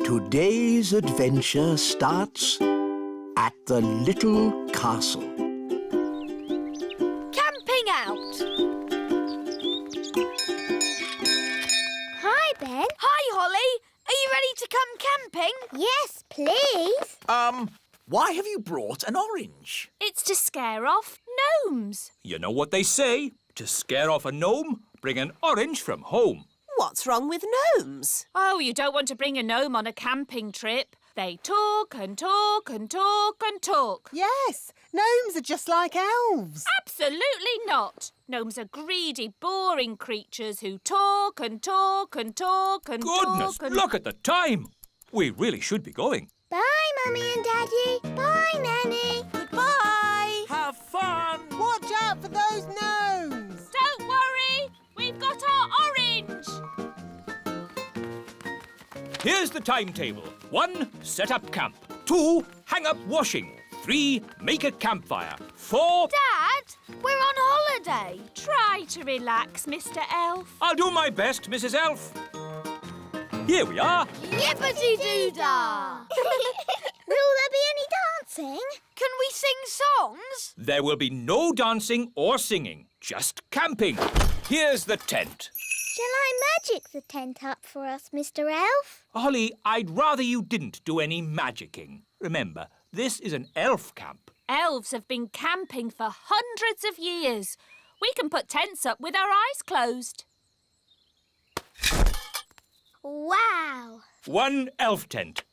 Today's adventure starts at the little castle. Camping out! Hi, Ben. Hi, Holly. Are you ready to come camping? Yes, please. Why have you brought an orange? It's to scare off gnomes. You know what they say? To scare off a gnome, bring an orange from home. What's wrong with gnomes? Oh, you don't want to bring a gnome on a camping trip. They talk and talk and talk and talk. Yes, gnomes are just like elves. Absolutely not. Gnomes are greedy, boring creatures who talk and talk and talk and Goodness, talk and... look at the time. We really should be going. Bye, Mummy and Daddy. Bye, Nanny. Goodbye. Have fun! Watch out for those gnomes. Don't worry, we've got our orange. Here's the timetable. 1, set up camp. 2, hang up washing. 3, make a campfire. 4... Dad, we're on holiday. Try to relax, Mr. Elf. I'll do my best, Mrs. Elf. Here we are. Yippity-doo-dah! Will there be any dancing? Can we sing songs? There will be no dancing or singing, just camping. Here's the tent. Shall I magic the tent up for us, Mr. Elf? Holly, I'd rather you didn't do any magicking. Remember, this is an elf camp. Elves have been camping for hundreds of years. We can put tents up with our eyes closed. Wow! 1 elf tent.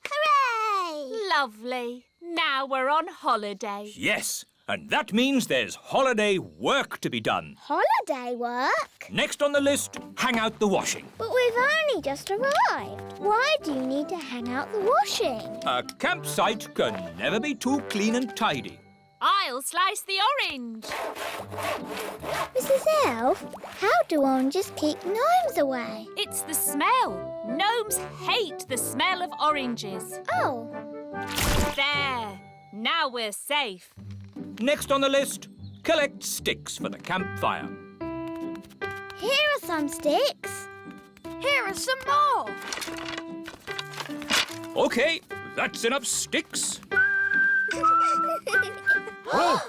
Hooray! Lovely. Now we're on holiday. Yes, and that means there's holiday work to be done. Holiday work? Next on the list, hang out the washing. But we've only just arrived. Why do you need to hang out the washing? A campsite can never be too clean and tidy. I'll slice the orange. Mrs. Elf, how do oranges keep gnomes away? It's the smell. Gnomes hate the smell of oranges. Oh, There. Now we're safe. Next on the list, collect sticks for the campfire. here are some sticks. Here are some more. OK, that's enough sticks. Oh,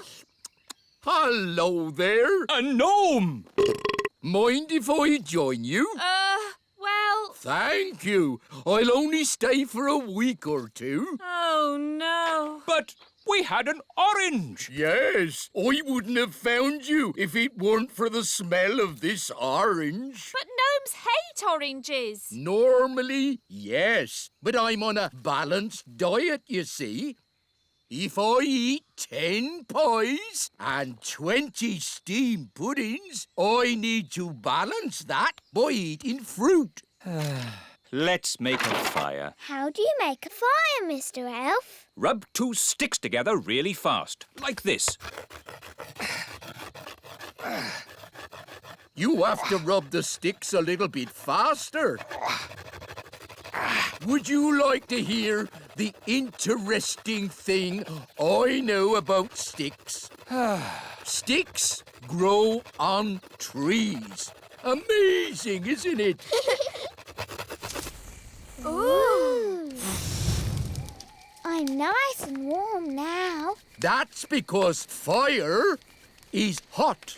hello there. A gnome! Mind if I join you? Well... Thank you. I'll only stay for a week or two. Oh, no. But we had an orange. Yes, I wouldn't have found you if it weren't for the smell of this orange. But gnomes hate oranges. Normally, yes, but I'm on a balanced diet, you see. If I eat 10 pies and 20 steamed puddings, I need to balance that by eating fruit. Let's make a fire. How do you make a fire, Mr. Elf? Rub 2 sticks together really fast, like this. You have to rub the sticks a little bit faster. Would you like to hear the interesting thing I know about sticks? Sticks grow on trees. Amazing, isn't it? Ooh. I'm nice and warm now. That's because fire is hot.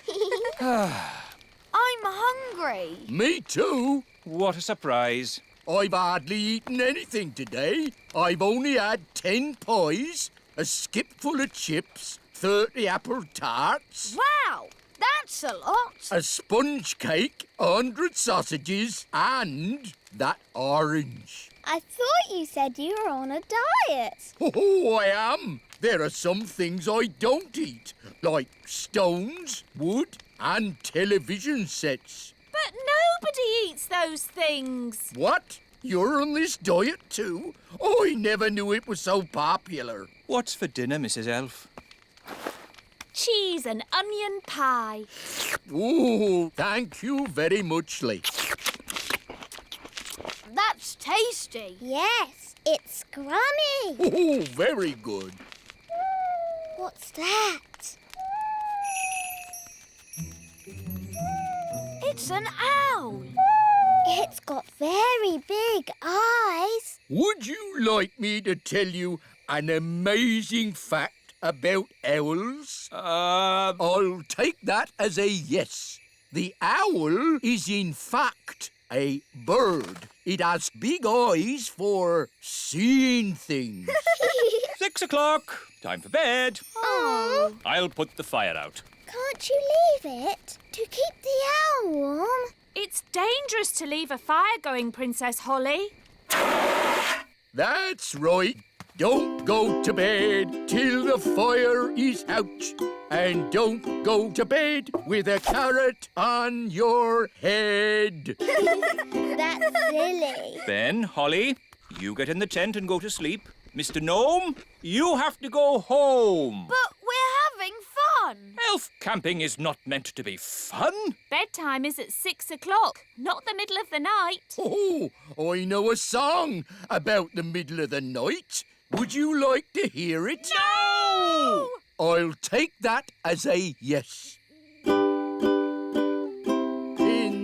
I'm hungry. Me too. What a surprise. I've hardly eaten anything today. I've only had 10 pies, a skip full of chips, 30 apple tarts, Wow, that's a lot. a sponge cake, 100 sausages, and that orange. I thought you said you were on a diet. Oh, I am. There are some things I don't eat, like stones, wood, and television sets. But nobody eats those things. What? You're on this diet too? I never knew it was so popular. What's for dinner, Mrs. Elf? Cheese and onion pie. Oh, thank you very much, Lee. That's tasty. Yes, it's scrummy. Oh, very good. What's that? It's an owl. It's got very big eyes. would you like me to tell you an amazing fact about owls? I'll take that as a yes. The owl is in fact a bird. It has big eyes for seeing things. 6 o'clock. Time for bed. Oh, I'll put the fire out. can't you leave it to keep the owl warm? It's dangerous to leave a fire going, Princess Holly. That's right. Don't go to bed till the fire is out. And don't go to bed with a carrot on your head. That's silly. Ben, Holly, you get in the tent and go to sleep. Mr. Gnome, you have to go home. But we're having fun. Elf camping is not meant to be fun. Bedtime is at 6 o'clock, not the middle of the night. Oh, I know a song about the middle of the night. Would you like to hear it? No! I'll take that as a yes. In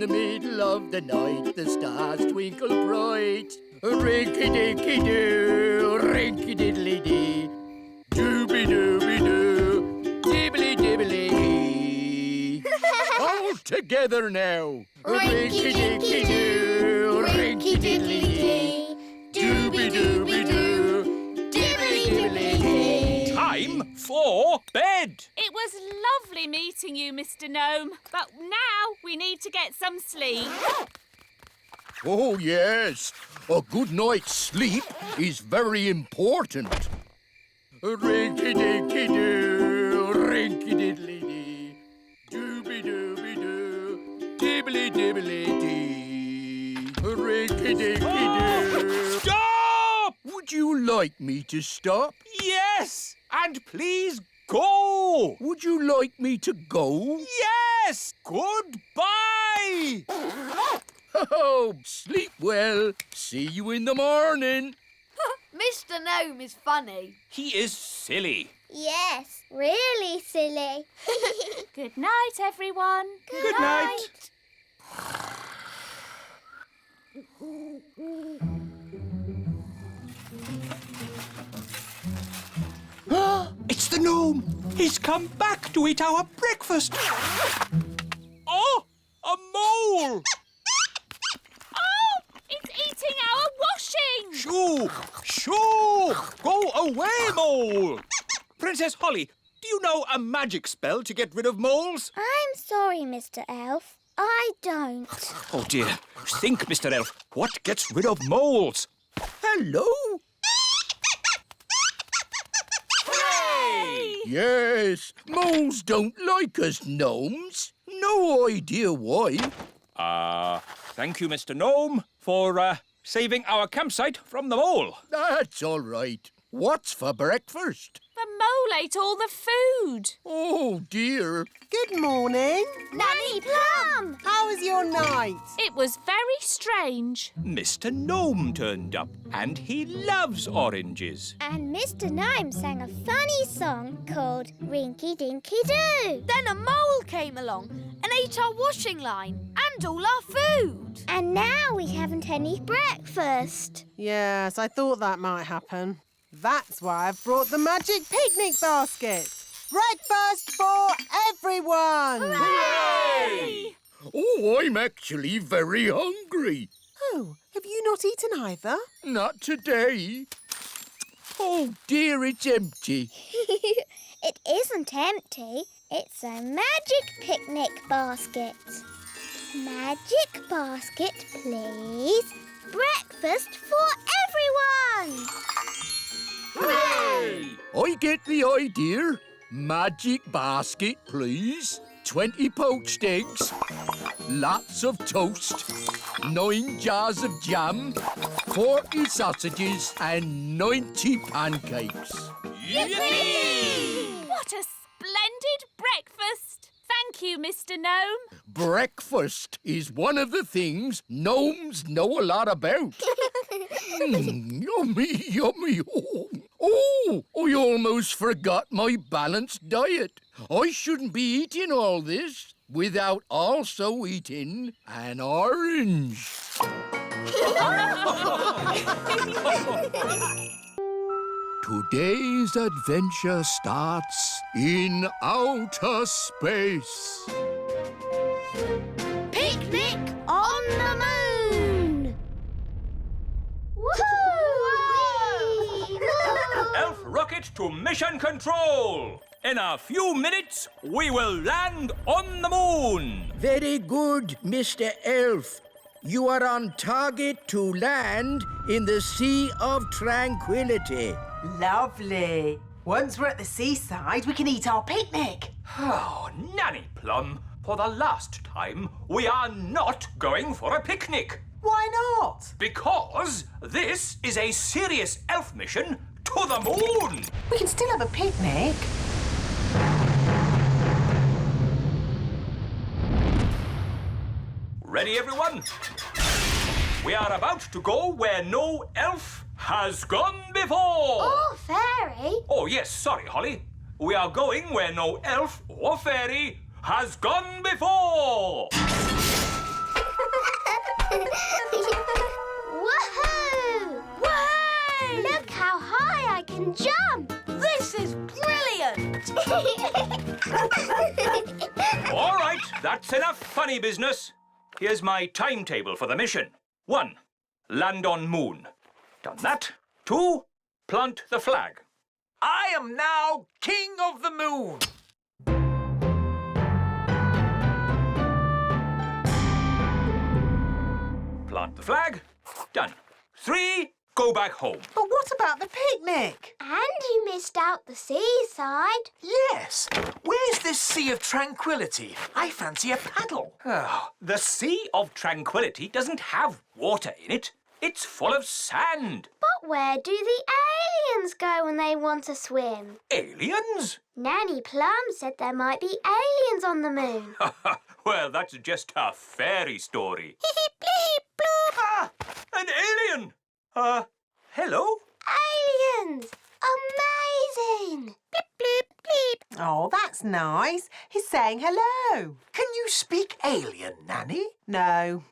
the middle of the night, the stars twinkle bright. Rinky-dinky-doo, rinky-diddly-dee. Dooby-dooby-doo, dibbly-dibbly-dee. All together now. Rinky-dinky-doo, rinky-diddly-dee. Dooby-dooby-doo, dibbly-dibbly-dee. Time for bed. It was lovely meeting you, Mr. Gnome, but now we need to get some sleep. Oh, yes. A good night's sleep is very important. Rinky-dinky-doo, rinky-diddly-dee. Dooby-dooby-doo, dibbly-dibbly-dee. Rinky-dinky-doo. Stop! Would you like me to stop? Yes! And please go! Would you like me to go? Yes! Goodbye! Oh, sleep well. See you in the morning. Mr. Gnome is funny. He is silly. Yes, really silly. Good night, everyone. Good night. It's the gnome. He's come back to eat our breakfast. Oh, a mole! Oh, it's eating our washing. Shoo! Shoo! Go away, mole! Princess Holly, do you know a magic spell to get rid of moles? I'm sorry, Mr. Elf. I don't. Oh, dear. Think, Mr. Elf. What gets rid of moles? Hello? Hooray! Yes, moles don't like us gnomes. No idea why. Thank you, Mr. Gnome, for saving our campsite from the mole. That's all right. What's for breakfast? The mole ate all the food. Oh, dear. Good morning. Nanny Plum! How was your night? It was very strange. Mr. Gnome turned up, and he loves oranges. And Mr. Gnome sang a funny song called Rinky Dinky Doo. Then a mole came along and ate our washing line and all our food. And now we haven't any breakfast. Yes, I thought that might happen. That's why I've brought the magic picnic basket. Breakfast for everyone! Hooray! Oh, I'm actually very hungry. Oh, have you not eaten either? Not today. Oh, dear, it's empty. It isn't empty. It's a magic picnic basket. Magic basket, please. Breakfast for everyone! Hooray! I get the idea. Magic basket, please. 20 poached eggs, lots of toast, 9 jars of jam, 40 sausages and 90 pancakes. Yippee! What a splendid breakfast. Thank you, Mr. Gnome. Breakfast is one of the things gnomes know a lot about. Yummy, yummy. Oh, I almost forgot my balanced diet. I shouldn't be eating all this without also eating an orange. Today's adventure starts in outer space. Picnic on the moon! Elf rocket to mission control! In a few minutes, we will land on the moon! Very good, Mr. Elf. You are on target to land in the Sea of Tranquility. Lovely. Once we're at the seaside, we can eat our picnic. Oh, Nanny Plum, for the last time, we are not going for a picnic. Why not? Because this is a serious elf mission to the moon. We can still have a picnic. Ready, everyone? We are about to go where no elf has gone before. Oh, fairy. Oh, yes, sorry, Holly. We are going where no elf or fairy has gone before. Woohoo! Whey! Look how high I can jump. This is brilliant! All right, that's enough funny business. Here's my timetable for the mission. 1, land on moon. Done that. 2, plant the flag. I am now king of the moon. Plant the flag. Done. 3, go back home. But what about the picnic? And you missed out the seaside. Yes. Where's this Sea of Tranquility? I fancy a paddle. Oh, the Sea of Tranquility doesn't have water in it. It's full of sand. But where do the aliens go when they want to swim? Aliens? Nanny Plum said there might be aliens on the moon. Well, that's just a fairy story. Ah, an alien! Hello? Aliens! Amazing! Bleep, bleep, bleep. Oh, that's nice. He's saying hello. Can you speak alien, Nanny? No.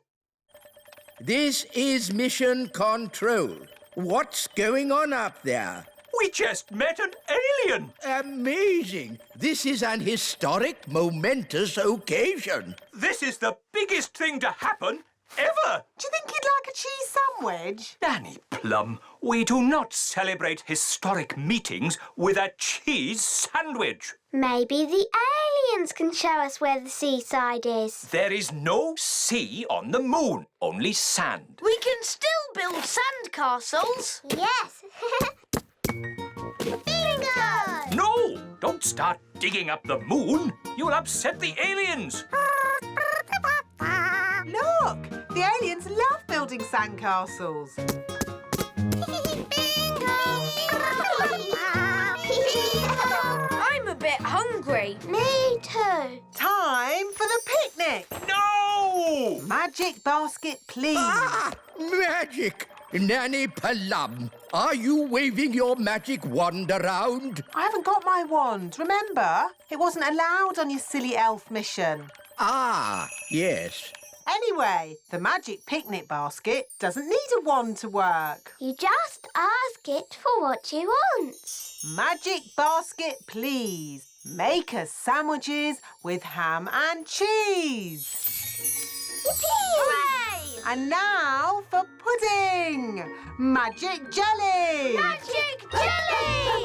This is Mission Control. What's going on up there? We just met an alien. Amazing! This is an historic, momentous occasion. This is the biggest thing to happen ever. Do you think he'd like a cheese sandwich? Nanny Plum, we do not celebrate historic meetings with a cheese sandwich. Maybe the aliens can show us where the seaside is. There is no sea on the moon, only sand. We can still build sand castles. Yes. Bingo! No! Don't start digging up the moon. You'll upset the aliens. Look, the aliens love building sandcastles. I'm a bit hungry. Me too. Time for the picnic. No! Magic basket, please. Ah! Magic! Nanny Plum, are you waving your magic wand around? I haven't got my wand, remember? It wasn't allowed on your silly elf mission. Ah, yes. Anyway, the magic picnic basket doesn't need a wand to work. You just ask it for what you want. Magic basket, please. Make us sandwiches with ham and cheese. Hooray! And now for pudding. Magic jelly. Magic jelly!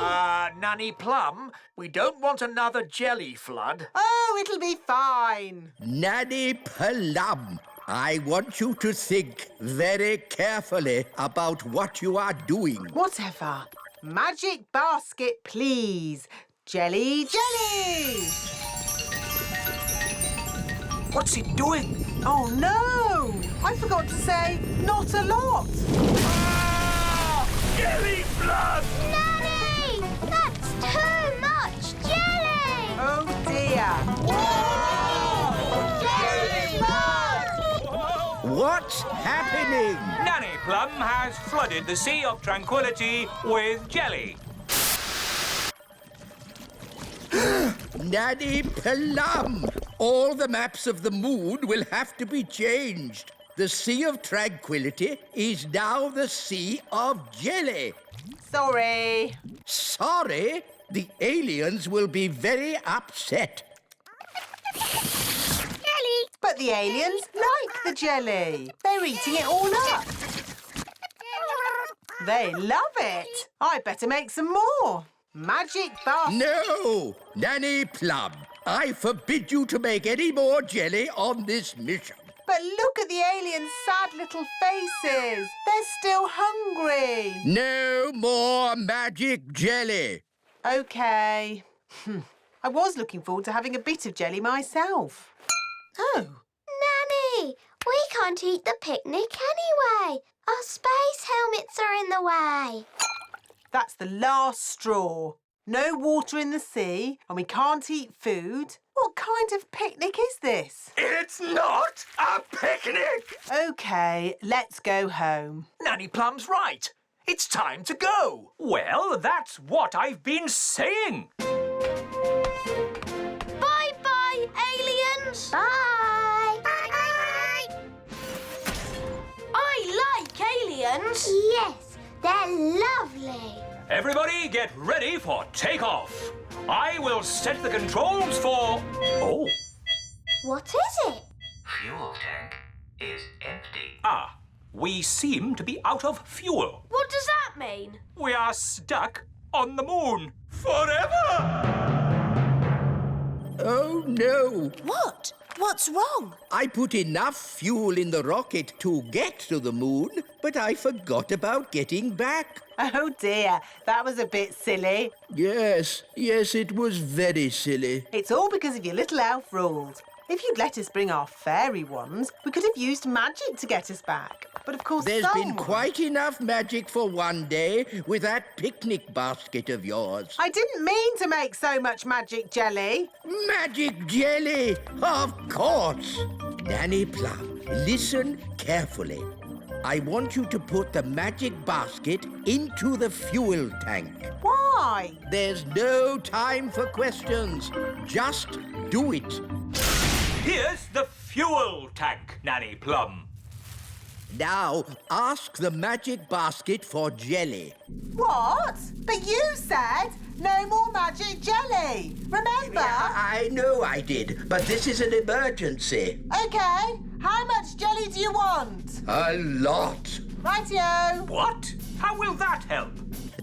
Nanny Plum, we don't want another jelly flood. Oh, it'll be fine. Nanny Plum, I want you to think very carefully about what you are doing. Whatever. Magic basket, please. Jelly, jelly. What's it doing? Oh, no. I forgot to say not a lot. Jelly flood! Nanny! That's too much jelly! Oh, dear. What's happening? Nanny Plum has flooded the Sea of Tranquility with jelly. Nanny Plum, all the maps of the moon will have to be changed. The Sea of Tranquility is now the Sea of Jelly. Sorry. Sorry? The aliens will be very upset. Jelly! But the aliens like the jelly. They're eating it all up. They love it. I better make some more. Magic basket. No! Nanny Plum, I forbid you to make any more jelly on this mission. But look at the aliens' sad little faces. They're still hungry. No more magic jelly. OK. I was looking forward to having a bit of jelly myself. Oh. Nanny, we can't eat the picnic anyway. Our space helmets are in the way. That's the last straw. No water in the sea, and we can't eat food. What kind of picnic is this? It's not a picnic! OK, let's go home. Nanny Plum's right. It's time to go. Well, that's what I've been saying. Bye-bye, aliens. Bye! I like aliens. Yes, they're lovely. Everybody get ready for takeoff. I will set the controls for... Oh. What is it? Fuel tank is empty. Ah, we seem to be out of fuel. What does that mean? We are stuck on the moon forever. Oh, no. What? What's wrong? I put enough fuel in the rocket to get to the moon, but I forgot about getting back. Oh dear, that was a bit silly. Yes, it was very silly. It's all because of your little elf rules. If you'd let us bring our fairy wands, we could have used magic to get us back. But of course There's someone... been quite enough magic for one day with that picnic basket of yours. I didn't mean to make so much magic jelly. Magic jelly, of course. Nanny Plum, listen carefully. I want you to put the magic basket into the fuel tank. Why? There's no time for questions. Just do it. Here's the fuel tank, Nanny Plum. Now, ask the magic basket for jelly. What? But you said no more magic jelly. Remember? I know I did, but this is an emergency. OK, how much jelly do you want? A lot. Rightio. What? How will that help?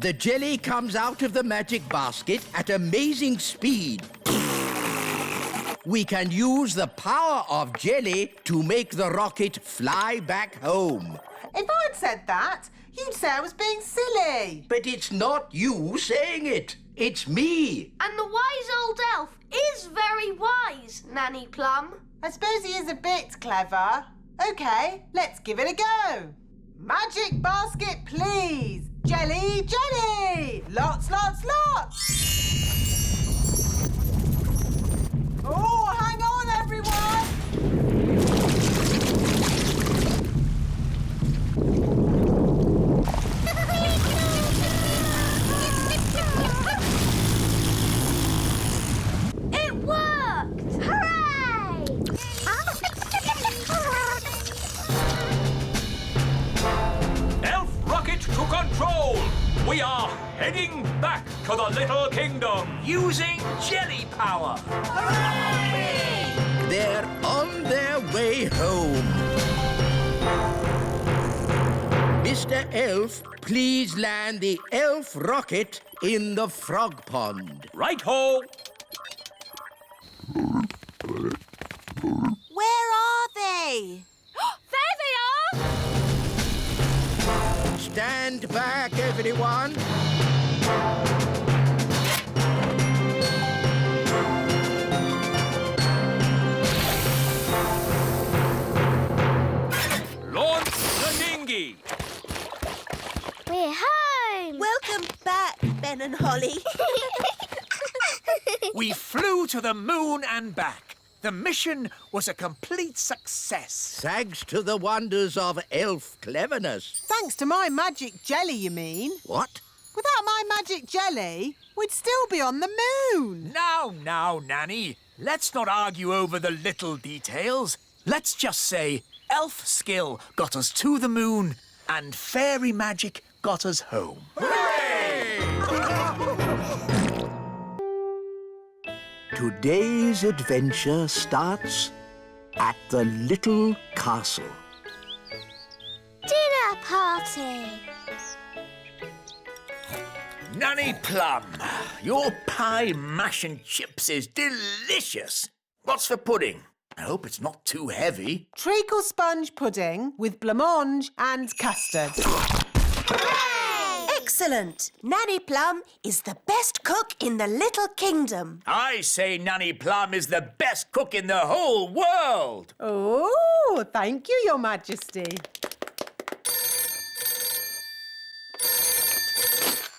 The jelly comes out of the magic basket at amazing speed. We can use the power of jelly to make the rocket fly back home. If I'd said that, you'd say I was being silly. But it's not you saying it. It's me. And the wise old elf is very wise, Nanny Plum. I suppose he is a bit clever. OK, let's give it a go. Magic basket, please. Jelly, jelly. Lots, lots, lots. Oh, hang on, everyone. It worked! Hooray! Elf rocket to control. We are heading back to the Little Kingdom. Using jelly power. They're on their way home. Mr. Elf, please land the elf rocket in the frog pond. Right-ho. Where are they? There they are! Stand back, everyone. Launch the dinghy. We're home! Welcome back, Ben and Holly. We flew to the moon and back. The mission was a complete success. Thanks to the wonders of elf cleverness. Thanks to my magic jelly, you mean? What? Without my magic jelly, we'd still be on the moon. Now, Nanny. Let's not argue over the little details. Let's just say elf skill got us to the moon, and fairy magic got us home. Today's adventure starts at the little castle. Dinner party. Nanny Plum, your pie, mash and chips is delicious. What's for pudding? I hope it's not too heavy. Treacle sponge pudding with blancmange and custard. Excellent. Nanny Plum is the best cook in the Little Kingdom. I say Nanny Plum is the best cook in the whole world. Oh, thank you, Your Majesty.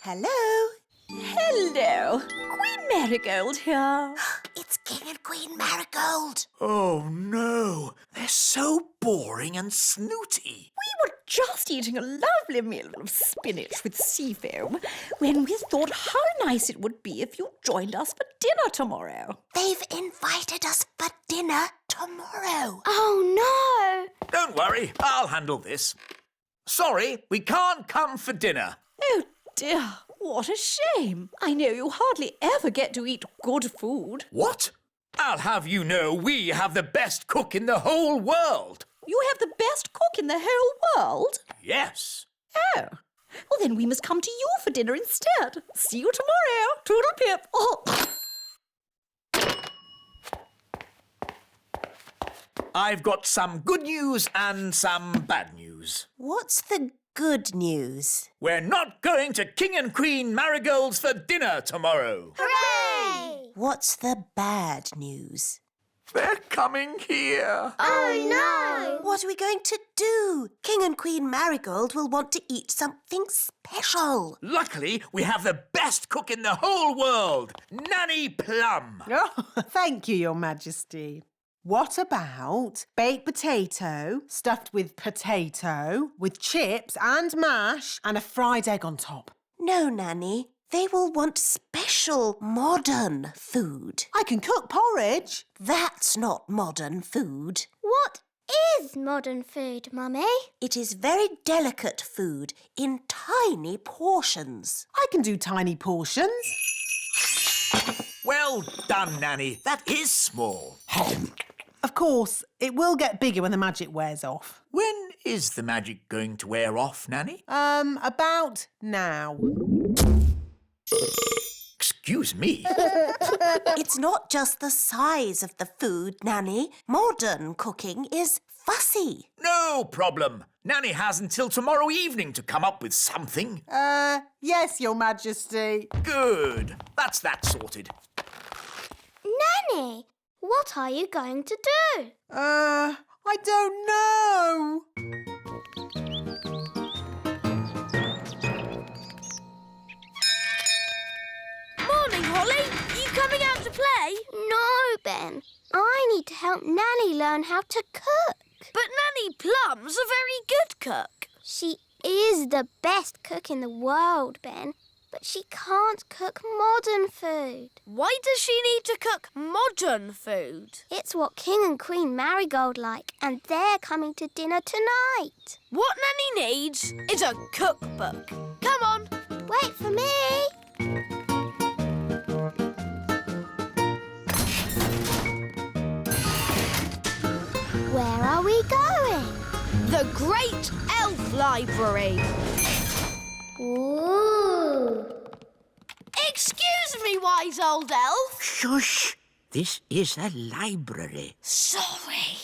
Hello. Hello. Queen Marigold here. It's King and Queen Marigold. Oh, no. They're so boring and snooty. We were just eating a lovely meal of spinach with sea foam when we thought how nice it would be if you joined us for dinner tomorrow. They've invited us for dinner tomorrow. Oh, no. Don't worry, I'll handle this. Sorry, we can't come for dinner. Oh, dear. What a shame. I know you hardly ever get to eat good food. What? I'll have you know we have the best cook in the whole world. You have the best cook in the whole world? Yes. Oh. Well, then we must come to you for dinner instead. See you tomorrow. Toodle-pip. Oh. I've got some good news and some bad news. What's the good news? We're not going to King and Queen Marigold's for dinner tomorrow. Hooray! What's the bad news? They're coming here. Oh, no. What are we going to do? King and Queen Marigold will want to eat something special. Luckily, we have the best cook in the whole world, Nanny Plum. Oh, thank you, Your Majesty. What about baked potato stuffed with potato, with chips and mash and a fried egg on top? No, Nanny. They will want special modern food. I can cook porridge. That's not modern food. What is modern food, Mummy? It is very delicate food in tiny portions. I can do tiny portions. Well done, Nanny. That is small. Of course, it will get bigger when the magic wears off. When is the magic going to wear off, Nanny? About now. Excuse me. It's not just the size of the food, Nanny. Modern cooking is fussy. No problem. Nanny has until tomorrow evening to come up with something. Yes, Your Majesty. Good. That's that sorted. Nanny, what are you going to do? I don't know. Morning, Holly. You coming out to play? No, Ben. I need to help Nanny learn how to cook. But Nanny Plum's a very good cook. She is the best cook in the world, Ben. But she can't cook modern food. Why does she need to cook modern food? It's what King and Queen Marigold like, and they're coming to dinner tonight. What Nanny needs is a cookbook. Come on. Wait for me. Where are we going? The Great Elf Library. Ooh. Excuse me, wise old elf. Shush! This is a library. Sorry.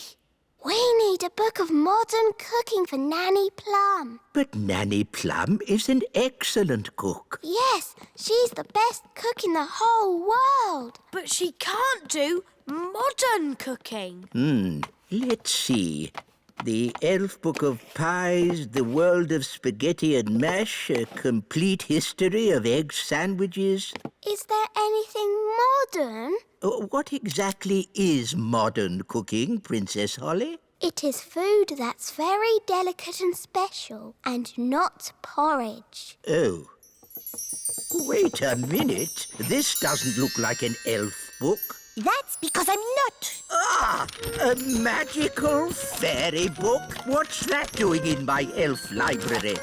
We need a book of modern cooking for Nanny Plum. But Nanny Plum is an excellent cook. Yes, she's the best cook in the whole world. But she can't do modern cooking. Let's see. The Elf Book of Pies, The World of Spaghetti and Mash, A Complete History of Egg Sandwiches. Is there anything modern? What exactly is modern cooking, Princess Holly? It is food that's very delicate and special, and not porridge. Oh. Wait a minute. This doesn't look like an elf book. That's because I'm not. Ah, a magical fairy book? What's that doing in my elf library?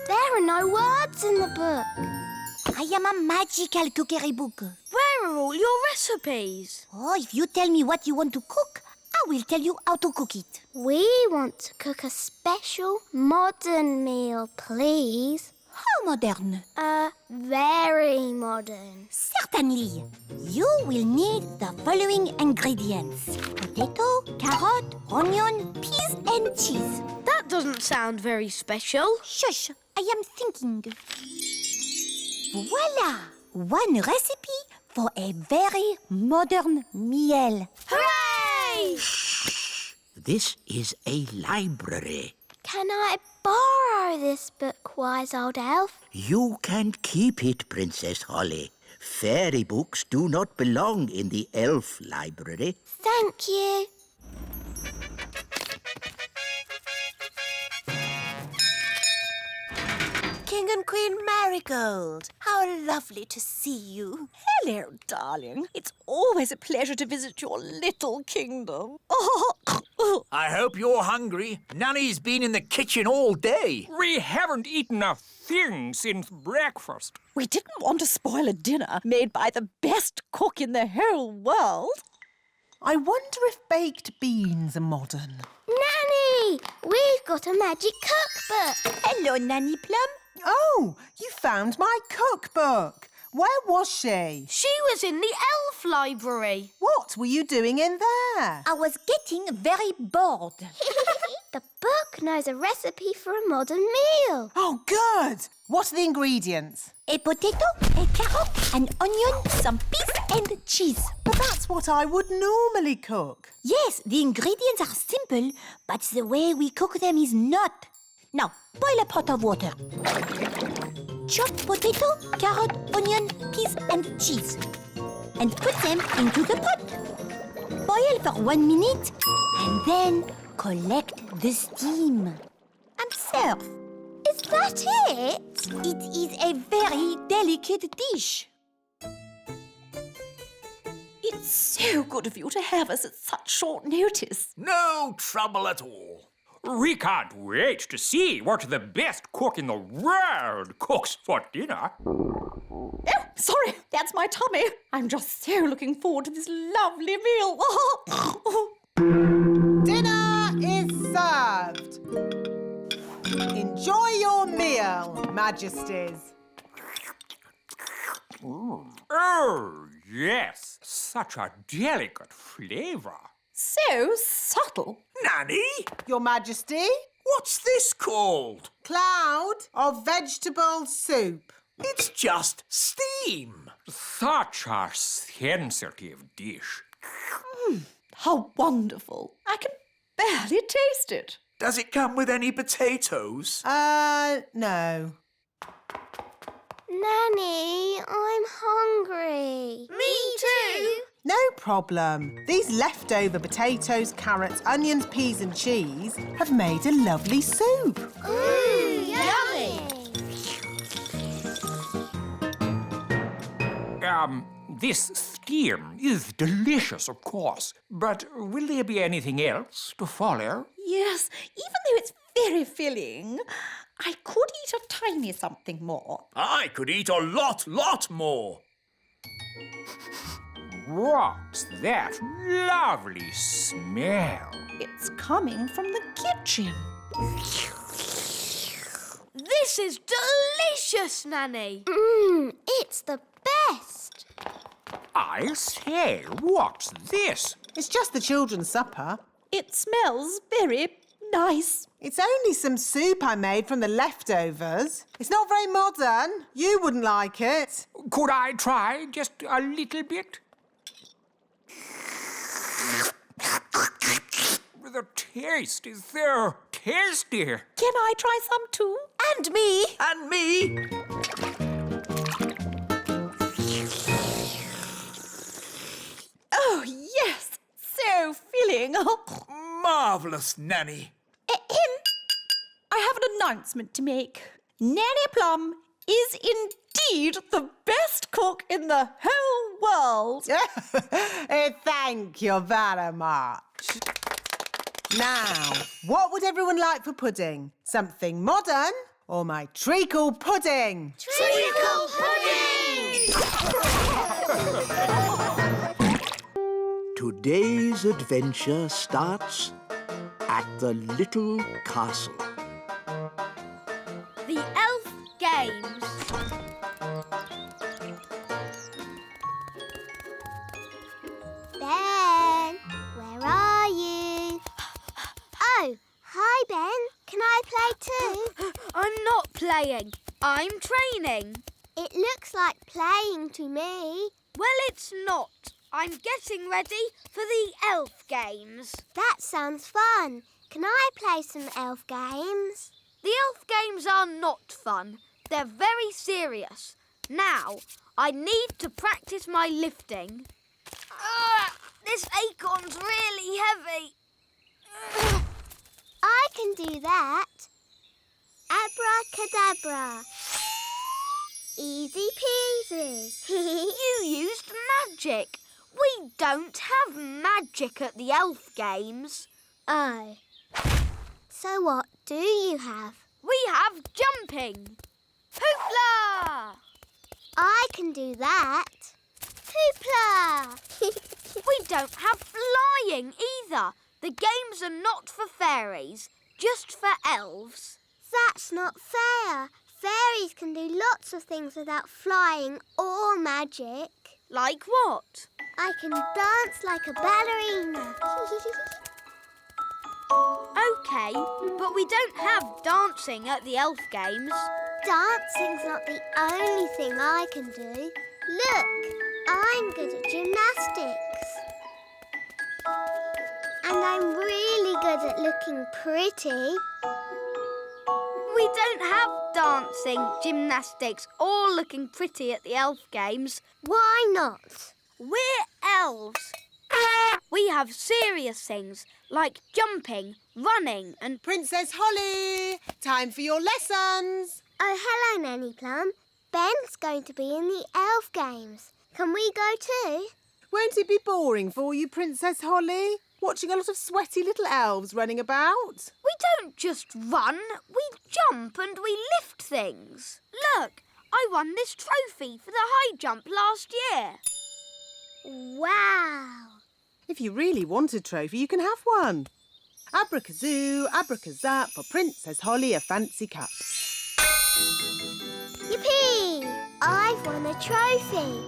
There are no words in the book. I am a magical cookery book. Where are all your recipes? Oh, if you tell me what you want to cook, I will tell you how to cook it. We want to cook a special modern meal, please. How modern? Very modern. Certainly. You will need the following ingredients. Potato, carrot, onion, peas and cheese. That doesn't sound very special. Shush, I am thinking. Voila! One recipe for a very modern meal. Hooray! This is a library. Can I borrow this book, wise old elf? You can keep it, Princess Holly. Fairy books do not belong in the elf library. Thank you. King and Queen Marigold, how lovely to see you. Hello, darling. It's always a pleasure to visit your little kingdom. I hope you're hungry. Nanny's been in the kitchen all day. We haven't eaten a thing since breakfast. We didn't want to spoil a dinner made by the best cook in the whole world. I wonder if baked beans are modern. Nanny, we've got a magic cookbook. Hello, Nanny Plum. Oh, you found my cookbook. Where was she? She was in the elf library. What were you doing in there? I was getting very bored. The book knows a recipe for a modern meal. Oh, good. What are the ingredients? A potato, a carrot, an onion, some peas and cheese. But that's what I would normally cook. Yes, the ingredients are simple, but the way we cook them is not. Now, boil a pot of water. Chop potato, carrot, onion, peas and cheese. And put them into the pot. Boil for 1 minute and then collect the steam. And serve. Is that it? It is a very delicate dish. It's so good of you to have us at such short notice. No trouble at all. We can't wait to see what the best cook in the world cooks for dinner. Oh, sorry, that's my tummy. I'm just so looking forward to this lovely meal. Dinner is served. Enjoy your meal, Majesties. Oh, yes, such a delicate flavour. So subtle. Nanny, Your Majesty, what's this called? cloud of vegetable soup. It's just steam. Such a sensitive dish. How wonderful. I can barely taste it. Does it come with any potatoes? No. Nanny, I'm hungry. Me too. No problem. These leftover potatoes, carrots, onions, peas and cheese have made a lovely soup. Ooh, yummy. This steam is delicious, of course, but will there be anything else to follow? Yes, even though it's very filling, I could eat a tiny something more. I could eat a lot more. What's that lovely smell? It's coming from the kitchen. This is delicious, Nanny. It's the best. I say, what's this? It's just the children's supper. It smells very nice. It's only some soup I made from the leftovers. It's not very modern. You wouldn't like it. Could I try just a little bit? The taste is so tasty. Can I try some too? And me. And me. Oh, yes. So filling. Marvellous, Nanny. I have an announcement to make. Nanny Plum is indeed indeed the best cook in the whole world. Thank you very much. Now, what would everyone like for pudding? Something modern or my treacle pudding? Treacle pudding! Today's adventure starts at the little castle. The Elf Games. Ben, where are you? Oh, hi, Ben. Can I play too? I'm not playing. I'm training. It looks like playing to me. Well, it's not. I'm getting ready for the Elf Games. That sounds fun. Can I play some elf games? The Elf Games are not fun. They're very serious. Now, I need to practice my lifting. This acorn's really heavy. I can do that. Abracadabra. Easy peasy. You used magic. We don't have magic at the Elf Games. Oh. So what do you have? We have jumping. Hoopla! I can do that. Hoopla! We don't have flying either. The games are not for fairies, just for elves. That's not fair. Fairies can do lots of things without flying or magic. Like what? I can dance like a ballerina. OK, but we don't have dancing at the Elf Games. Dancing's not the only thing I can do. Look, I'm good at gymnastics. And I'm really good at looking pretty. We don't have dancing, gymnastics or looking pretty at the Elf Games. Why not? We're elves. We have serious things like jumping, running and... Princess Holly, time for your lessons. Oh, hello, Nanny Plum. Ben's going to be in the elf games. Can we go too? Won't it be boring for you, Princess Holly? Watching a lot of sweaty little elves running about? We don't just run, we jump and we lift things. Look, I won this trophy for the high jump last year. Wow! If you really want a trophy, you can have one. Abracazoo, abracazap, for Princess Holly a fancy cup. Yippee! I've won a trophy.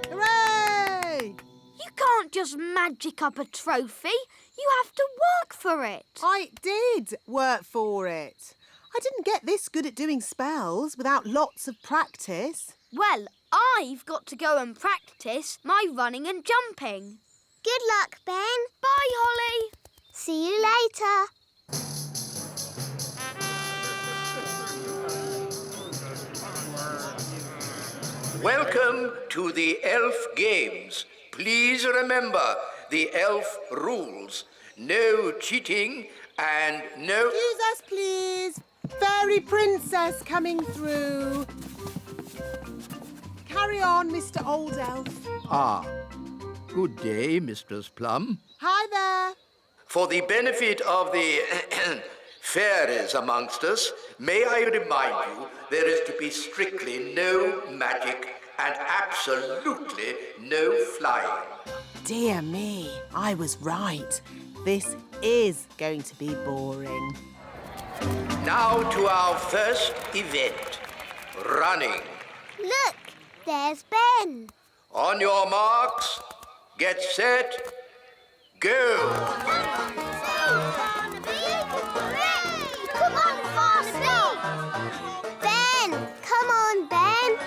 Hooray! You can't just magic up a trophy. You have to work for it. I did work for it. I didn't get this good at doing spells without lots of practice. Well, I've got to go and practice my running and jumping. Good luck, Ben. Bye, Holly. See you later. Welcome to the Elf Games. Please remember the elf rules. No cheating and no... Excuse us, please. Fairy princess coming through. Carry on, Mr. Old Elf. Ah, good day, Mistress Plum. Hi there. For the benefit of the fairies amongst us, may I remind you there is to be strictly no magic and absolutely no flying. Dear me, I was right. This is going to be boring. Now to our first event, running. Look, there's Ben. On your marks, get set, go. Come on, Farnaby! Ben! Come on, Ben!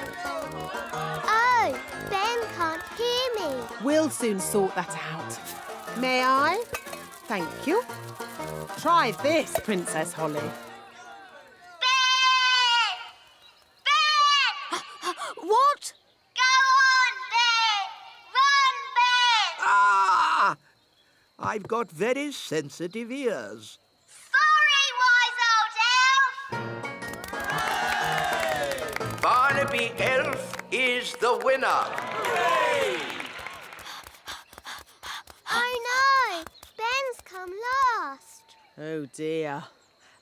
Oh, Ben can't hear me. We'll soon sort that out. May I? Thank you. Try this, Princess Holly. What? Go on, Ben! Run, Ben! Ah! I've got very sensitive ears. Sorry, wise old elf! Barnaby Elf is the winner. Oh no! Ben's come last. Oh dear.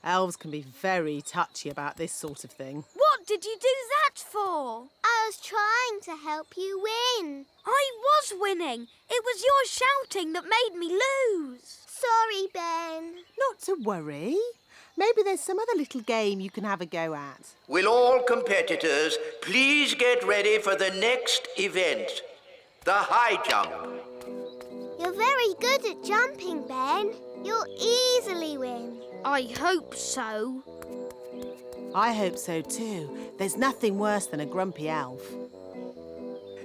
Elves can be very touchy about this sort of thing. What did you do that for? I was trying to help you win. I was winning. It was your shouting that made me lose. Sorry, Ben. Not to worry. Maybe there's some other little game you can have a go at. Will all competitors please get ready for the next event, the high jump. You're very good at jumping, Ben. You'll easily win. I hope so. I hope so too. There's nothing worse than a grumpy elf.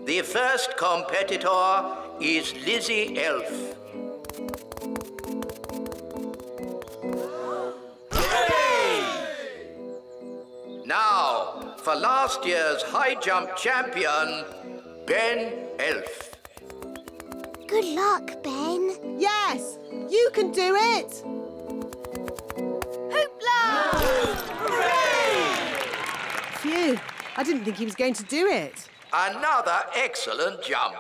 The first competitor is Lizzie Elf. Now, for last year's high jump champion, Ben Elf. Good luck, Ben. Yes, you can do it. Phew, I didn't think he was going to do it. Another excellent jump.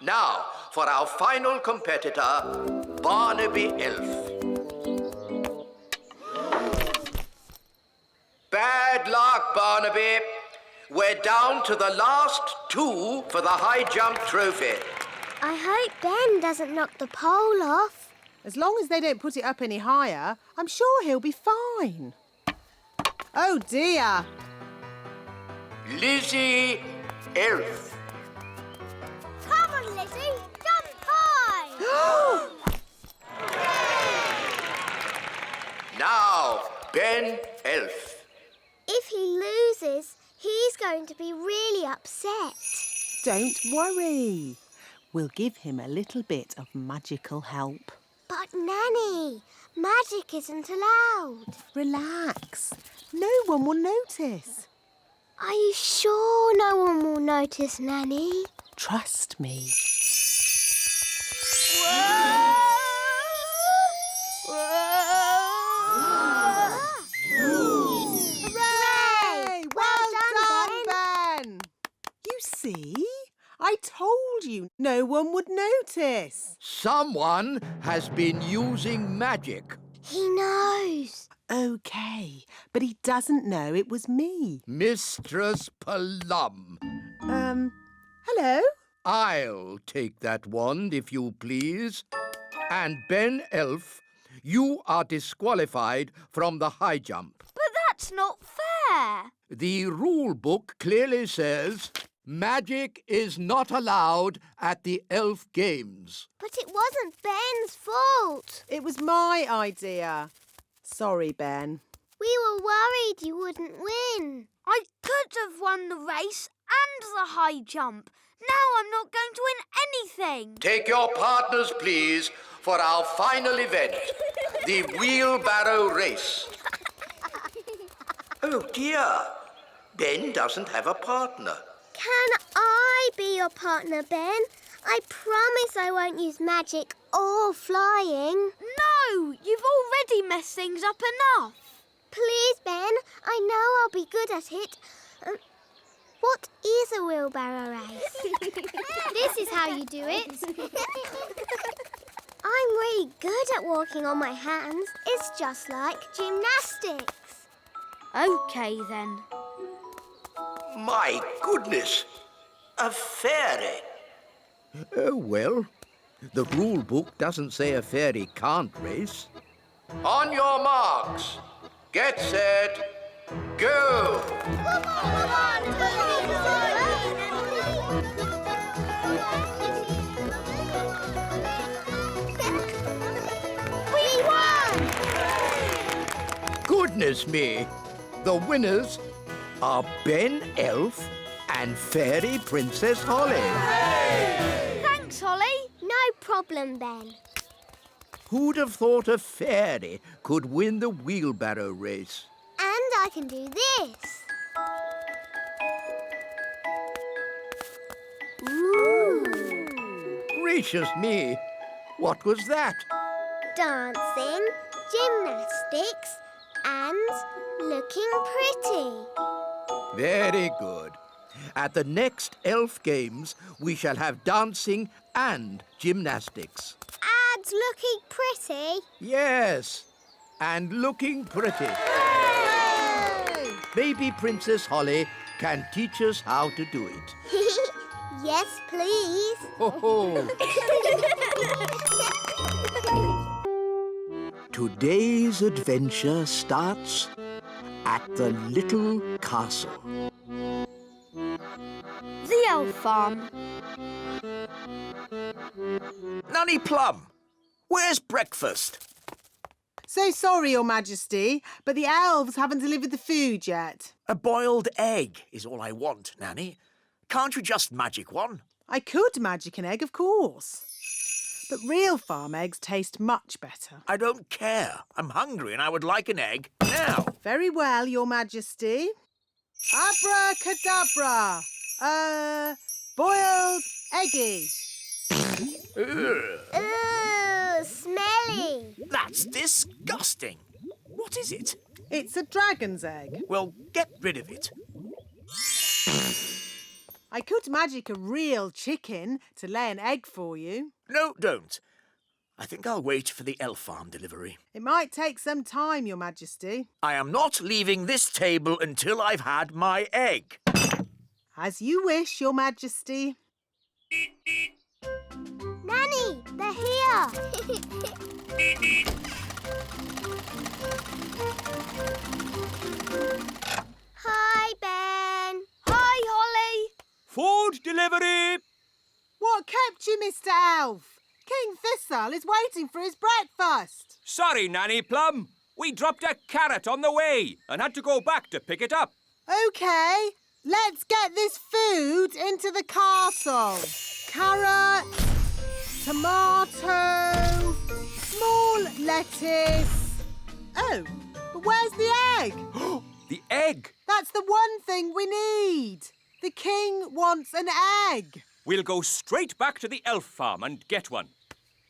Now, for our final competitor, Barnaby Elf. Bad luck, Barnaby. We're down to the last two for the high jump trophy. I hope Ben doesn't knock the pole off. As long as they don't put it up any higher, I'm sure he'll be fine. Oh dear. Lizzie Elf. Come on, Lizzie. Jump high. Now, Ben Elf. If he loses, he's going to be really upset. Don't worry. We'll give him a little bit of magical help. But, Nanny, magic isn't allowed. Relax. No one will notice. Are you sure no one will notice, Nanny? Trust me. Hooray! Well done, Ben! You see? I told you no one would notice. Someone has been using magic. He knows. OK, but he doesn't know it was me. Mistress Plum. Hello? I'll take that wand, if you please. And Ben Elf, you are disqualified from the high jump. But that's not fair. The rule book clearly says magic is not allowed at the elf games. But it wasn't Ben's fault. It was my idea. Sorry, Ben. We were worried you wouldn't win. I could have won the race and the high jump. Now I'm not going to win anything. Take your partners, please, for our final event, the wheelbarrow race. Oh, dear. Ben doesn't have a partner. Can I be your partner, Ben? I promise I won't use magic or flying. No, you've already messed things up enough. Please, Ben. I know I'll be good at it. What is a wheelbarrow race? This is how you do it. I'm really good at walking on my hands. It's just like gymnastics. OK, then. My goodness, a fairy. Oh, well, the rule book doesn't say a fairy can't race. On your marks, get set, go! Come on, we won! Goodness me! The winners are Ben Elf and Fairy Princess Holly. Thanks, Holly. No problem, Ben. Who'd have thought a fairy could win the wheelbarrow race? And I can do this. Ooh. Gracious me! What was that? Dancing, gymnastics, and looking pretty. Very good. At the next elf games, we shall have dancing and gymnastics. And looking pretty. Yes, and looking pretty. Maybe Princess Holly can teach us how to do it. Yes, please. Ho-ho! Today's adventure starts at the little castle. The elf farm. Nanny Plum, where's breakfast? So sorry, Your Majesty, but the elves haven't delivered the food yet. A boiled egg is all I want, Nanny. Can't you just magic one? I could magic an egg, of course. But real farm eggs taste much better. I don't care. I'm hungry and I would like an egg now. Very well, Your Majesty. Abracadabra! Boiled eggy. Ooh, smelly. That's disgusting. What is it? It's a dragon's egg. Well, get rid of it. I could magic a real chicken to lay an egg for you. No, don't. I think I'll wait for the elf farm delivery. It might take some time, Your Majesty. I am not leaving this table until I've had my egg. As you wish, Your Majesty. Nanny, they're here. Hi, Ben. Hi, Holly. Food delivery! What kept you, Mr. Elf? King Thistle is waiting for his breakfast. Sorry, Nanny Plum. We dropped a carrot on the way and had to go back to pick it up. OK, let's get this food into the castle. Carrot, tomato, small lettuce. Oh, but where's the egg? The egg! That's the one thing we need. The king wants an egg. We'll go straight back to the elf farm and get one.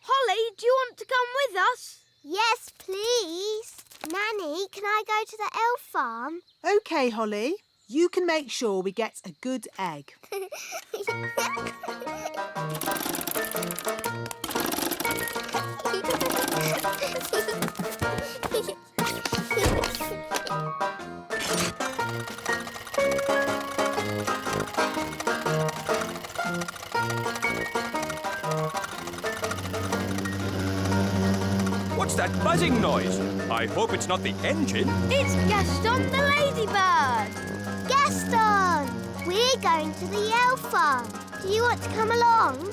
Holly, do you want to come with us? Yes, please. Nanny, can I go to the elf farm? OK, Holly. You can make sure we get a good egg. What's that buzzing noise? I hope it's not the engine. It's Gaston the ladybird. Gaston! We're going to the elf farm. Do you want to come along?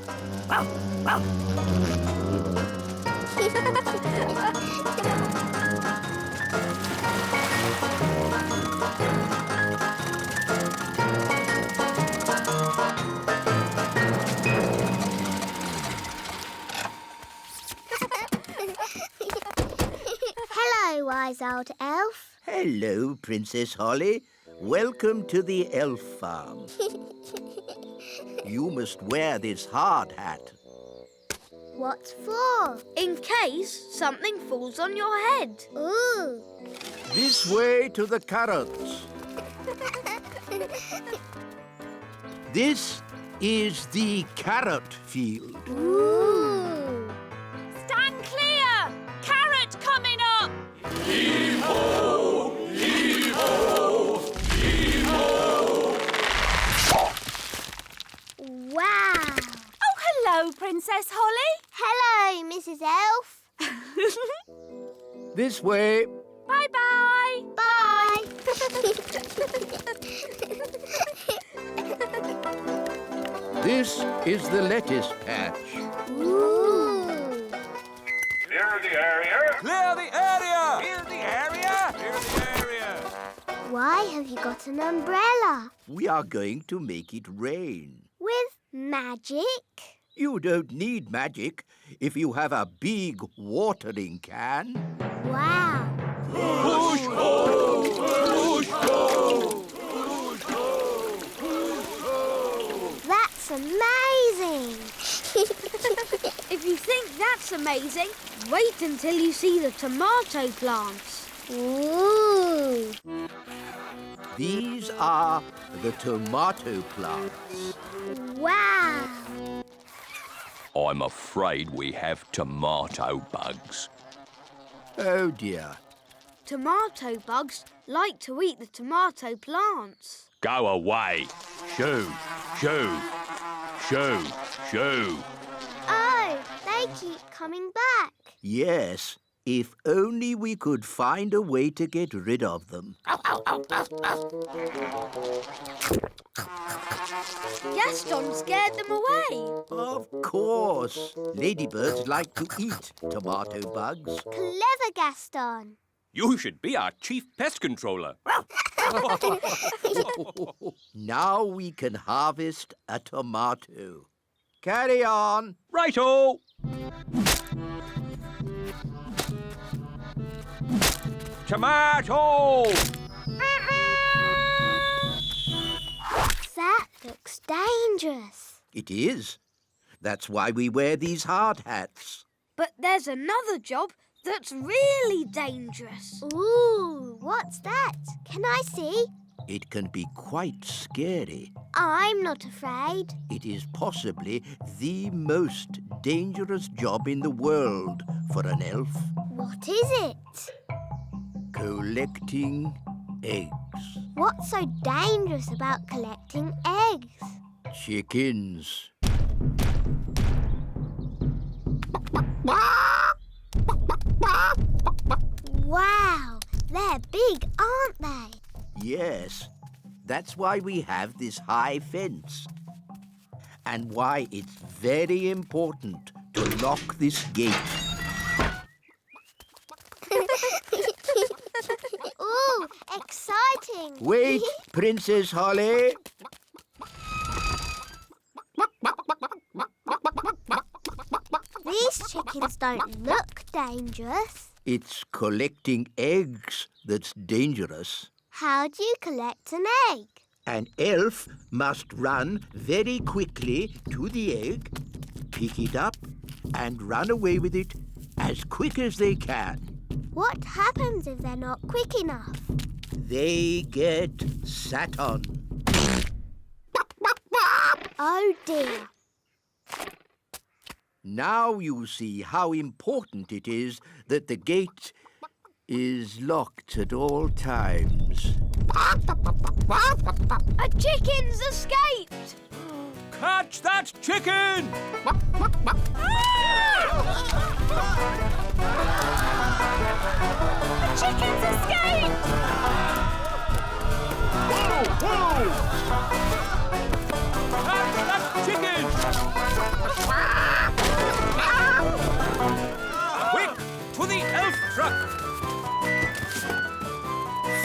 Hello, wise old elf. Hello, Princess Holly. Welcome to the elf farm. You must wear this hard hat. What for? In case something falls on your head. Ooh. This way to the carrots. This is the carrot field. Ooh. Stand clear! Carrot coming up! Heave-ho! Heave-ho! Heave-ho! Wow. Oh, hello, Princess Holly. Hello, Mrs. Elf. This way. Bye-bye. Bye. This is the lettuce patch. Ooh. Clear the area! Clear the area! Clear the area! Clear the area! Why have you got an umbrella? We are going to make it rain. With magic? You don't need magic if you have a big watering can. Wow. Push ho! Push ho! That's amazing. If you think that's amazing, wait until you see the tomato plants. Ooh. These are the tomato plants. Wow! I'm afraid we have tomato bugs. Oh dear. Tomato bugs like to eat the tomato plants. Go away. Shoo, shoo, shoo, shoo. Oh, they keep coming back. Yes, if only we could find a way to get rid of them. Gaston scared them away. Of course. Ladybirds like to eat tomato bugs. Clever, Gaston. You should be our chief pest controller. Now we can harvest a tomato. Carry on. Righto! Tomato! That looks dangerous. It is. That's why we wear these hard hats. But there's another job that's really dangerous. Ooh, what's that? Can I see? It can be quite scary. I'm not afraid. It is possibly the most dangerous job in the world for an elf. What is it? Collecting eggs. What's so dangerous about collecting eggs? Chickens. Wow, they're big, aren't they? Yes, that's why we have this high fence. And why it's very important to lock this gate. Ooh, exciting. Wait, Princess Holly. These chickens don't look dangerous. It's collecting eggs that's dangerous. How do you collect an egg? An elf must run very quickly to the egg, pick it up, and run away with it as quick as they can. What happens if they're not quick enough? They get sat on. Oh dear. Now you see how important it is that the gate is locked at all times. A chicken's escaped! Catch that chicken! The chickens escaped! Whoa, whoa! Catch that chicken! Quick, to the elf truck!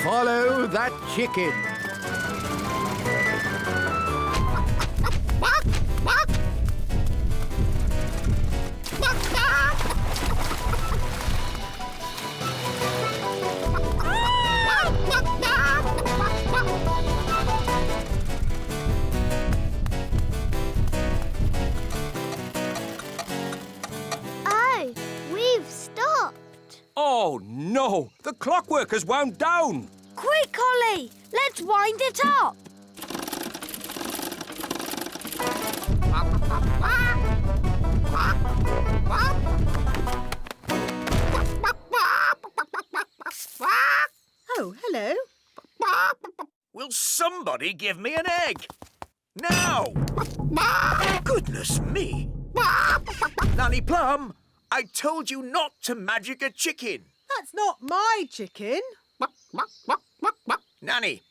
Follow that chicken. Oh, we've stopped. Oh, no! The clockwork has wound down! Quick, Holly! Let's wind it up! Oh, hello. Will somebody give me an egg? Now! Goodness me! Nanny Plum, I told you not to magic a chicken. That's not my chicken. Nanny,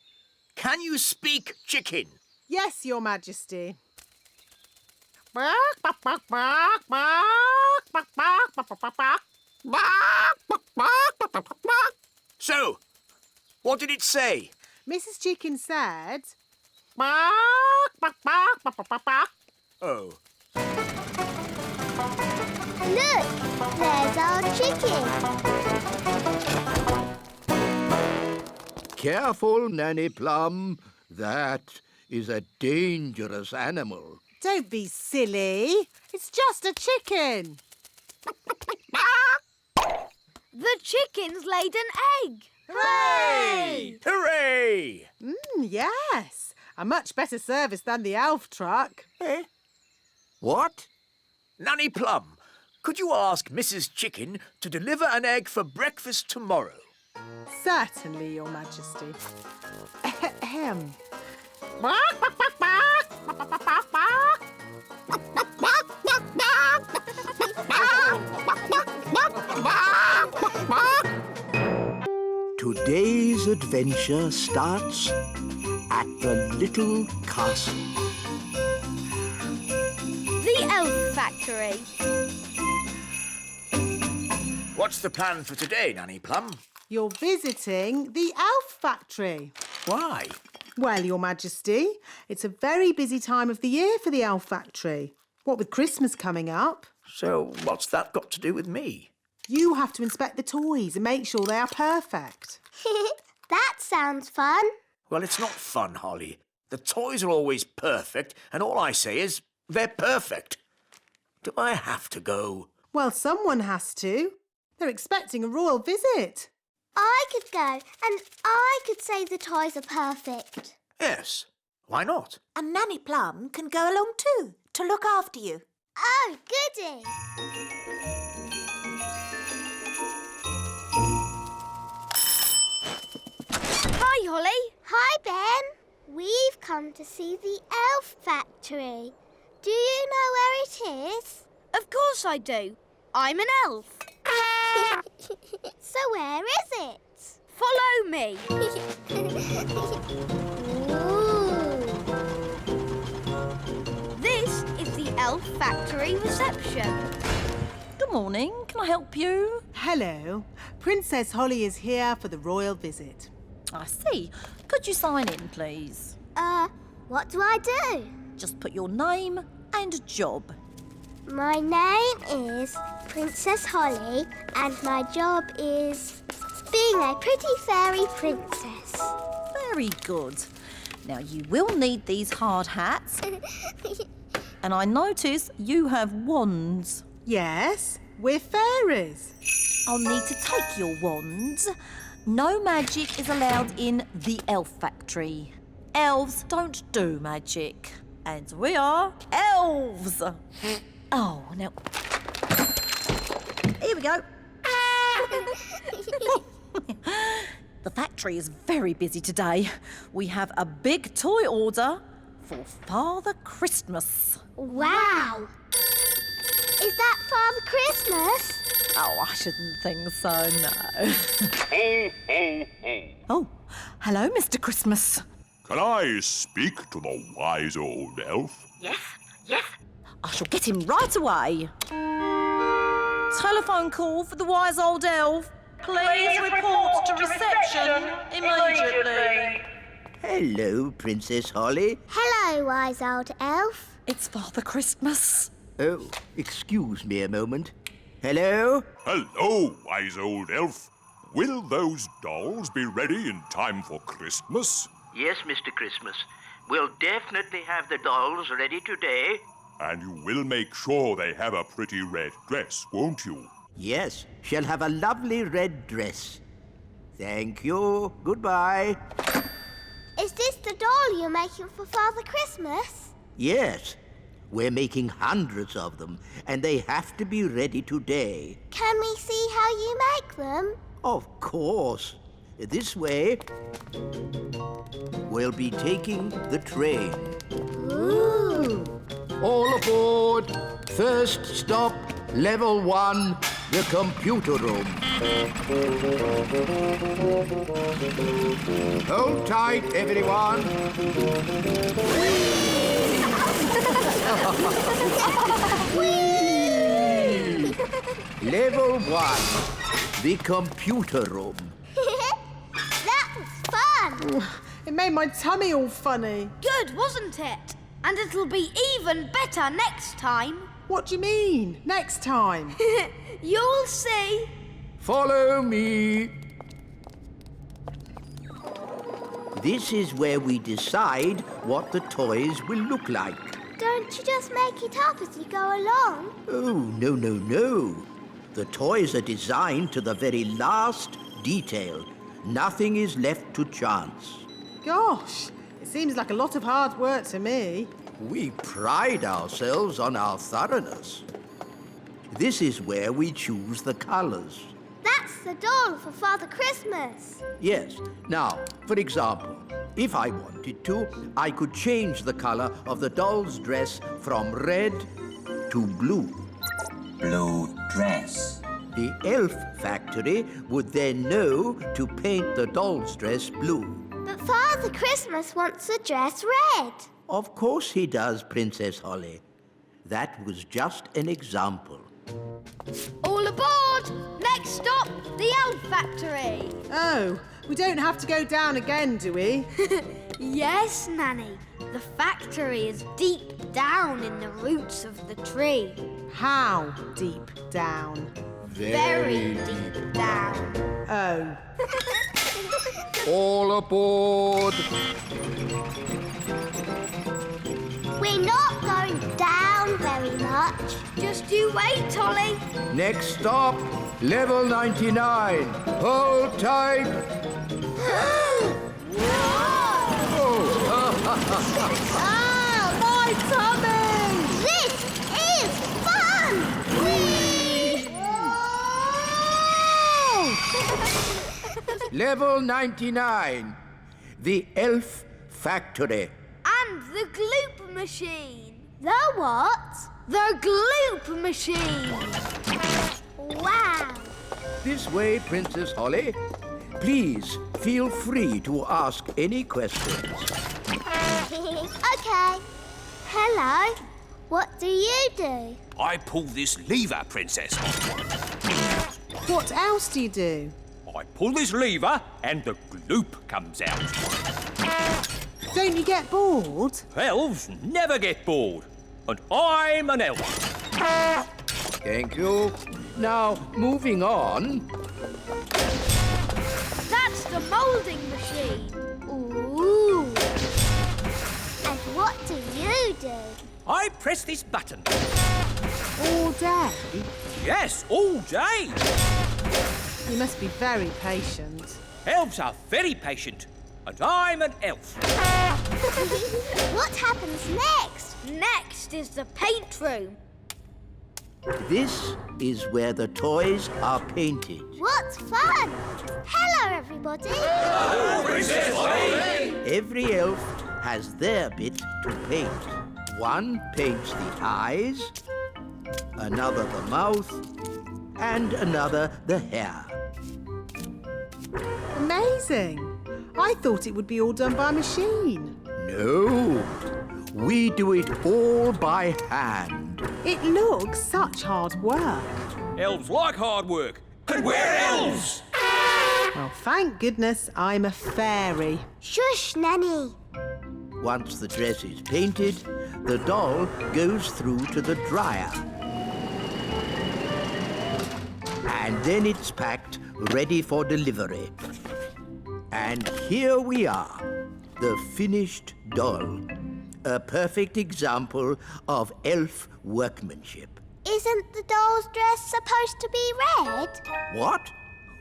can you speak chicken? Yes, Your Majesty. So, what did it say? Mrs. Chicken said... Oh. Look, there's our chicken. Careful, Nanny Plum. That is a dangerous animal. Don't be silly. It's just a chicken. The chicken's laid an egg. Hooray! Hooray! Yes. A much better service than the elf truck. Eh? What? Nanny Plum, could you ask Mrs. Chicken to deliver an egg for breakfast tomorrow? Certainly, Your Majesty. Ahem. Today's adventure starts at the little castle. The elf factory. What's the plan for today, Nanny Plum? You're visiting the elf factory. Why? Well, Your Majesty, it's a very busy time of the year for the elf factory. What with Christmas coming up. So what's that got to do with me? You have to inspect the toys and make sure they are perfect. That sounds fun. Well, it's not fun, Holly. The toys are always perfect, and all I say is they're perfect. Do I have to go? Well, someone has to. They're expecting a royal visit. I could go and I could say the toys are perfect. Yes. Why not? And Nanny Plum can go along too, to look after you. Oh, goody. Hi, Holly. Hi, Ben. We've come to see the elf factory. Do you know where it is? Of course I do. I'm an elf. So where is it? Follow me. Ooh. This is the elf factory reception. Good morning. Can I help you? Hello. Princess Holly is here for the royal visit. I see. Could you sign in, please? What do I do? Just put your name and job. My name is Princess Holly and my job is being a pretty fairy princess. Very good. Now, you will need these hard hats. And I notice you have wands. Yes, we're fairies. I'll need to take your wands. No magic is allowed in the elf factory. Elves don't do magic. And we are elves. Oh, now... Here we go. The factory is very busy today. We have a big toy order for Father Christmas. Wow! Is that Father Christmas? Oh, I shouldn't think so, no. Oh, hello, Mr. Christmas. Can I speak to the wise old elf? Yes. I shall get him right away. Telephone call for the wise old elf. Please report to reception immediately. Hello, Princess Holly. Hello, wise old elf. It's Father Christmas. Oh, excuse me a moment. Hello? Hello, wise old elf. Will those dolls be ready in time for Christmas? Yes, Mr. Christmas. We'll definitely have the dolls ready today. And you will make sure they have a pretty red dress, won't you? Yes, she'll have a lovely red dress. Thank you. Goodbye. Is this the doll you're making for Father Christmas? Yes, we're making hundreds of them, and they have to be ready today. Can we see how you make them? Of course. This way, we'll be taking the train. Ooh. All aboard. First stop, level 1, the computer room. Hold tight, everyone. Level 1, the computer room. That was fun. It made my tummy all funny. Good, wasn't it? And it'll be even better next time. What do you mean, next time? You'll see. Follow me. This is where we decide what the toys will look like. Don't you just make it up as you go along? Oh, no. The toys are designed to the very last detail Nothing is left to chance. Gosh, it seems like a lot of hard work to me. We pride ourselves on our thoroughness. This is where we choose the colours. That's the doll for Father Christmas. Yes. Now, for example, if I wanted to, I could change the colour of the doll's dress from red to blue. Blue dress. The elf factory would then know to paint the doll's dress blue. But Father Christmas wants the dress red. Of course he does, Princess Holly. That was just an example. All aboard! Next stop, the elf factory. Oh, we don't have to go down again, do we? Yes, Nanny. The factory is deep down in the roots of the tree. How deep down? Very deep down. Oh. All aboard! We're not going down very much. Just you wait, Ollie. Next stop, level 99. Hold tight. Ah, my tummy! This is fun! Whee! Level 99. The elf factory. And the gloop machine. The what? The gloop machine. Wow! This way, Princess Holly. Please feel free to ask any questions. Okay. Hello. What do you do? I pull this lever, Princess. What else do you do? I pull this lever and the gloop comes out. Don't you get bored? Elves never get bored. And I'm an elf. Thank you. Now, moving on. That's the moulding machine. Ooh. And what do you do? I press this button. All day? Yes, all day. You must be very patient. Elves are very patient. And I'm an elf. What happens next? Next is the paint room. This is where the toys are painted. What fun! Hello, everybody. Hello, Princess Holly. Every elf has their bit to paint. One paints the eyes, another the mouth, and another the hair. Amazing. I thought it would be all done by machine. No, we do it all by hand. It looks such hard work. Elves like hard work. And we're elves! Well, thank goodness I'm a fairy. Shush, Nanny. Once the dress is painted, the doll goes through to the dryer. And then it's packed, ready for delivery. And here we are, the finished doll. A perfect example of elf workmanship. Isn't the doll's dress supposed to be red? What?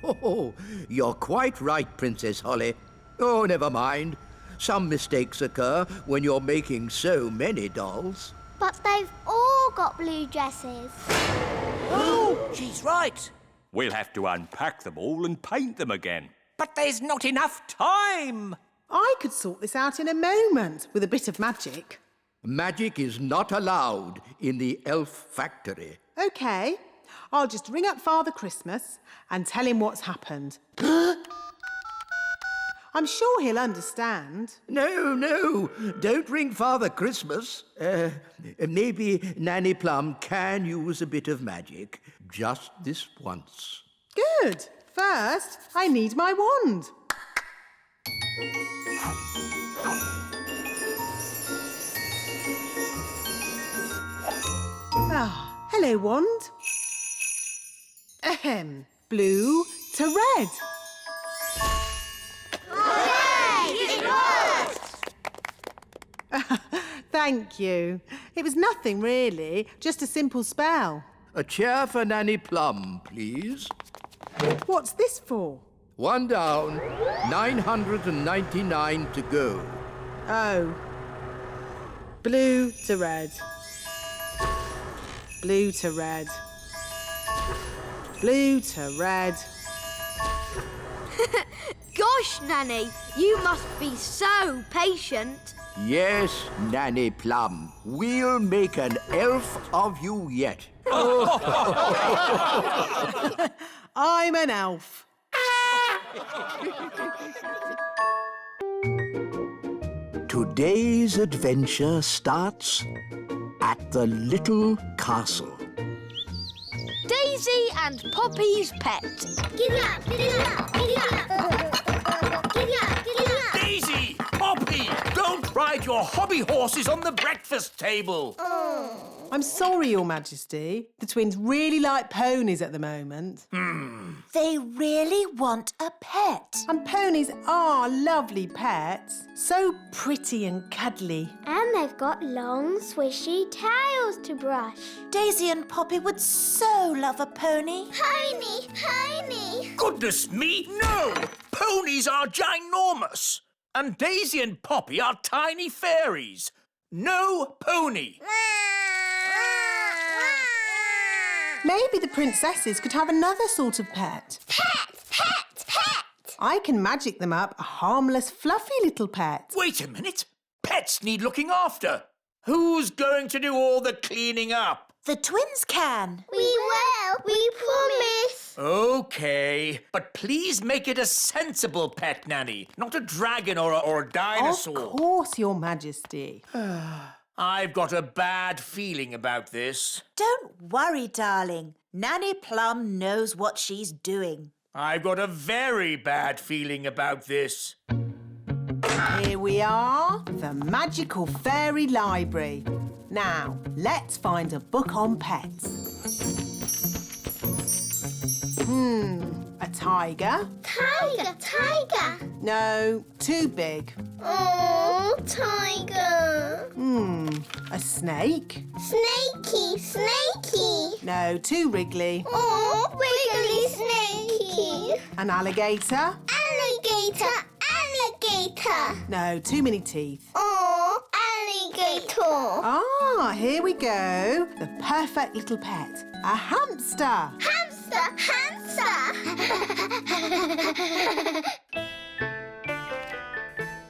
Oh, you're quite right, Princess Holly. Oh, never mind. Some mistakes occur when you're making so many dolls. But they've all got blue dresses. Oh, she's right. We'll have to unpack them all and paint them again. But there's not enough time. I could sort this out in a moment with a bit of magic. Magic is not allowed in the elf factory. OK, I'll just ring up Father Christmas and tell him what's happened. I'm sure he'll understand. No, don't ring Father Christmas. Maybe Nanny Plum can use a bit of magic. Just this once. Good. First, I need my wand. Ah, hello, wand. Ahem. Blue to red. Hooray! It worked! Thank you. It was nothing, really. Just a simple spell. A chair for Nanny Plum, please. What's this for? One down, 999 to go. Oh. Blue to red. Blue to red. Blue to red. Gosh, Nanny, you must be so patient. Yes, Nanny Plum. We'll make an elf of you yet. I'm an elf. Today's adventure starts at the little castle. Daisy and Poppy's pet. Giddy up, giddy up, giddy up. Giddy up, giddy up. Daisy! Poppy! Don't ride your hobby horses on the breakfast table. I'm sorry, Your Majesty. The twins really like ponies at the moment. They really want a pet. And ponies are lovely pets. So pretty and cuddly. And they've got long, swishy tails to brush. Daisy and Poppy would so love a pony. Pony, pony. Goodness me, no! Ponies are ginormous. And Daisy and Poppy are tiny fairies. No pony. Maybe the princesses could have another sort of pet. Pet, pet, pet. I can magic them up a harmless, fluffy little pet. Wait a minute. Pets need looking after. Who's going to do all the cleaning up? The twins can. We will. We promise. OK, but please make it a sensible pet, Nanny, not a dragon or a dinosaur. Of course, Your Majesty. I've got a bad feeling about this. Don't worry, darling. Nanny Plum knows what she's doing. I've got a very bad feeling about this. Here we are, the magical fairy library. Now, let's find a book on pets. A tiger? Tiger, tiger. No, too big. Oh, tiger. A snake? Snakey, snakey. No, too wriggly. Oh, wiggly snakey. An alligator? Alligator, alligator. No, too many teeth. Oh, alligator. Ah, here we go. The perfect little pet. A hamster. Hamster, hamster.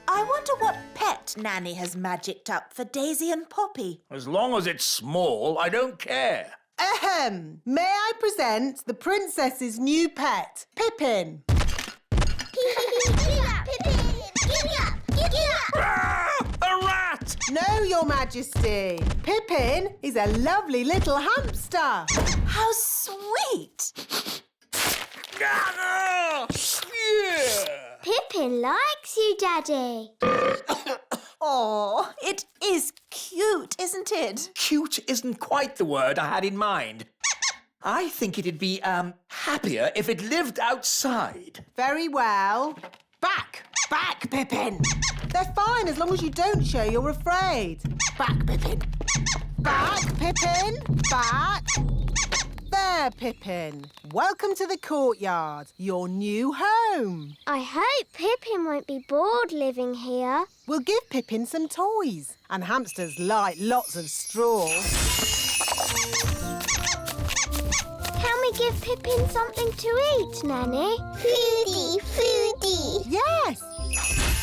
I wonder what pet Nanny has magicked up for Daisy and Poppy. As long as it's small, I don't care. Ahem. May I present the princess's new pet, Pippin? Giddy up, Pippin. Giddy up, giddy up. A rat! No, Your Majesty. Pippin is a lovely little hamster. How sweet! Pippin likes you, Daddy. Oh, it is cute, isn't it? Cute isn't quite the word I had in mind. I think it'd be, happier if it lived outside. Very well. Back, back, Pippin. They're fine as long as you don't show you're afraid. Back, Pippin. Back, Pippin. Back. There, Pippin. Welcome to the courtyard, your new home. I hope Pippin won't be bored living here. We'll give Pippin some toys. And hamsters like lots of straw. Can we give Pippin something to eat, Nanny? Foodie, foodie. Yes.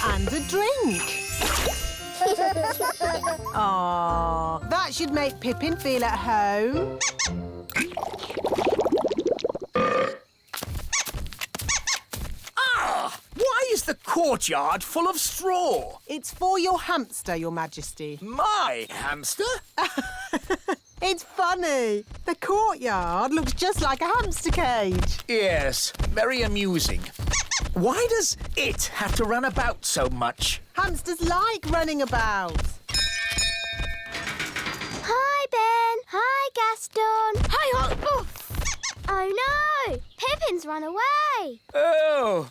And a drink. Aww, that should make Pippin feel at home. Why is the courtyard full of straw? It's for your hamster, Your Majesty. My hamster? It's funny. The courtyard looks just like a hamster cage. Yes, very amusing. Why does it have to run about so much? Hamsters like running about. Hi, Ben. Hi, Gaston. Hi, Oh, no. Pippin's run away. Oh,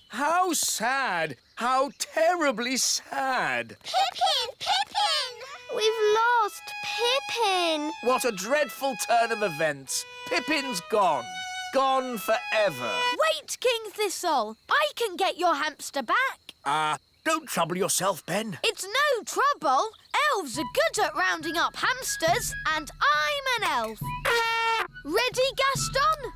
how sad. How terribly sad. Pippin, Pippin. We've lost Pippin. What a dreadful turn of events. Pippin's gone. gone forever. Wait, King Thistle. I can get your hamster back. Don't trouble yourself, Ben. It's no trouble. Elves are good at rounding up hamsters, and I'm an elf. Ready, Gaston?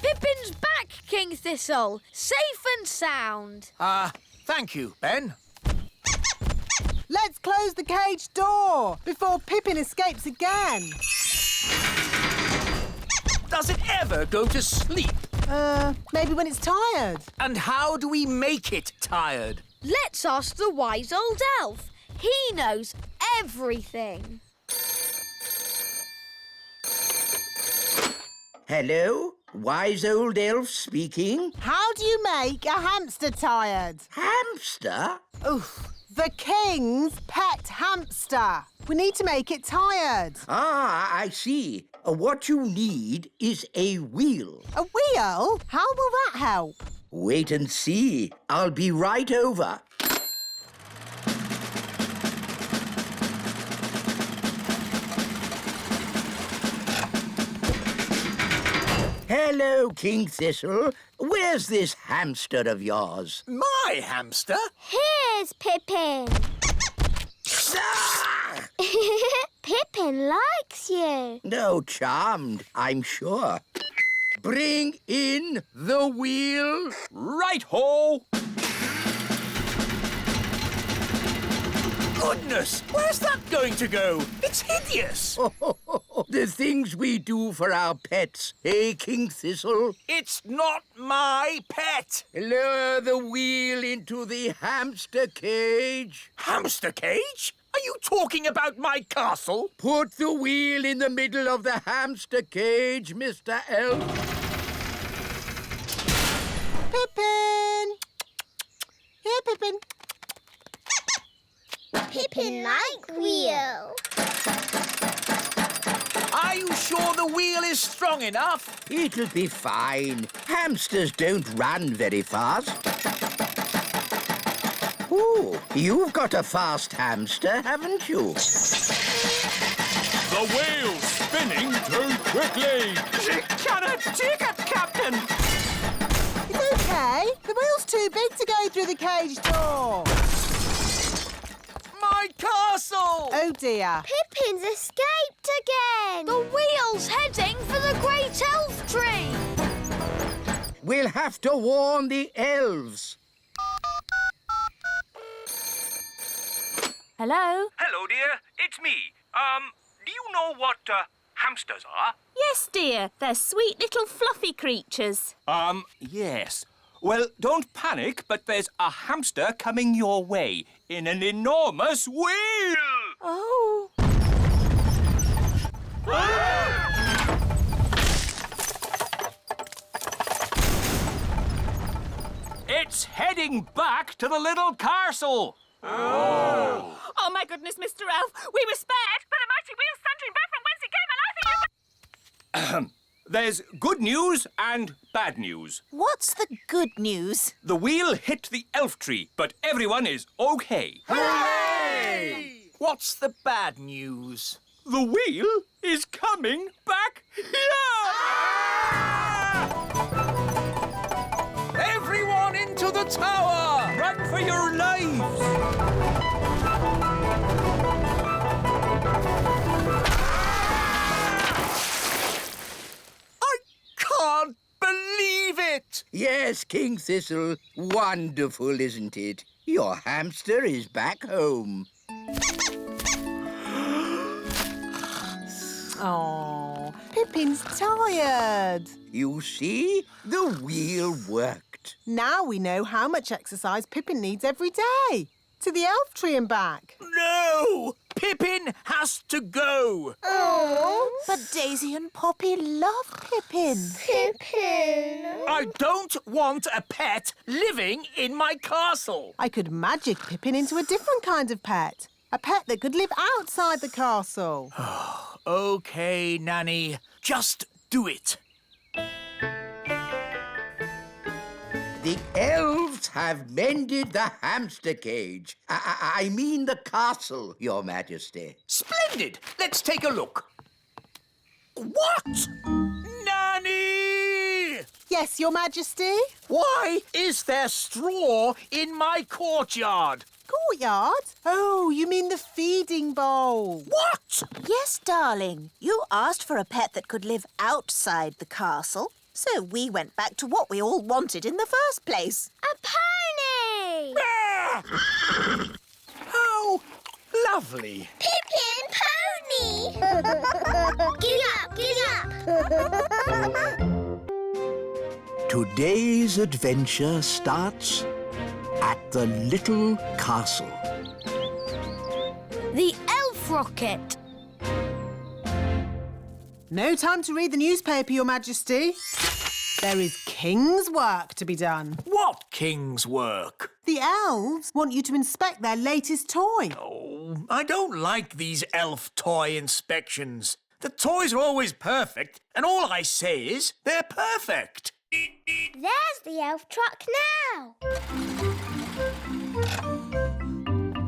Pippin's back, King Thistle. Safe and sound. Thank you, Ben. Let's close the cage door before Pippin escapes again. Does it ever go to sleep? Maybe when it's tired. And how do we make it tired? Let's ask the wise old elf. He knows everything. Hello? Wise old elf speaking? How do you make a hamster tired? Hamster? Oof. The king's pet hamster. We need to make it tired. Ah, I see. What you need is a wheel. A wheel? How will that help? Wait and see. I'll be right over. Hello, King Thistle. Where's this hamster of yours? My hamster? Here's Pippin. Pippin likes you. No, charmed, I'm sure. Bring in the wheel. Right-ho! Goodness, where's that going to go? It's hideous. The things we do for our pets, eh, King Thistle? It's not my pet. Lower the wheel into the hamster cage. Hamster cage? Are you talking about my castle? Put the wheel in the middle of the hamster cage, Mr. Elf. Pippin! Here, Pippin. Pippin like wheel. Are you sure the wheel is strong enough? It'll be fine. Hamsters don't run very fast. Ooh, you've got a fast hamster, haven't you? The wheel's spinning too quickly. She cannot take it, Captain. It's okay. The wheel's too big to go through the cage door. My castle! Oh, dear. Pippin's escaped again. The wheel's heading for the great elf tree. We'll have to warn the elves. Hello? Hello, dear. It's me. Do you know what hamsters are? Yes, dear. They're sweet little fluffy creatures. Yes. Well, don't panic, but there's a hamster coming your way in an enormous wheel. Oh. It's heading back to the little castle. Oh, my goodness, Mr. Elf. We were spared, but the mighty wheel's thundering back from whence it came, and I think There's good news and bad news. What's the good news? The wheel hit the elf tree, but everyone is okay. Hooray! What's the bad news? The wheel is coming back here! Everyone into the tower! Run for your lives! I can't believe it! Yes, King Thistle. Wonderful, isn't it? Your hamster is back home. Oh, Pippin's tired. You see, the wheel worked. Now we know how much exercise Pippin needs every day. To the elf tree and back. No! Pippin has to go! Oh, But Daisy and Poppy love Pippin. Pippin. I don't want a pet living in my castle. I could magic Pippin into a different kind of pet. A pet that could live outside the castle. OK, Nanny. Just do it. The elves have mended the hamster cage. I mean the castle, Your Majesty. Splendid! Let's take a look. What? Nanny! Yes, Your Majesty? Why is there straw in my courtyard? Courtyard? Oh, you mean the feeding bowl. What? Yes, darling. You asked for a pet that could live outside the castle, so we went back to what we all wanted in the first place. A pony! How lovely. Pippin Pony! Giddy up, giddy up! Today's adventure starts at the little castle. The elf rocket. No time to read the newspaper, Your Majesty. There is king's work to be done. What king's work? The elves want you to inspect their latest toy. Oh, I don't like these elf toy inspections. The toys are always perfect, and all I say is they're perfect. There's the elf truck now.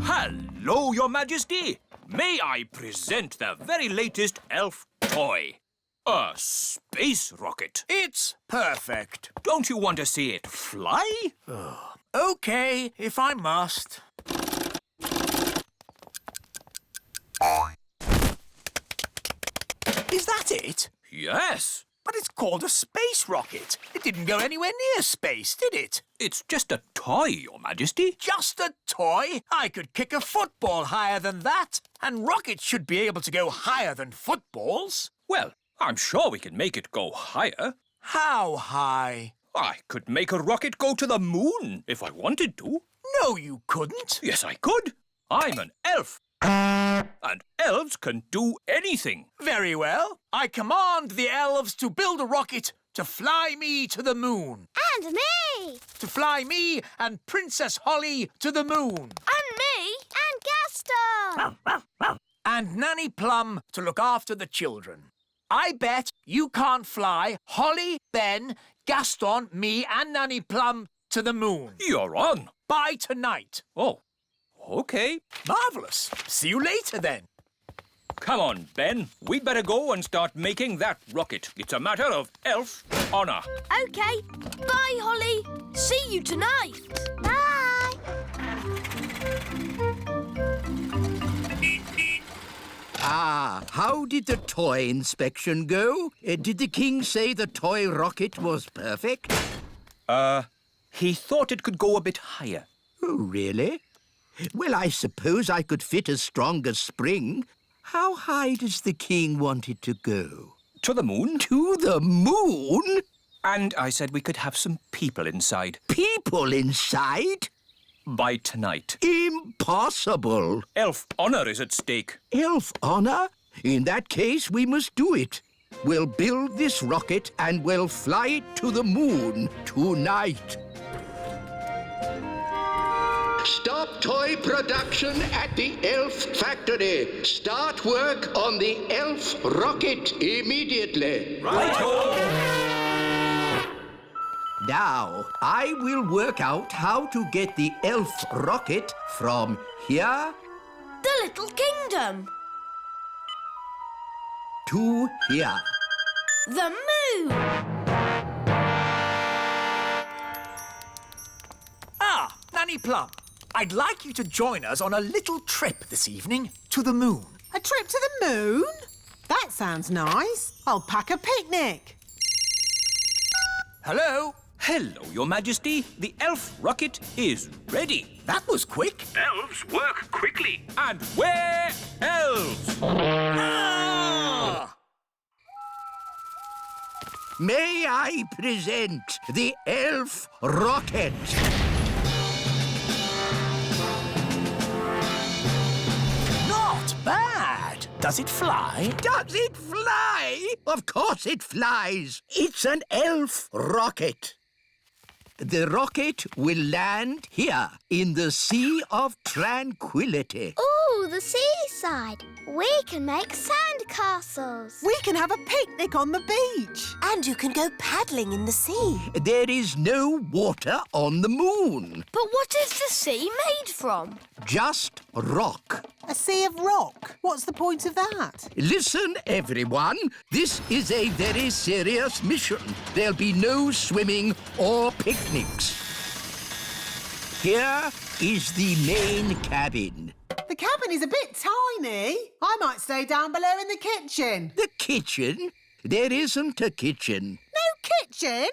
Hello, Your Majesty. May I present the very latest elf toy? A space rocket. It's perfect. Don't you want to see it fly? OK, if I must. Is that it? Yes. But it's called a space rocket. It didn't go anywhere near space, did it? It's just a toy, Your Majesty. Just a toy? I could kick a football higher than that. And rockets should be able to go higher than footballs. Well, I'm sure we can make it go higher. How high? I could make a rocket go to the moon if I wanted to. No, you couldn't. Yes, I could. I'm an elf. And elves can do anything. Very well. I command the elves to build a rocket to fly me to the moon. And me. To fly me and Princess Holly to the moon. And me. And Gaston. And Nanny Plum to look after the children. I bet you can't fly Holly, Ben, Gaston, me and Nanny Plum to the moon. You're on. By tonight. Oh, OK. Marvellous. See you later, then. Come on, Ben. We'd better go and start making that rocket. It's a matter of elf honour. OK. Bye, Holly. See you tonight. Bye. How did the toy inspection go? Did the king say the toy rocket was perfect? He thought it could go a bit higher. Oh, really? Well, I suppose I could fit a stronger spring. How high does the king want it to go? To the moon. To the moon? And I said we could have some people inside. People inside? By tonight. Impossible. Elf honour is at stake. Elf honour? In that case, we must do it. We'll build this rocket and we'll fly it to the moon tonight. Stop toy production at the elf factory. Start work on the elf rocket immediately. Right-o! Now, I will work out how to get the elf rocket from here The Little Kingdom. to here. The moon. Ah, Nanny Plum. I'd like you to join us on a little trip this evening to the moon. A trip to the moon? That sounds nice. I'll pack a picnic. Hello? Hello, Your Majesty. The elf rocket is ready. That was quick. Elves work quickly. And we're elves. Ah! May I present the elf rocket? Not bad. Does it fly? Does it fly? Of course it flies. It's an elf rocket. The rocket will land here in the Sea of Tranquility. Ooh, explore the seaside. We can make sand castles. We can have a picnic on the beach. And you can go paddling in the sea. There is no water on the moon. But what is the sea made from? Just rock. A sea of rock? What's the point of that? Listen, everyone. This is a very serious mission. There'll be no swimming or picnics. Here is the main cabin. The cabin is a bit tiny. I might stay down below in the kitchen. The kitchen? There isn't a kitchen. No kitchen?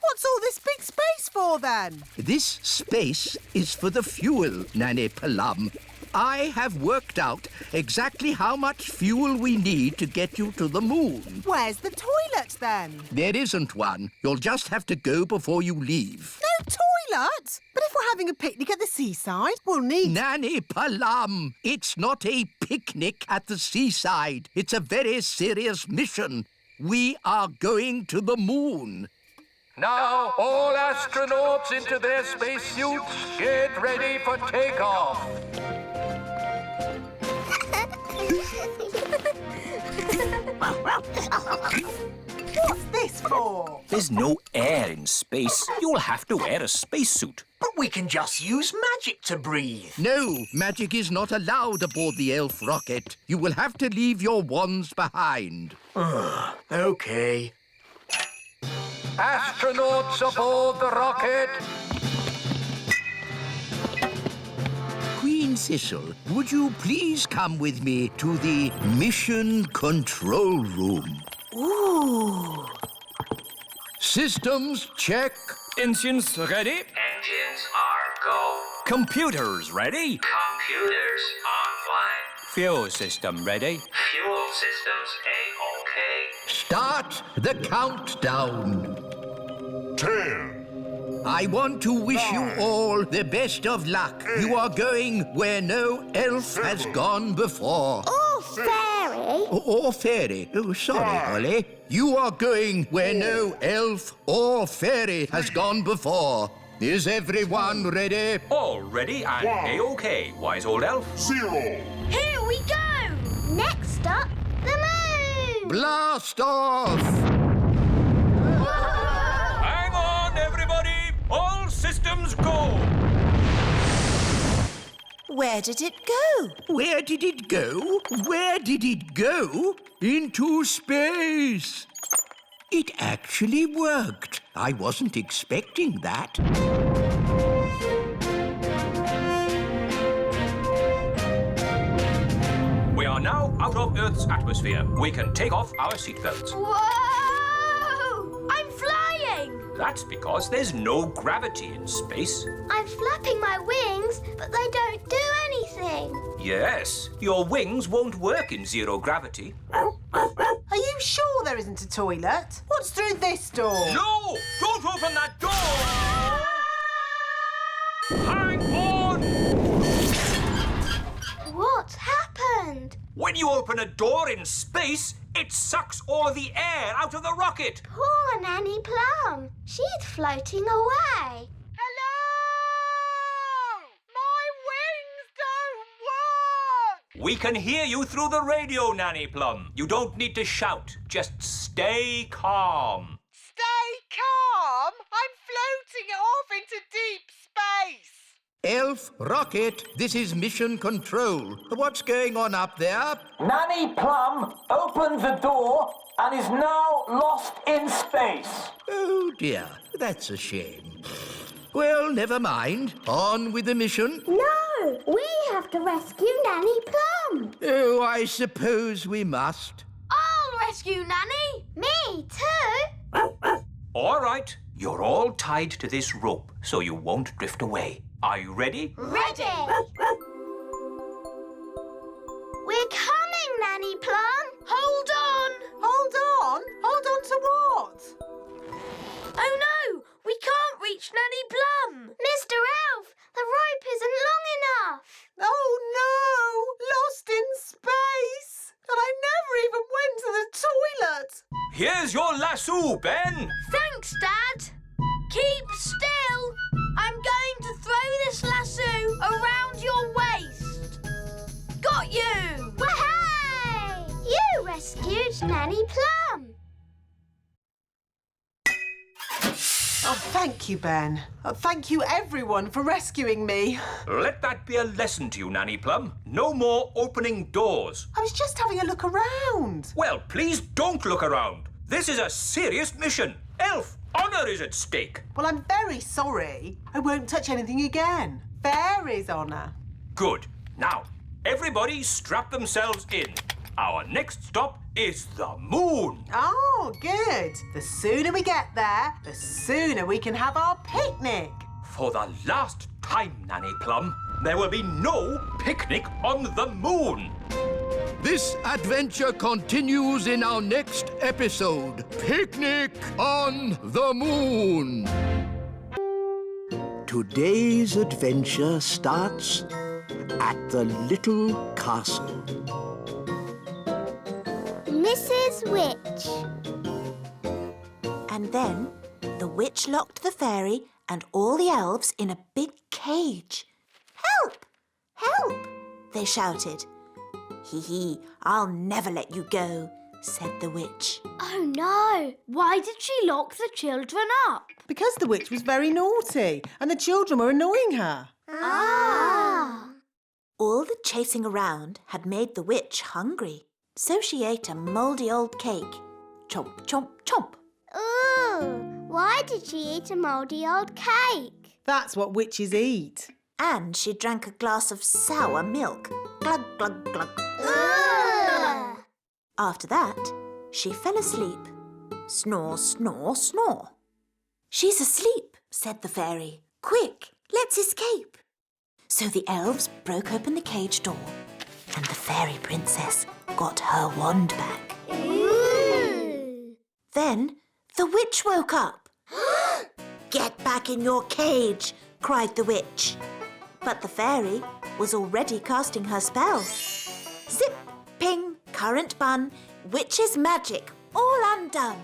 What's all this big space for, then? This space is for the fuel, Nanny Plum. I have worked out exactly how much fuel we need to get you to the moon. Where's the toilet, then? There isn't one. You'll just have to go before you leave. No toilet? But if we're having a picnic at the seaside, we'll need... Nanny Plum, it's not a picnic at the seaside. It's a very serious mission. We are going to the moon. Now, all astronauts into their spacesuits. Get ready for takeoff. What's this for? There's no air in space. You'll have to wear a spacesuit. But we can just use magic to breathe. No, magic is not allowed aboard the elf rocket. You will have to leave your wands behind. OK. Astronauts aboard the rocket. Queen Thistle, would you please come with me to the mission control room? Ooh. Systems check. Engines ready? Engines are go. Computers ready? Computers online. Fuel system ready? Fuel systems A-OK. Start the countdown. 10. I want to wish you all the best of luck. You are going where no elf has gone before. Or fairy. Or fairy. Oh, sorry, Holly. You are going where no elf or fairy has gone before. Is everyone ready? All ready and A-OK, wise old elf. 0. Here we go! Next up, the moon. Blast off! Hang on, everybody! All systems go! Where did it go? Where did it go? Where did it go? Into space. It actually worked. I wasn't expecting that. We are now out of Earth's atmosphere. We can take off our seatbelts. Whoa! I'm flying! That's because there's no gravity in space. I'm flapping my wings, but they don't do anything. Yes, your wings won't work in zero gravity. Are you sure there isn't a toilet? What's through this door? No! Don't open that door! Hang on! What happened? When you open a door in space, it sucks all of the air out of the rocket. Poor Nanny Plum. She's floating away. Hello! My wings don't work! We can hear you through the radio, Nanny Plum. You don't need to shout. Just stay calm. Stay calm! I'm floating off into deep space. Elf Rocket, this is Mission Control. What's going on up there? Nanny Plum opened the door and is now lost in space. Oh, dear. That's a shame. Well, never mind. On with the mission. No, we have to rescue Nanny Plum. Oh, I suppose we must. I'll rescue Nanny! Me too. All right. You're all tied to this rope so you won't drift away. Are you ready? Ready. We're coming, Nanny Plum. Hold on! Hold on? Hold on to what? Oh no! We can't reach Nanny Plum! Mr. Elf, the rope isn't long enough. Oh no! Lost in space! And I never even went to the toilet! Here's your lasso, Ben. Thanks, Dad! Keep still! I'm going to throw this lasso around your waist. Witch Nanny Plum. Oh, thank you, Ben. Thank you, everyone, for rescuing me. Let that be a lesson to you, Nanny Plum. No more opening doors. I was just having a look around. Well, please don't look around. This is a serious mission. Elf, honour is at stake. Well, I'm very sorry. I won't touch anything again. Fairy's honour. Good. Now, everybody strap themselves in. Our next stop is the moon. Oh, good. The sooner we get there, the sooner we can have our picnic. For the last time, Nanny Plum, there will be no picnic on the moon. This adventure continues in our next episode. Picnic on the Moon. Today's adventure starts at the little castle. Mrs. Witch. And then the witch locked the fairy and all the elves in a big cage. Help! Help! They shouted. Hee hee, I'll never let you go, said the witch. Oh no! Why did she lock the children up? Because the witch was very naughty and the children were annoying her. Ah! All the chasing around had made the witch hungry, so she ate a mouldy old cake. Chomp, chomp, chomp. Ooh! Why did she eat a mouldy old cake? That's what witches eat. And she drank a glass of sour milk. Glug, glug, glug. Ugh. After that, she fell asleep. Snore, snore, snore. She's asleep, said the fairy. Quick, let's escape. So the elves broke open the cage door and the fairy princess got her wand back. Ooh. Then the witch woke up. Get back in your cage, cried the witch. But the fairy was already casting her spell. Zip, ping, current bun, witch's magic, all undone.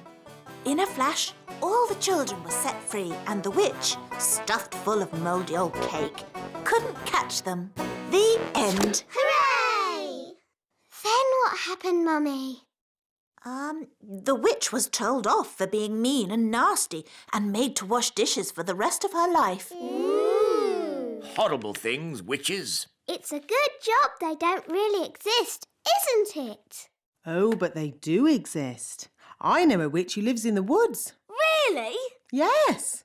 In a flash, all the children were set free and the witch, stuffed full of mouldy old cake, couldn't catch them. The end. Hooray! Then what happened, Mummy? The witch was told off for being mean and nasty and made to wash dishes for the rest of her life. Ooh. Horrible things, witches. It's a good job they don't really exist, isn't it? Oh, but they do exist. I know a witch who lives in the woods. Really? Yes.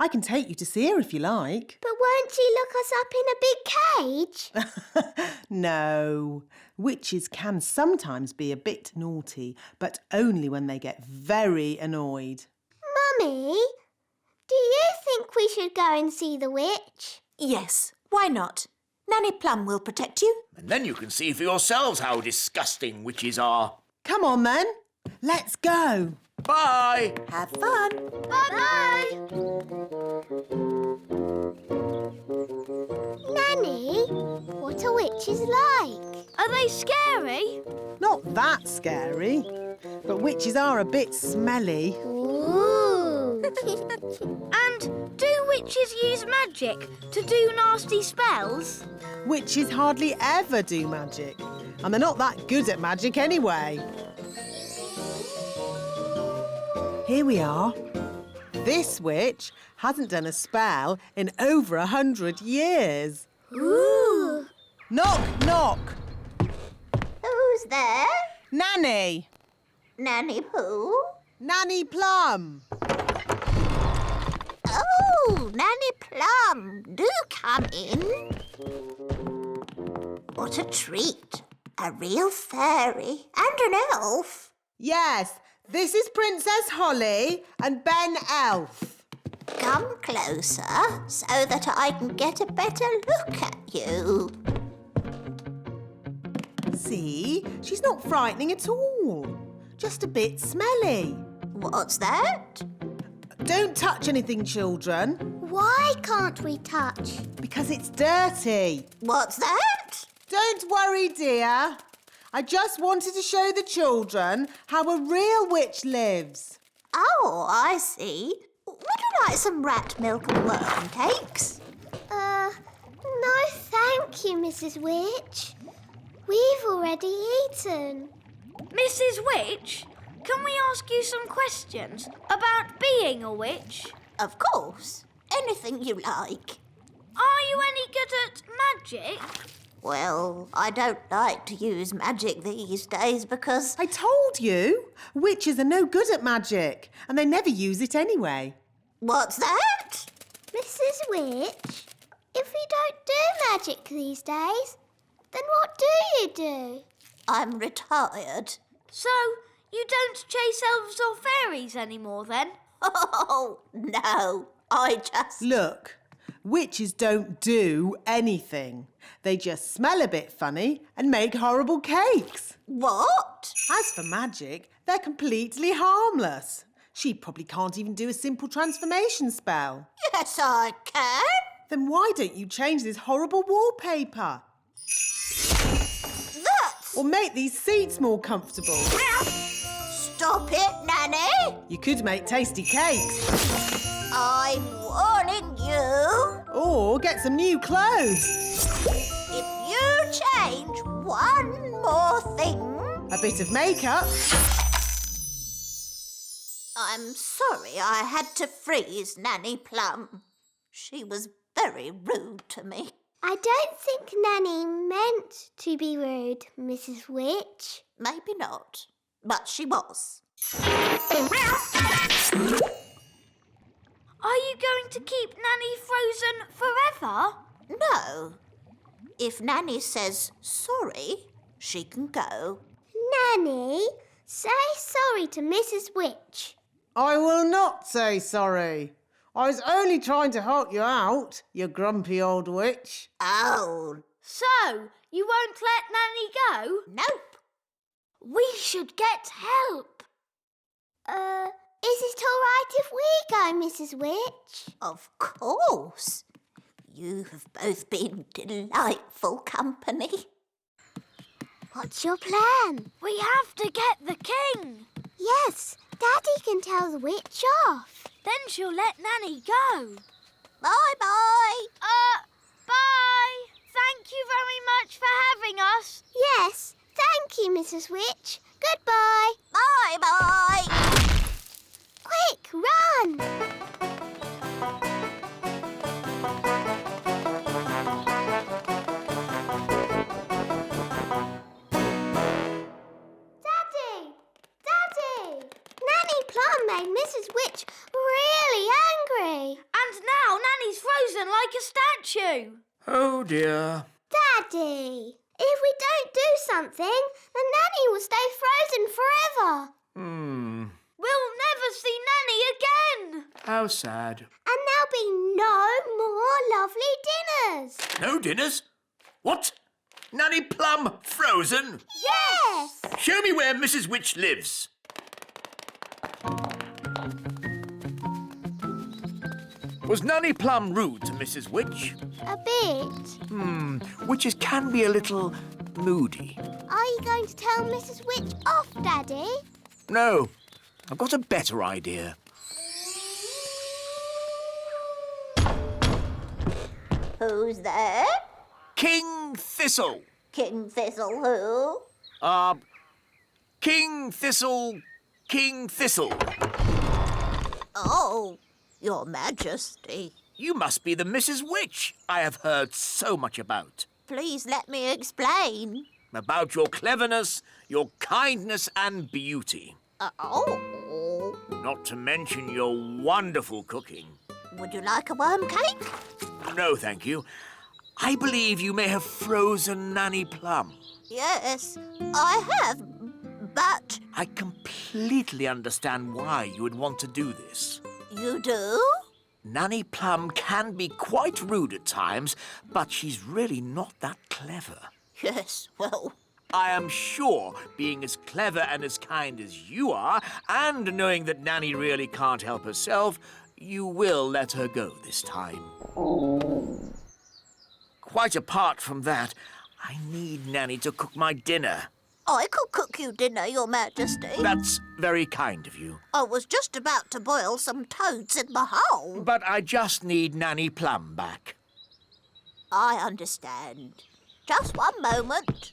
I can take you to see her if you like. But won't she look us up in a big cage? No. Witches can sometimes be a bit naughty, but only when they get very annoyed. Mummy, do you think we should go and see the witch? Yes, why not? Nanny Plum will protect you. And then you can see for yourselves how disgusting witches are. Come on, then. Let's go. Bye. Have fun. Bye-bye. Nanny, what are witches like? Are they scary? Not that scary, but witches are a bit smelly. Ooh. And do witches use magic to do nasty spells? Witches hardly ever do magic, and they're not that good at magic anyway. Here we are. This witch hasn't done a spell in over 100 years. Ooh. Knock, knock. Who's there? Nanny. Nanny who? Nanny Plum. Oh, Nanny Plum, do come in. What a treat. A real fairy and an elf. Yes, this is Princess Holly and Ben Elf. Come closer so that I can get a better look at you. See, she's not frightening at all. Just a bit smelly. What's that? Don't touch anything, children. Why can't we touch? Because it's dirty. What's that? Don't worry, dear. I just wanted to show the children how a real witch lives. Oh, I see. Would you like some rat milk and worm cakes? No thank you, Mrs. Witch. We've already eaten. Mrs. Witch, can we ask you some questions about being a witch? Of course. Anything you like. Are you any good at magic? Well, I don't like to use magic these days because... I told you! Witches are no good at magic, and they never use it anyway. What's that? Mrs. Witch, if we don't do magic these days, then what do you do? I'm retired. So, you don't chase elves or fairies anymore then? Oh, no. I just... Look, witches don't do anything. They just smell a bit funny and make horrible cakes. What? As for magic, they're completely harmless. She probably can't even do a simple transformation spell. Yes, I can. Then why don't you change this horrible wallpaper? That's... Or make these seats more comfortable. Stop it, Nanny. You could make tasty cakes. I'm warning you. Or get some new clothes. If you change one more thing... A bit of makeup. I'm sorry I had to freeze Nanny Plum. She was very rude to me. I don't think Nanny meant to be rude, Mrs. Witch. Maybe not, but she was. Are you going to keep Nanny frozen forever? No. If Nanny says sorry, she can go. Nanny, say sorry to Mrs. Witch. I will not say sorry. I was only trying to help you out, you grumpy old witch. Oh. So, you won't let Nanny go? Nope. We should get help. Is it all right if we go, Mrs. Witch? Of course. You have both been delightful company. What's your plan? We have to get the king. Yes, Daddy can tell the witch off. Then she'll let Nanny go. Bye-bye. Bye. Thank you very much for having us. Yes, thank you, Mrs. Witch. Goodbye. Bye-bye. Quick, run! Daddy! Daddy! Nanny Plum made Mrs. Witch really angry. And now Nanny's frozen like a statue. Oh, dear. Daddy, if we don't do something, then Nanny will stay frozen forever. We'll never see Nanny again. How sad. And there'll be no more lovely dinners. No dinners? What? Nanny Plum frozen? Yes! Show me where Mrs. Witch lives. Was Nanny Plum rude to Mrs. Witch? A bit. Witches can be a little moody. Are you going to tell Mrs. Witch off, Daddy? No, I've got a better idea. Who's there? King Thistle. King Thistle who? King Thistle. Oh, Your Majesty. You must be the Mrs. Witch I have heard so much about. Please let me explain. About your cleverness, your kindness and beauty. Oh. Not to mention your wonderful cooking. Would you like a worm cake? No, thank you. I believe you may have frozen Nanny Plum. Yes, I have, but... I completely understand why you would want to do this. You do? Nanny Plum can be quite rude at times, but she's really not that clever. Yes, well... I am sure, being as clever and as kind as you are, and knowing that Nanny really can't help herself, you will let her go this time. Quite apart from that, I need Nanny to cook my dinner. I could cook you dinner, Your Majesty. That's very kind of you. I was just about to boil some toads in the hole. But I just need Nanny Plum back. I understand. Just one moment.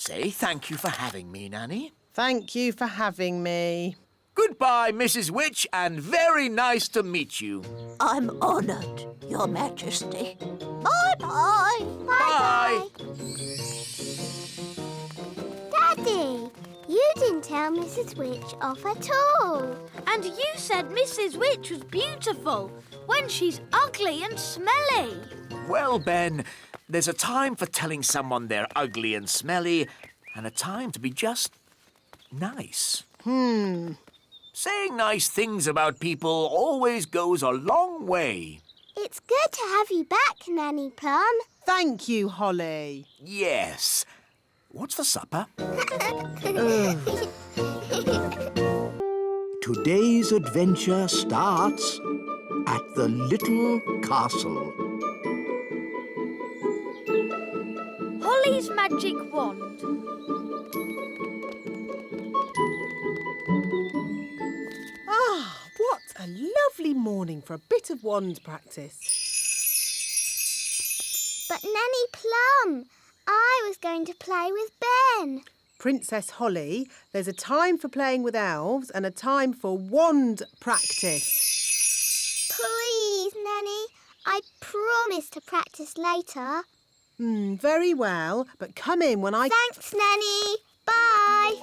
say thank you for having me, Nanny. Thank you for having me. Goodbye, Mrs. Witch, and very nice to meet you. I'm honoured, Your Majesty. Bye-bye. Bye. Daddy, you didn't tell Mrs. Witch off at all. And you said Mrs. Witch was beautiful when she's ugly and smelly. Well, Ben, there's a time for telling someone they're ugly and smelly, and a time to be just nice. Saying nice things about people always goes a long way. It's good to have you back, Nanny Plum. Thank you, Holly. Yes. What's for supper? Today's adventure starts at the little castle. Holly's magic wand. Ah, what a lovely morning for a bit of wand practice. But Nanny Plum, I was going to play with Ben. Princess Holly, there's a time for playing with elves and a time for wand practice. Please, Nanny, I promise to practice later. Very well, but come in when I... Thanks, Nanny. Bye.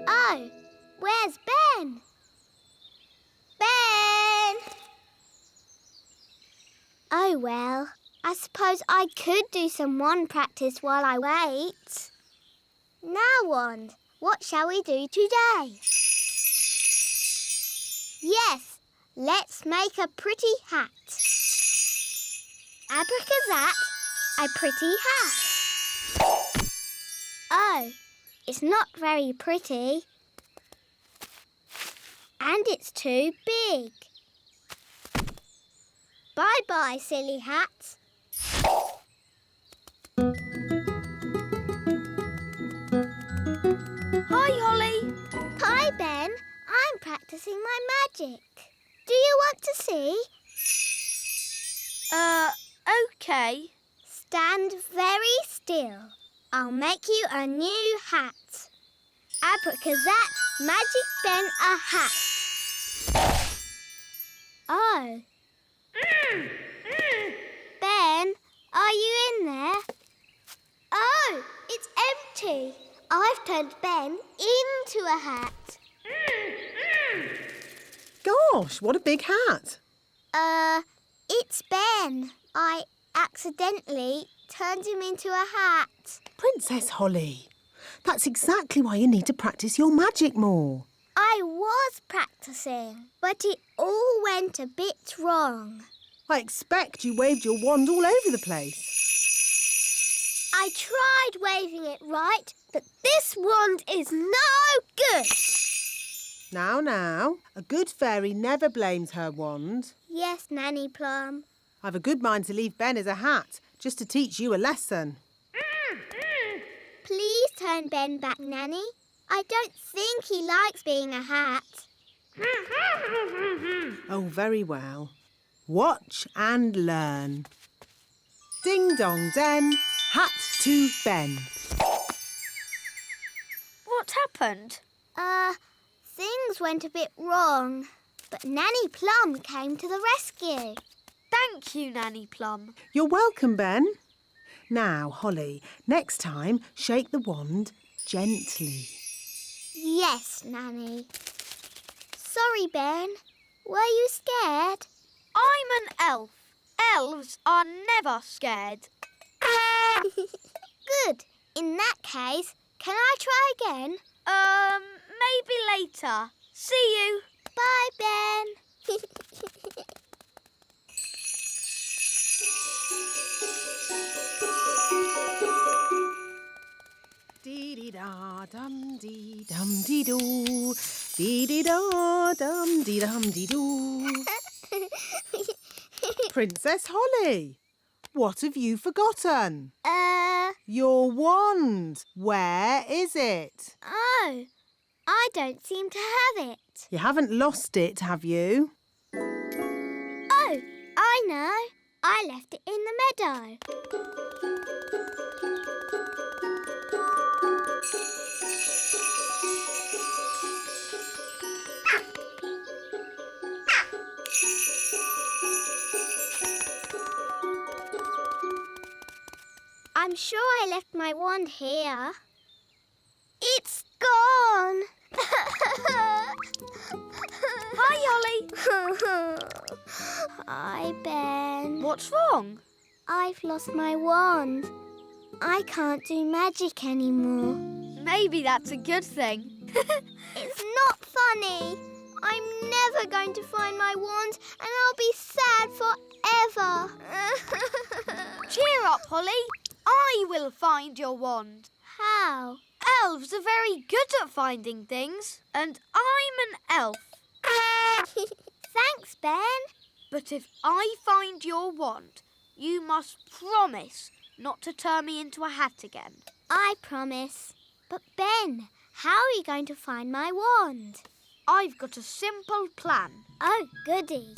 Oh, where's Ben? Ben! Oh, well, I suppose I could do some wand practice while I wait. Now, Wand, what shall we do today? Yes, let's make a pretty hat. Abracazat, a pretty hat. Oh, it's not very pretty. And it's too big. Bye-bye, silly hat. Hi, Holly. Hi, Ben. I'm practicing my magic. Do you want to see? Okay. Stand very still. I'll make you a new hat. Abracazat, magic Ben a hat. Oh. Ben, are you in there? Oh, it's empty. I've turned Ben into a hat. Gosh, what a big hat. It's Ben. I accidentally turned him into a hat. Princess Holly, that's exactly why you need to practice your magic more. I was practicing, but it all went a bit wrong. I expect you waved your wand all over the place. I tried waving it right, but this wand is no good. Now, a good fairy never blames her wand. Yes, Nanny Plum. I've a good mind to leave Ben as a hat, just to teach you a lesson. Please turn Ben back, Nanny. I don't think he likes being a hat. Oh, very well. Watch and learn. Ding dong den, hat to Ben. What happened? Things went a bit wrong, but Nanny Plum came to the rescue. Thank you, Nanny Plum. You're welcome, Ben. Now, Holly, next time, shake the wand gently. Yes, Nanny. Sorry, Ben. Were you scared? I'm an elf. Elves are never scared. Good. In that case, can I try again? Maybe later. See you. Bye, Ben. Dee-dee-da-dum-dee-dum-dee-doo. Dee-dee-da-dum-dee-dum-dee-doo. Princess Holly, what have you forgotten? Your wand. Where is it? Oh, I don't seem to have it. You haven't lost it, have you? I know. I left it in the meadow. I'm sure I left my wand here. It's gone! Hi, Holly. Hi, Ben. What's wrong? I've lost my wand. I can't do magic anymore. Maybe that's a good thing. It's not funny. I'm never going to find my wand and I'll be sad forever. Cheer up, Holly. I will find your wand. How? Elves are very good at finding things, and I'm an elf. Thanks, Ben. But if I find your wand, you must promise not to turn me into a hat again. I promise. But Ben, how are you going to find my wand? I've got a simple plan. Oh, goody.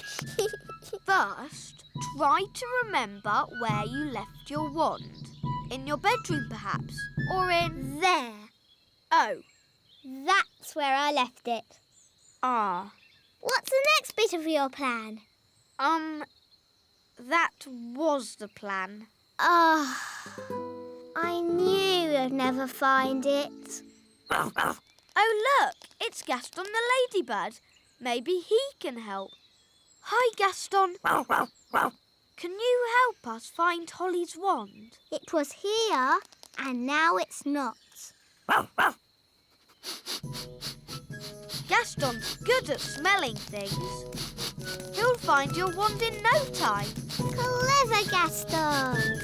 First, try to remember where you left your wand. In your bedroom, perhaps? Or in... There. Oh. That's where I left it. Ah. What's the next bit of your plan? That was the plan. I knew I'd never find it. Oh, look! It's Gaston the ladybird. Maybe he can help. Hi, Gaston. Can you help us find Holly's wand? It was here, and now it's not. Gaston's good at smelling things. He'll find your wand in no time. Clever, Gaston.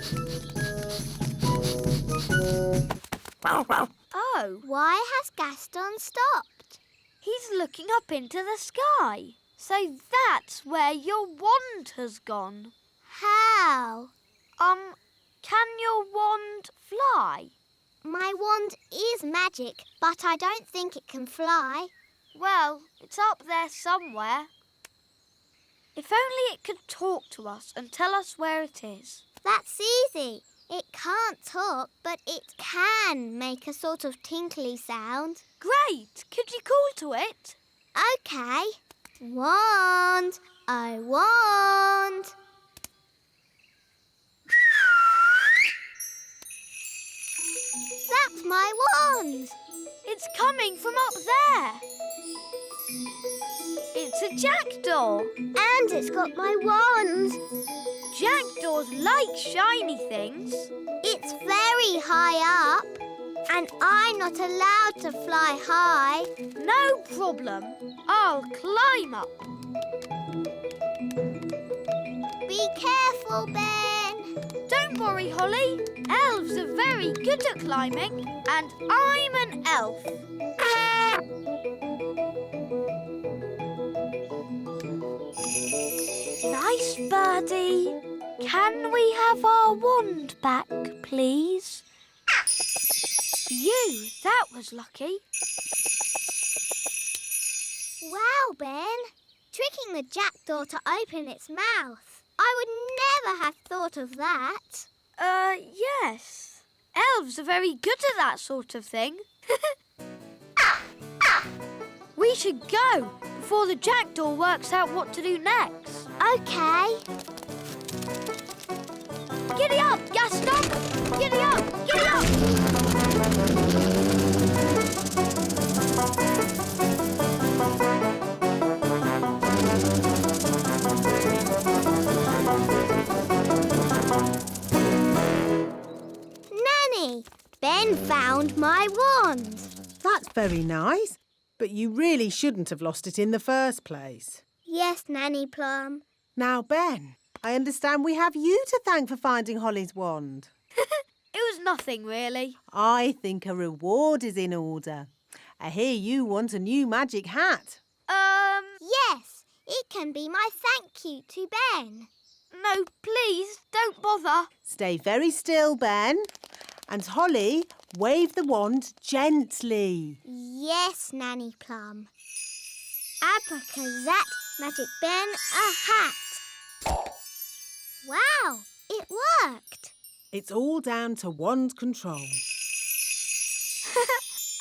Oh. Why has Gaston stopped? He's looking up into the sky. So that's where your wand has gone. How? Can your wand fly? My wand is magic, but I don't think it can fly. Well, it's up there somewhere. If only it could talk to us and tell us where it is. That's easy. It can't talk, but it can make a sort of tinkly sound. Great! Could you call to it? OK. Wand, oh wand. That's my wand. It's coming from up there. It's a jackdaw. And it's got my wand. Jackdaws like shiny things. It's very high up. And I'm not allowed to fly high. No problem. I'll climb up. Be careful, Ben. Don't worry, Holly. Elves are very good at climbing, and I'm an elf. Nice birdie. Can we have our wand back, please? That was lucky. Wow, Ben. Tricking the jackdaw to open its mouth. I would never have thought of that. Yes. Elves are very good at that sort of thing. We should go before the jackdaw works out what to do next. OK. Giddy up, Gaston! Giddy up! Giddy up! Nanny, Ben found my wand. That's very nice. But you really shouldn't have lost it in the first place. Yes, Nanny Plum. Now, Ben, I understand we have you to thank for finding Holly's wand. It was nothing, really. I think a reward is in order. I hear you want a new magic hat. Yes, it can be my thank you to Ben. No, please, don't bother. Stay very still, Ben. And Holly, wave the wand gently. Yes, Nanny Plum. Abracazat, Magic Ben, a hat. Wow, it worked. It's all down to wand control.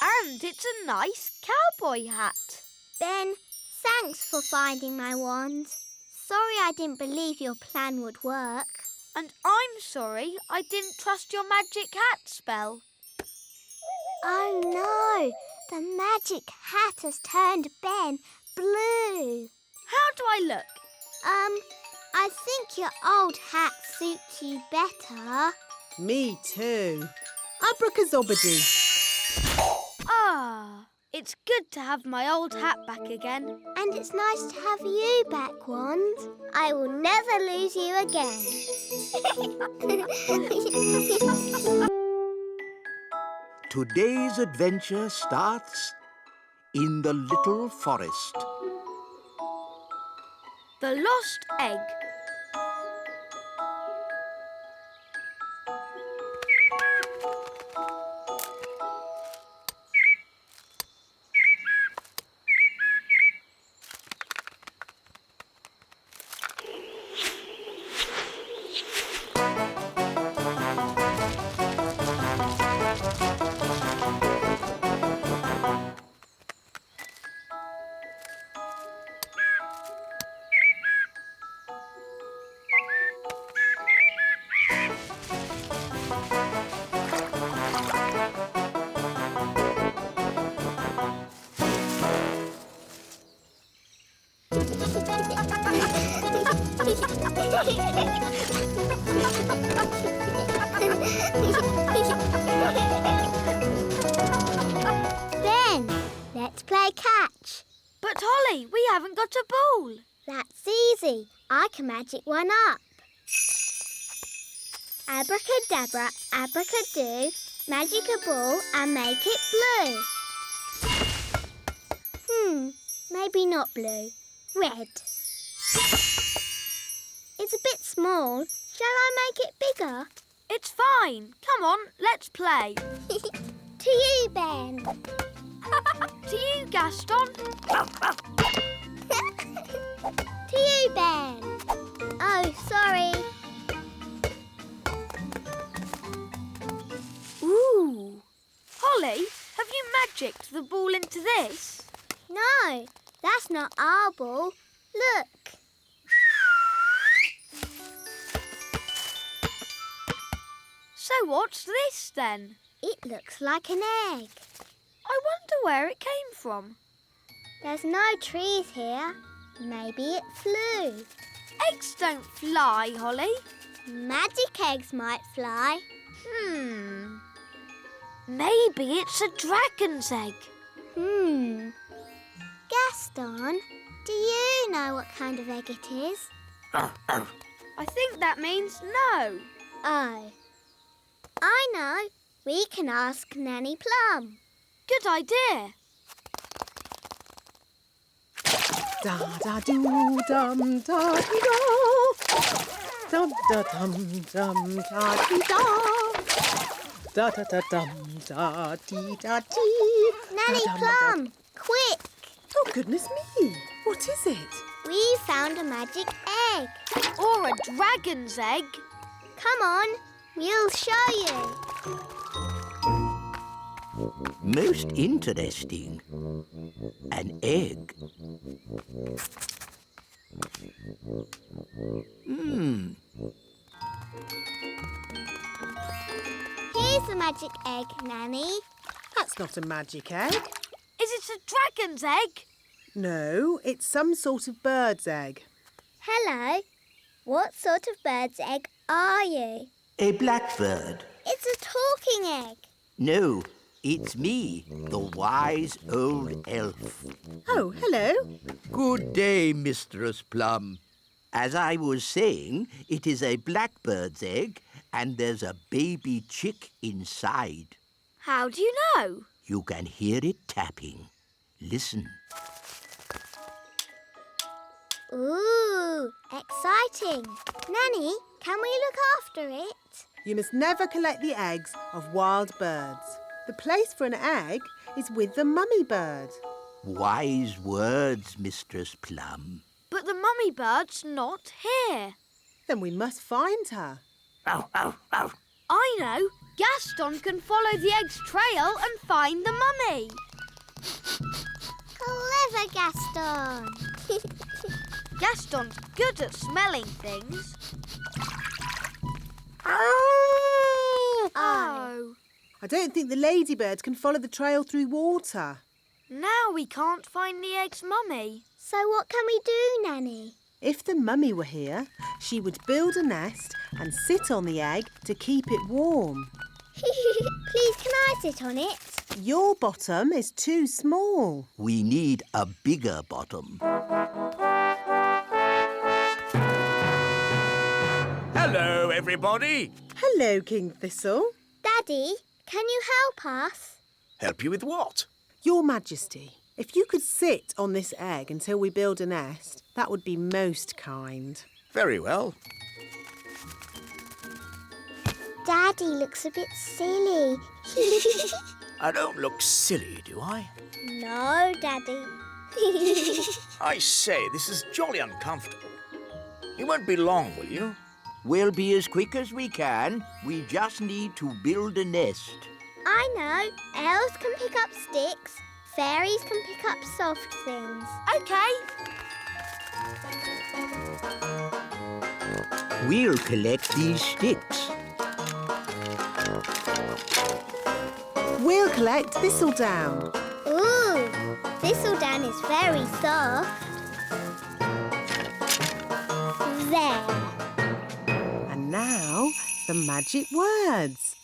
And it's a nice cowboy hat. Ben, thanks for finding my wand. Sorry I didn't believe your plan would work. And I'm sorry I didn't trust your magic hat spell. Oh no, the magic hat has turned Ben blue. How do I look? I think your old hat suits you better. Me too. Abracazobadoo. Ah, it's good to have my old hat back again. And it's nice to have you back, Wand. I will never lose you again. Today's adventure starts in the little forest. The lost egg. Ben, let's play catch. But Holly, we haven't got a ball. That's easy. I can magic one up. Abracadabra, abracadoo, magic a ball and make it blue. Maybe not blue. Red. It's a bit small. Shall I make it bigger? It's fine. Come on, let's play. To you, Ben. To you, Gaston. To you, Ben. Oh, sorry. Ooh. Holly, have you magicked the ball into this? No, that's not our ball. Look. So what's this then? It looks like an egg. I wonder where it came from. There's no trees here. Maybe it flew. Eggs don't fly, Holly. Magic eggs might fly. Maybe it's a dragon's egg. Gaston, do you know what kind of egg it is? I think that means no. Oh. I know. We can ask Nanny Plum. Good idea. Da da doo dum da dee da. Dum da dum dum da dee da. Da da da dum da dee da dee. Nanny Plum, quick! Oh, goodness me. What is it? We found a magic egg. Or a dragon's egg. Come on, we'll show you. Most interesting. An egg. Here's the magic egg, Nanny. That's not a magic egg. Is it a dragon's egg? No, it's some sort of bird's egg. Hello. What sort of bird's egg are you? A blackbird. It's a talking egg. No, it's me, the wise old elf. Oh, hello. Good day, Mistress Plum. As I was saying, it is a blackbird's egg, and there's a baby chick inside. How do you know? You can hear it tapping. Listen. Ooh, exciting. Nanny, can we look after it? You must never collect the eggs of wild birds. The place for an egg is with the mummy bird. Wise words, Mistress Plum. But the mummy bird's not here. Then we must find her. I know. Gaston can follow the egg's trail and find the mummy. Clever, Gaston. Gaston's good at smelling things. Oh. I don't think the ladybirds can follow the trail through water. Now we can't find the egg's mummy. So what can we do, Nanny? If the mummy were here, she would build a nest and sit on the egg to keep it warm. Please, can I sit on it? Your bottom is too small. We need a bigger bottom. Hello, everybody. Hello, King Thistle. Daddy, can you help us? Help you with what? Your Majesty, if you could sit on this egg until we build a nest, that would be most kind. Very well. Daddy looks a bit silly. I don't look silly, do I? No, Daddy. I say, this is jolly uncomfortable. You won't be long, will you? We'll be as quick as we can. We just need to build a nest. I know. Elves can pick up sticks. Fairies can pick up soft things. OK. We'll collect these sticks. We'll collect thistledown. Ooh, thistledown is very soft. There. And now, the magic words.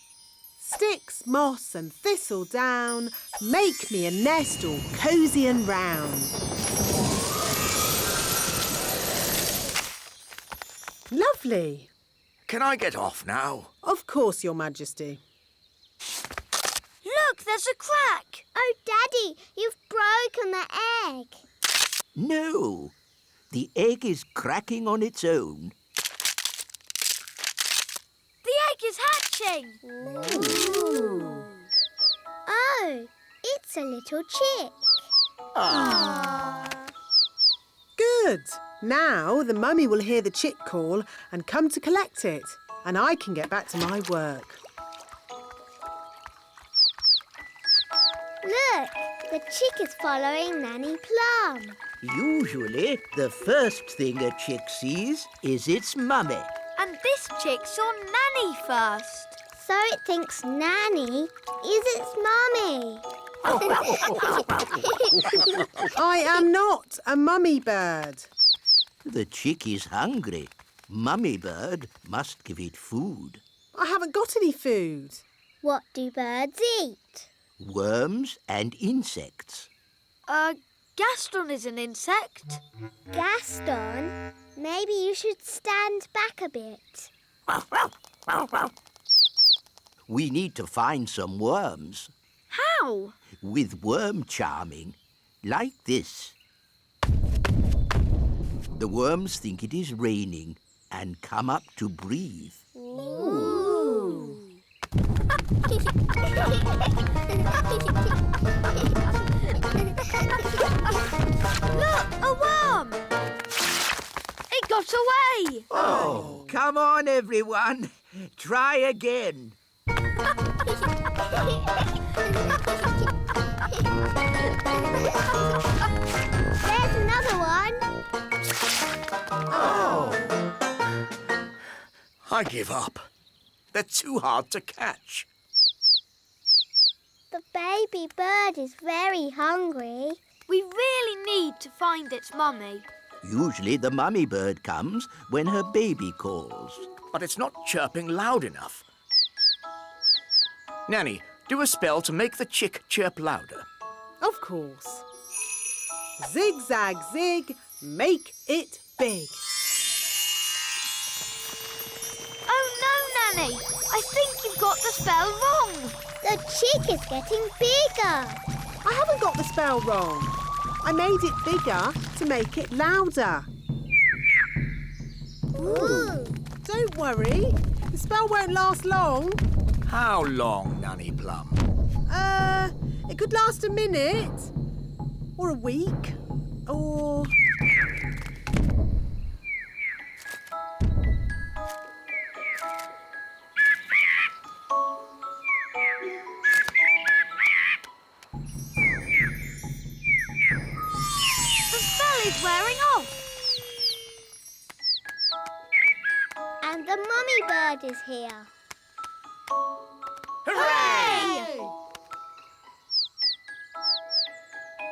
Sticks, moss and thistledown, make me a nest all cosy and round. Lovely. Can I get off now? Of course, Your Majesty. Look, there's a crack. Oh, Daddy, you've broken the egg. No, the egg is cracking on its own. The egg is hatching. Ooh. Oh, it's a little chick. Good. Now the mummy will hear the chick call and come to collect it, and I can get back to my work. Look, the chick is following Nanny Plum. Usually, the first thing a chick sees is its mummy. And this chick saw Nanny first. So it thinks Nanny is its mummy. I am not a mummy bird. The chick is hungry. Mummy bird must give it food. I haven't got any food. What do birds eat? Worms and insects. Gaston is an insect. Gaston, maybe you should stand back a bit. We need to find some worms. How? With worm charming, like this. The worms think it is raining and come up to breathe. Ooh. Look, a worm! It got away! Oh, come on, everyone. Try again. There's another one. Oh. I give up. They're too hard to catch. The baby bird is very hungry. We really need to find its mummy. Usually the mummy bird comes when her baby calls. But it's not chirping loud enough. Nanny, do a spell to make the chick chirp louder. Of course. Zig-zag zig, make it big. Oh no, Nanny! I think you've got the spell wrong. The chick is getting bigger. I haven't got the spell wrong. I made it bigger to make it louder. Ooh. Don't worry. The spell won't last long. How long, Nanny Plum? It could last a minute. Or a week. Or... The mummy bird is here. Hooray!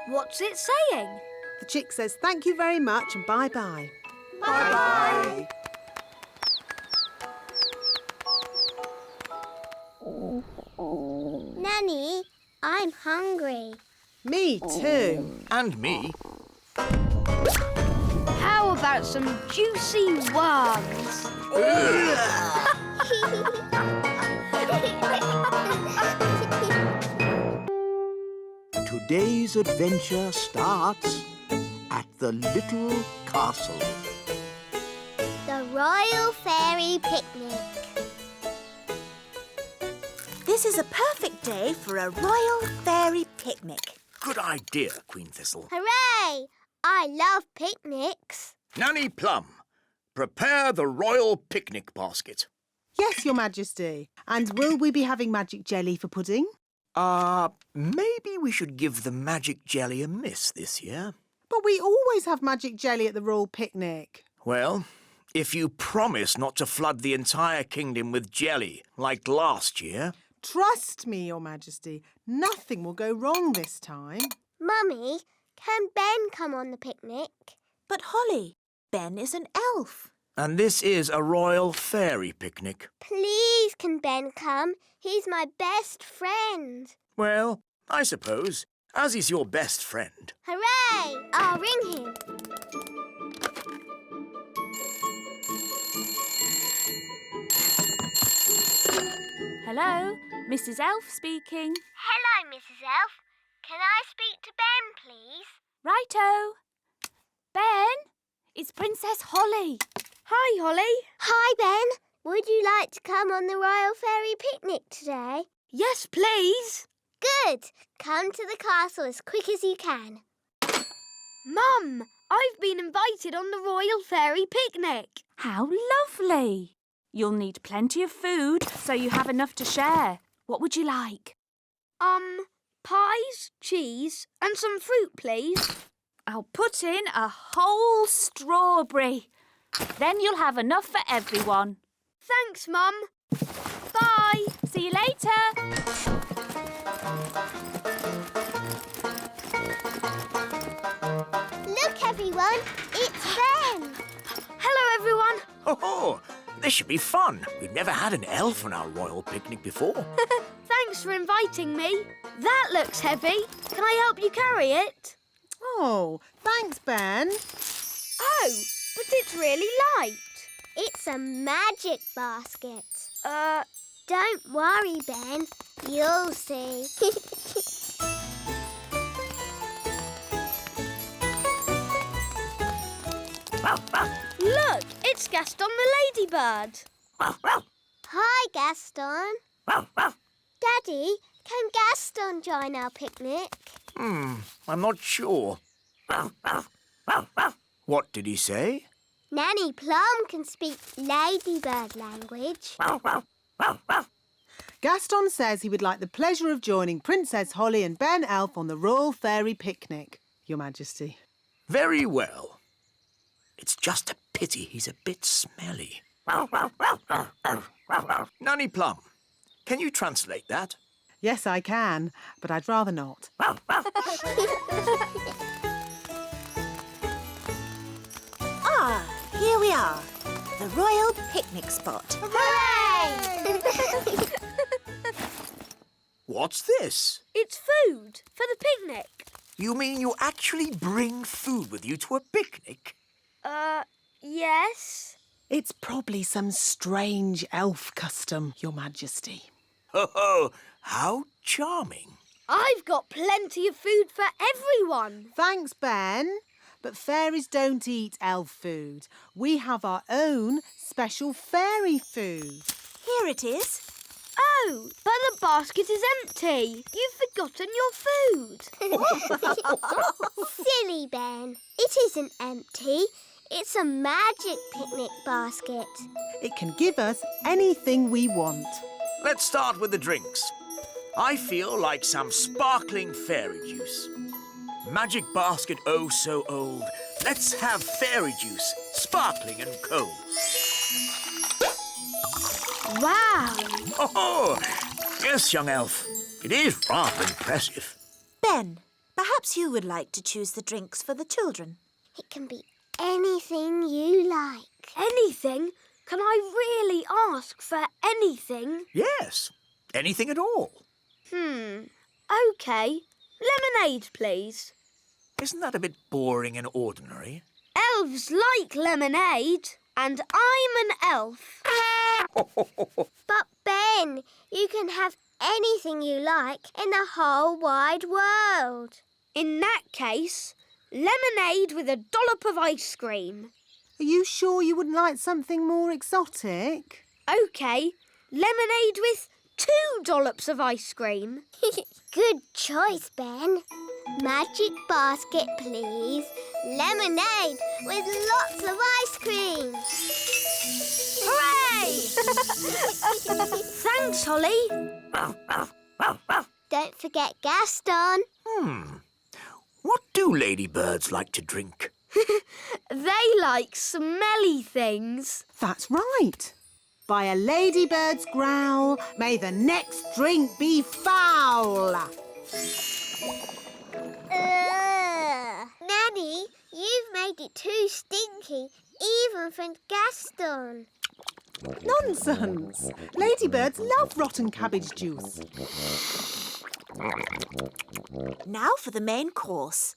What's it saying? The chick says thank you very much and bye-bye. Bye-bye. Nanny, I'm hungry. Me too. And me. How about some juicy worms? Today's adventure starts at the little castle. The Royal Fairy Picnic. This is a perfect day for a royal fairy picnic. Good idea, Queen Thistle. Hooray! I love picnics. Nanny Plum, prepare the royal picnic basket. Yes, Your Majesty. And will we be having magic jelly for pudding? Maybe we should give the magic jelly a miss this year. But we always have magic jelly at the royal picnic. Well, if you promise not to flood the entire kingdom with jelly like last year... Trust me, Your Majesty. Nothing will go wrong this time. Mummy, can Ben come on the picnic? But Holly, Ben is an elf. And this is a royal fairy picnic. Please, can Ben come? He's my best friend. Well, I suppose, as he's your best friend. Hooray! I'll ring him. Hello, Mrs. Elf speaking. Hello, Mrs. Elf. Can I speak to Ben, please? Righto. Ben, it's Princess Holly. Hi, Holly. Hi, Ben. Would you like to come on the Royal Fairy Picnic today? Yes, please. Good. Come to the castle as quick as you can. Mum, I've been invited on the Royal Fairy Picnic. How lovely. You'll need plenty of food so you have enough to share. What would you like? Pies, cheese and some fruit, please. I'll put in a whole strawberry. Then you'll have enough for everyone. Thanks, Mum. Bye. See you later. Look, everyone. It's Ben. Hello, everyone. Oh, this should be fun. We've never had an elf on our royal picnic before. Thanks for inviting me. That looks heavy. Can I help you carry it? Oh, thanks, Ben. Oh, but it's really light. It's a magic basket. Don't worry, Ben. You'll see. Look, it's Gaston the ladybird. Hi, Gaston. Daddy, can Gaston join our picnic? I'm not sure. What did he say? Nanny Plum can speak ladybird language. Gaston says he would like the pleasure of joining Princess Holly and Ben Elf on the Royal Fairy Picnic, Your Majesty. Very well. It's just a pity he's a bit smelly. Nanny Plum, can you translate that? Yes, I can, but I'd rather not. Ah, here we are. The royal picnic spot. Hooray! What's this? It's food for the picnic. You mean you actually bring food with you to a picnic? Yes. It's probably some strange elf custom, Your Majesty. Oh, how charming. I've got plenty of food for everyone. Thanks, Ben. But fairies don't eat elf food. We have our own special fairy food. Here it is. Oh, but the basket is empty. You've forgotten your food. Silly Ben. It isn't empty. It's a magic picnic basket. It can give us anything we want. Let's start with the drinks. I feel like some sparkling fairy juice. Magic basket oh so old. Let's have fairy juice, sparkling and cold. Wow! Oh, yes, young elf. It is rather impressive. Ben, perhaps you would like to choose the drinks for the children. It can be anything you like. Anything? Can I really ask for anything? Yes, anything at all. OK. Lemonade, please. Isn't that a bit boring and ordinary? Elves like lemonade, and I'm an elf. But Ben, you can have anything you like in the whole wide world. In that case, lemonade with a dollop of ice cream. Are you sure you wouldn't like something more exotic? OK. Lemonade with 2 dollops of ice cream. Good choice, Ben. Magic basket, please. Lemonade with lots of ice cream. Hooray! Thanks, Holly. Don't forget Gaston. What do ladybirds like to drink? They like smelly things. That's right. By a ladybird's growl, may the next drink be foul. Nanny, you've made it too stinky, even for Gaston. Nonsense. Ladybirds love rotten cabbage juice. Now for the main course.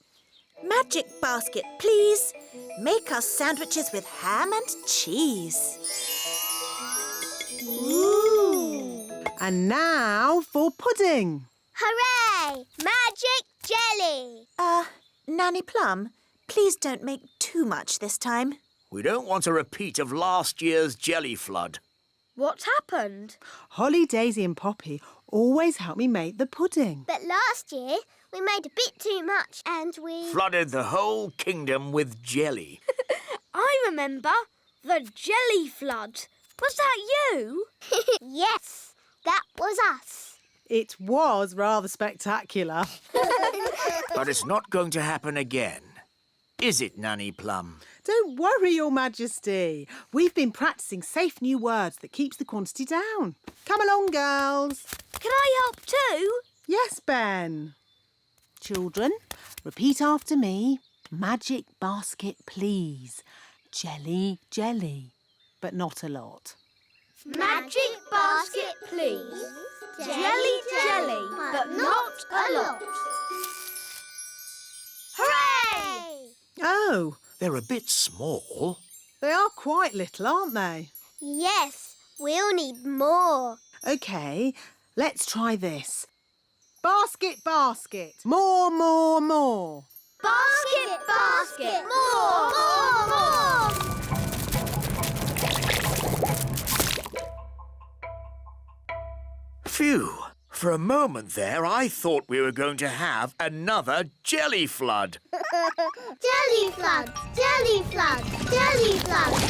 Magic basket, please. Make us sandwiches with ham and cheese. Ooh. And now for pudding. Hooray! Magic jelly. Nanny Plum, please don't make too much this time. We don't want a repeat of last year's jelly flood. What happened? Holly, Daisy and Poppy always help me make the pudding. But last year, we made a bit too much and we... Flooded the whole kingdom with jelly. I remember. The jelly flood. Was that you? Yes, that was us. It was rather spectacular. But it's not going to happen again. Is it, Nanny Plum? Don't worry, Your Majesty. We've been practising safe new words that keeps the quantity down. Come along, girls. Can I help too? Yes, Ben. Children, repeat after me. Magic basket, please. Jelly, jelly. But not a lot. Magic basket, please. Jelly, jelly, but not a lot. Hooray! Oh, They're a bit small. they are quite little, aren't they? Yes, we'll need more. OK, let's try this. Basket, basket. More, more, more. Basket, basket, more, more, more. Phew. For a moment there, I thought we were going to have another jelly flood. Jelly floods, jelly floods, jelly floods.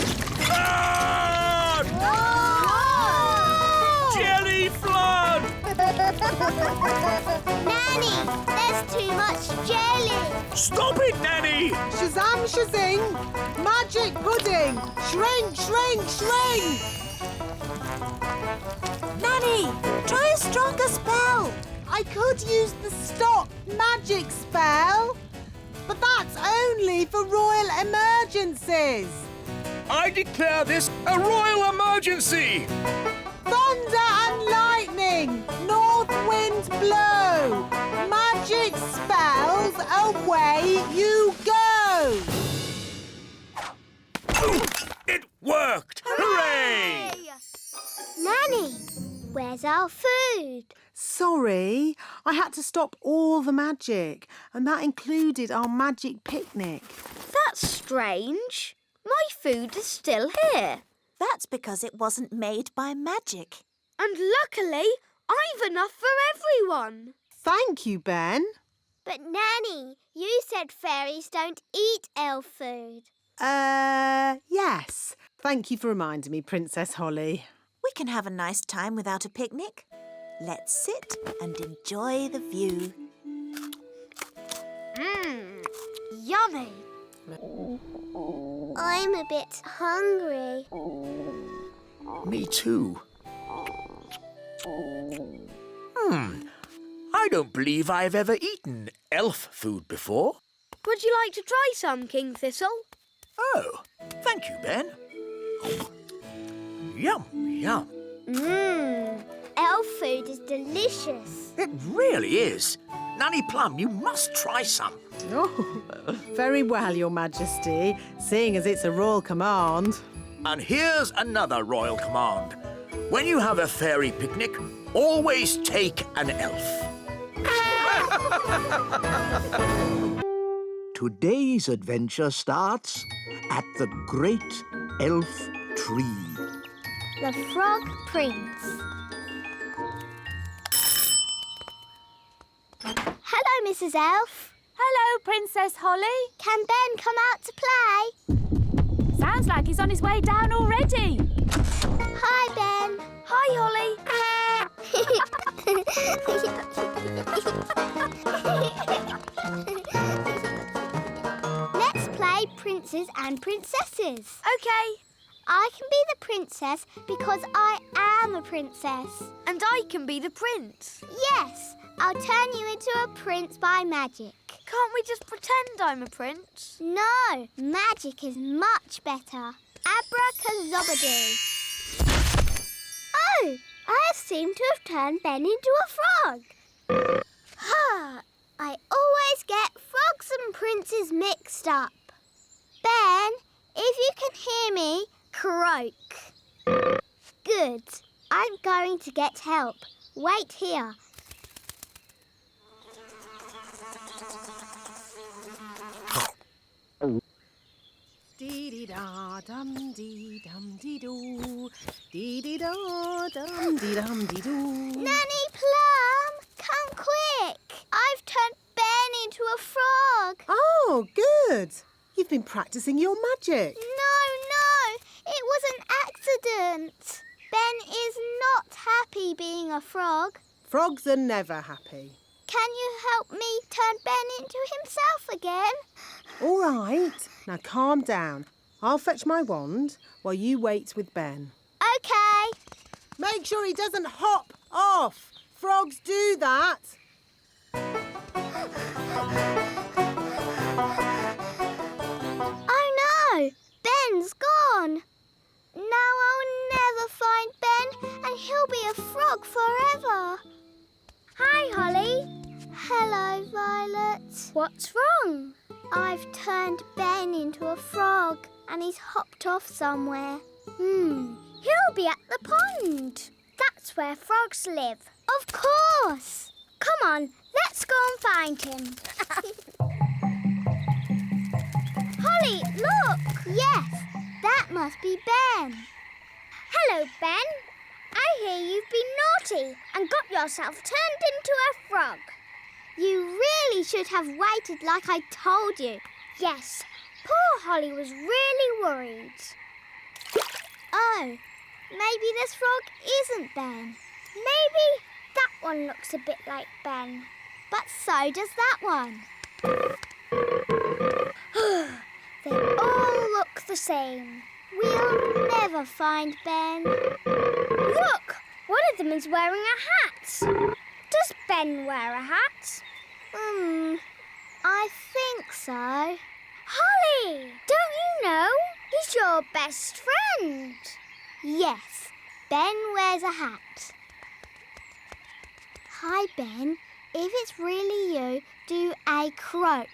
Flood! Whoa! Jelly flood! Nanny, there's too much jelly. Stop it, Nanny! Shazam, shazing. Magic pudding. Shrink, shrink, shrink. Nanny, try a stronger spell. I could use the stop magic spell, but that's only for royal emergencies. I declare this a royal emergency! Thunder and lightning, north winds blow. Magic spells, away you go. It worked! Hooray! Nanny, where's our food? Sorry, I had to stop all the magic, and that included our magic picnic. That's strange. My food is still here. That's because it wasn't made by magic. And luckily, I've enough for everyone. Thank you, Ben. But Nanny, you said fairies don't eat elf food. Yes. Thank you for reminding me, Princess Holly. We can have a nice time without a picnic. Let's sit and enjoy the view. Yummy. I'm a bit hungry. Me too. I don't believe I've ever eaten elf food before. Would you like to try some, King Thistle? Oh, thank you, Ben. Yum, yum. Elf food is delicious. It really is. Nanny Plum, you must try some. Oh, very well, Your Majesty, seeing as it's a royal command. And here's another royal command. When you have a fairy picnic, always take an elf. Today's adventure starts at the Great Elf Tree. The Frog Prince. Hello, Mrs. Elf. Hello, Princess Holly. Can Ben come out to play? Sounds like he's on his way down already. Hi, Ben. Hi, Holly. Let's play Princes and Princesses. OK. I can be the princess because I am a princess. And I can be the prince. Yes, I'll turn you into a prince by magic. Can't we just pretend I'm a prince? No, magic is much better. Abracazobadoo. Oh, I seem to have turned Ben into a frog. I always get frogs and princes mixed up. Ben, if you can hear me, croak. Good. I'm going to get help. Wait here. Dee-dee-da-dum-dee-dum-dee-doo. Dee-dee-da-dum-dee-dum-dee-doo. Nanny Plum, come quick. I've turned Ben into a frog. Oh, good. You've been practising your magic. No, it was an accident. Ben is not happy being a frog. Frogs are never happy. Can you help me turn Ben into himself again? All right. Now calm down. I'll fetch my wand while you wait with Ben. OK. Make sure he doesn't hop off. Frogs do that. Oh no, Ben's gone. Now I'll never find Ben and he'll be a frog forever. Hi, Holly. Hello, Violet. What's wrong? I've turned Ben into a frog and he's hopped off somewhere. He'll be at the pond. That's where frogs live. Of course. Come on, let's go and find him. Holly, look! Yes, that must be Ben. Hello, Ben. I hear you've been naughty and got yourself turned into a frog. You really should have waited like I told you. Yes, poor Holly was really worried. Oh, maybe this frog isn't Ben. Maybe that one looks a bit like Ben. But so does that one. They all look the same. We'll never find Ben. Look! One of them is wearing a hat. Does Ben wear a hat? I think so. Holly! Don't you know? He's your best friend. Yes, Ben wears a hat. Hi, Ben. If it's really you, do a croak.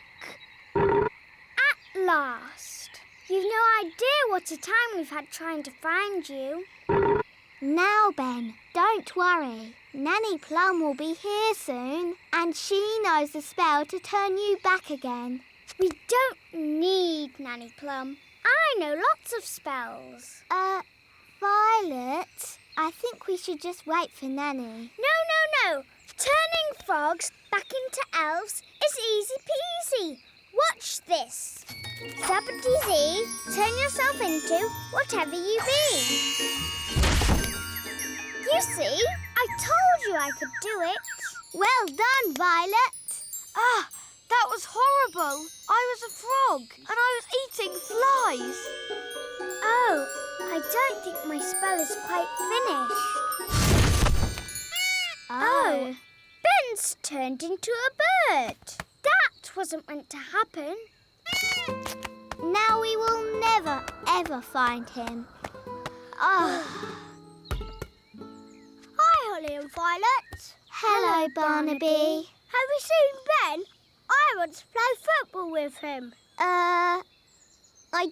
At last. You've no idea what a time we've had trying to find you. Now, Ben, don't worry. Nanny Plum will be here soon, and she knows the spell to turn you back again. We don't need Nanny Plum. I know lots of spells. Violet, I think we should just wait for Nanny. No. Turning frogs back into elves is easy peasy. Watch this. Zappity-zee, turn yourself into whatever you be. You see, I told you I could do it. Well done, Violet. That was horrible. I was a frog and I was eating flies. Oh, I don't think my spell is quite finished. Oh. Ben's turned into a bird. That wasn't meant to happen. Now we will never, ever find him. Oh. Hi, Holly and Violet. Hello, Barnaby. Have you seen Ben? I want to play football with him. I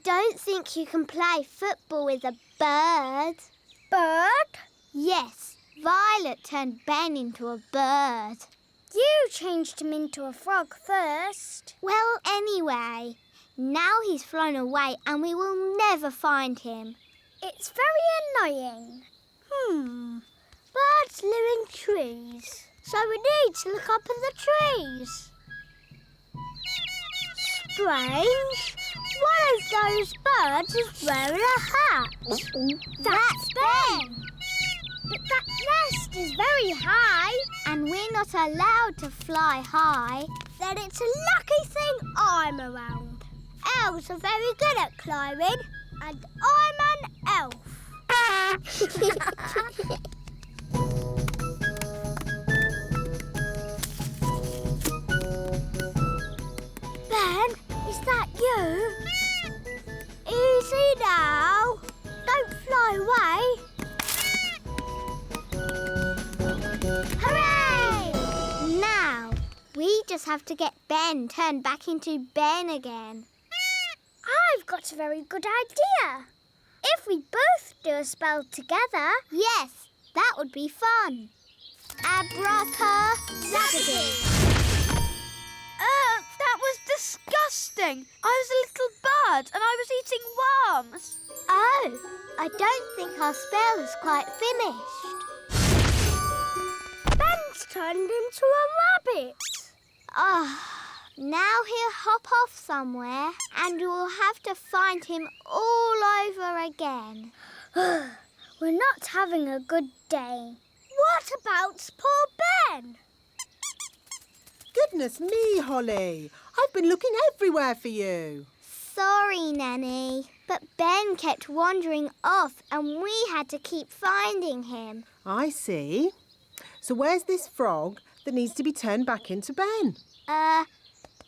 don't think you can play football with a bird. Bird? Yes. Violet turned Ben into a bird. You changed him into a frog first. Well, anyway, now he's flown away and we will never find him. It's very annoying. Birds live in trees, so we need to look up in the trees. Strange. One of those birds is wearing a hat. That's Ben. But that nest is very high. And we're not allowed to fly high. Then it's a lucky thing I'm around. Elves are very good at climbing. And I'm an elf. Ben, is that you? Easy now. Don't fly away. Hooray! Now, we just have to get Ben turned back into Ben again. I've got a very good idea. If we both do a spell together... Yes, that would be fun. Abracadabra. That was disgusting. I was a little bird and I was eating worms. Oh, I don't think our spell is quite finished. Ben's turned into a rabbit. Now he'll hop off somewhere and we'll have to find him all over again. We're not having a good day. What about poor Ben? Goodness me, Holly. I've been looking everywhere for you. Sorry, Nanny, but Ben kept wandering off and we had to keep finding him. I see. So where's this frog that needs to be turned back into Ben?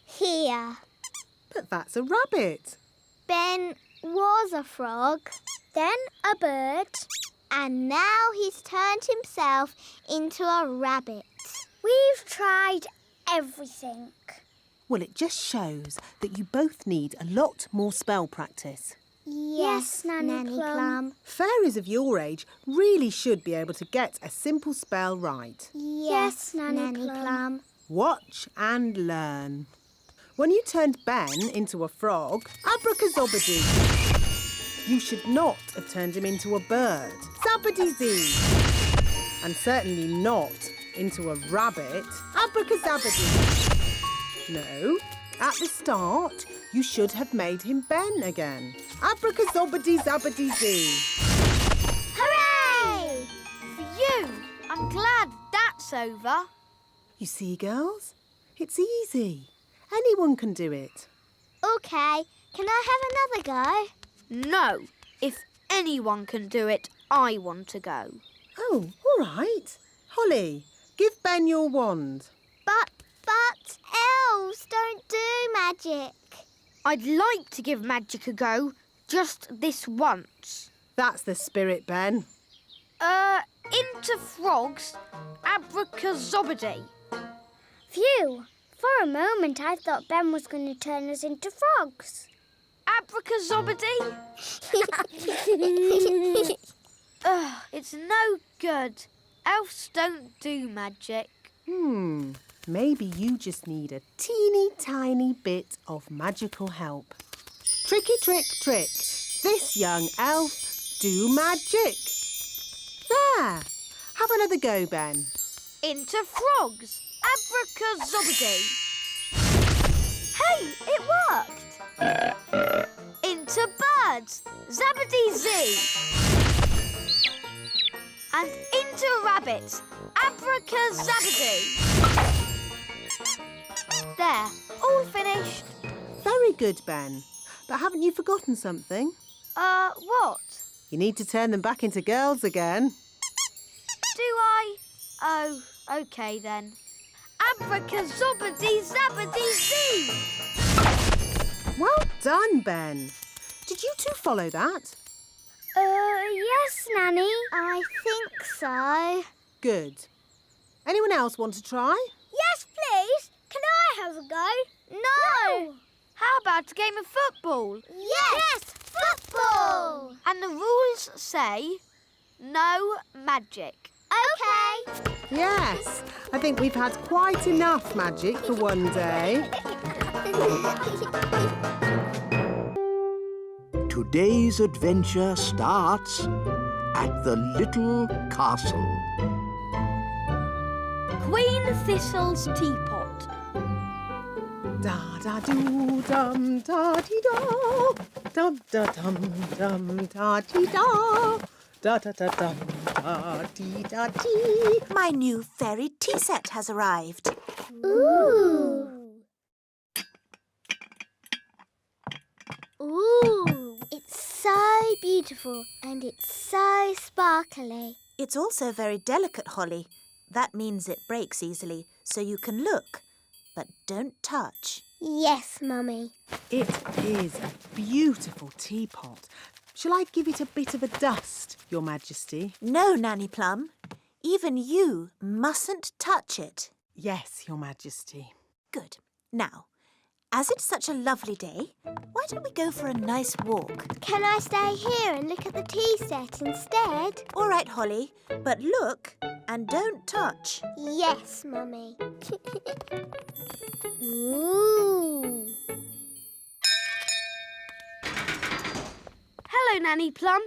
Here. But that's a rabbit. Ben was a frog, then a bird, and now he's turned himself into a rabbit. We've tried everything. Well, it just shows that you both need a lot more spell practice. Yes, Nanny Plum. Fairies of your age really should be able to get a simple spell right. Yes, Nanny Plum. Watch and learn. When you turned Ben into a frog, abracadabra. You should not have turned him into a bird. Zabbity-zee. And certainly not into a rabbit. Abracadabra. No, at the start, you should have made him Ben again. Abracadabra-zabbity-zee. Hooray! Phew! I'm glad that's over. You see, girls? It's easy. Anyone can do it. OK, can I have another go? No. If anyone can do it, I want to go. Oh, all right. Holly, give Ben your wand. But elves don't do magic. I'd like to give magic a go, just this once. That's the spirit, Ben. Into frogs, abracadabra. Phew! For a moment I thought Ben was going to turn us into frogs. Abracadabra. It's no good. Elves don't do magic. Maybe you just need a teeny tiny bit of magical help. Tricky trick trick. This young elf do magic. There. Have another go, Ben. Into frogs. Abracadabra. Hey, it worked. Into birds. Zabbity-zee. And into rabbits. Abracadabra. There, all finished. Very good, Ben. But haven't you forgotten something? What? You need to turn them back into girls again. Do I? Oh, OK, then. Abracazobity-zabbity-zee! Well done, Ben. Did you two follow that? Yes, Nanny. I think so. Good. Anyone else want to try? Yes, please. Can I have a go? No. How about a game of football? Yes, football. And the rules say no magic. OK. Yes. I think we've had quite enough magic for one day. Today's adventure starts at the little castle. Queen Thistle's teapot. Da da doo dum da dee da, dum da dum dum da dee da, da da da dum da dee da dee. My new fairy tea set has arrived. Ooh. Ooh. It's so beautiful and it's so sparkly. It's also very delicate, Holly. That means it breaks easily, so you can look, but don't touch. Yes, Mummy. It is a beautiful teapot. Shall I give it a bit of a dust, Your Majesty? No, Nanny Plum. Even you mustn't touch it. Yes, Your Majesty. Good. Now, as it's such a lovely day, why don't we go for a nice walk? Can I stay here and look at the tea set instead? All right, Holly, but look and don't touch. Yes, Mummy. Ooh. Hello, Nanny Plum.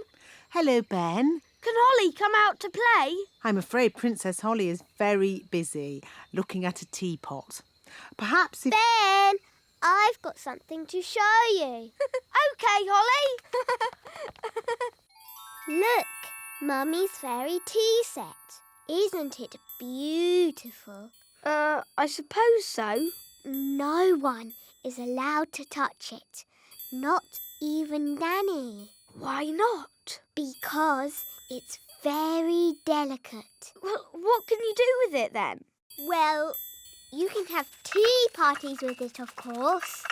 Hello, Ben. Can Holly come out to play? I'm afraid Princess Holly is very busy looking at a teapot. Perhaps if... Ben, I've got something to show you. OK, Holly. Look, Mummy's fairy tea set. Isn't it beautiful? I suppose so. No one is allowed to touch it. Not even Nanny. Why not? Because it's very delicate. Well, what can you do with it then? Well, you can have tea parties with it, of course.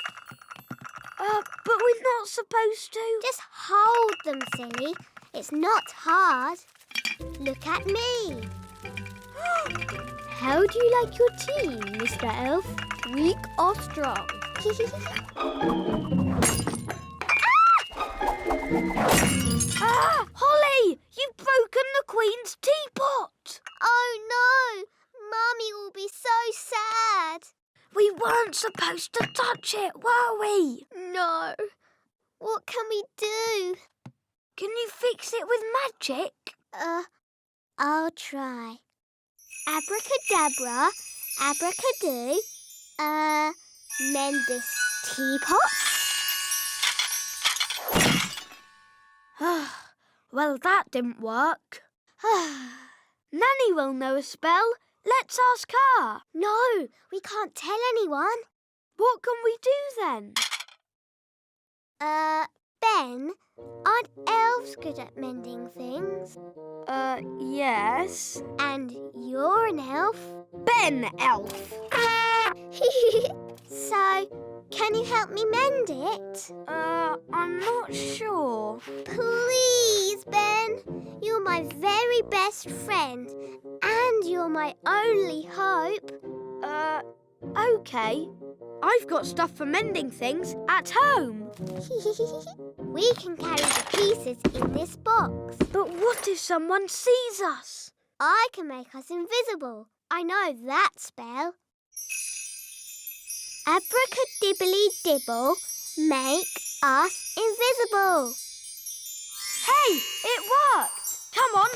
But we're not supposed to. Just hold them, silly. It's not hard. Look at me. How do you like your tea, Mr. Elf? Weak or strong? Holly! You've broken the Queen's teapot! Oh, no! Mummy will be so sad. We weren't supposed to touch it, were we? No. What can we do? Can you fix it with magic? I'll try. Abracadabra, abracadoo. Mend this teapot. Well, that didn't work. Nanny will know a spell. Let's ask her. No, we can't tell anyone. What can we do then? Ben, aren't elves good at mending things? Yes. And you're an elf? Ben Elf. So, can you help me mend it? I'm not sure. Please, Ben. You're my very best friend. And you're my only hope. OK. I've got stuff for mending things at home. We can carry the pieces in this box. But what if someone sees us? I can make us invisible. I know that spell. Abracadibbly-dibble, make us invisible. Hey, it worked. Come on.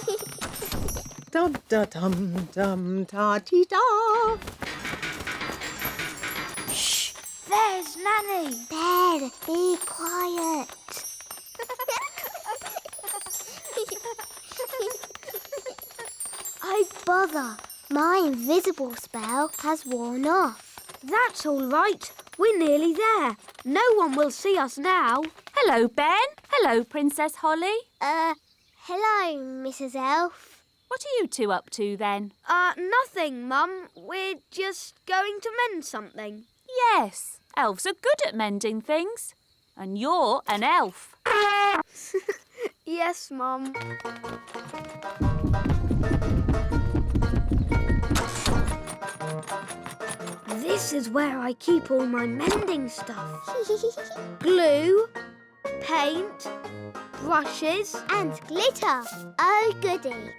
Dum da dum dum da dee da. Shh, there's Nanny. Ben, be quiet. Oh, bother. My invisible spell has worn off. That's all right. We're nearly there. No one will see us now. Hello, Ben. Hello, Princess Holly. Hello, Mrs. Elf. What are you two up to then? Nothing, Mum. We're just going to mend something. Yes, elves are good at mending things. And you're an elf. Yes, Mum. This is where I keep all my mending stuff. Glue, paint, brushes And glitter. Oh, goody.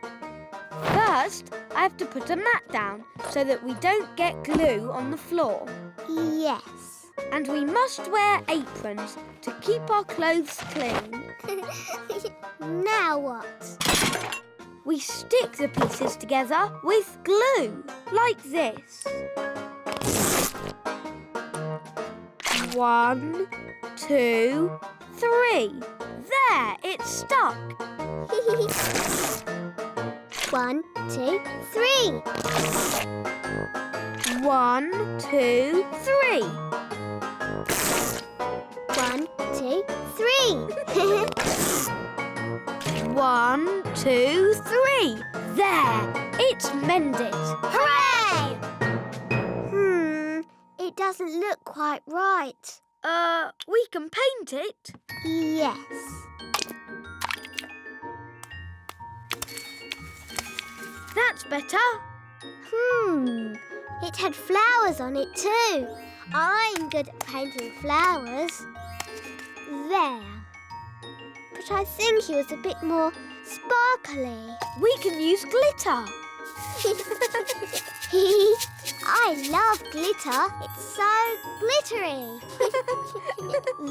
First, I have to put a mat down so that we don't get glue on the floor. Yes. And we must wear aprons to keep our clothes clean. Now what? We stick the pieces together with glue, like this. 1, 2, 3. There, it's stuck. 1, 2, 3. 1, 2, 3. 1, 2, 3. 1, 2, 3. There, it's mended. Hooray! It doesn't look quite right. We can paint it. Yes. That's better. It had flowers on it too. I'm good at painting flowers. There. But I think it was a bit more sparkly. We can use glitter. I love glitter. It's so glittery.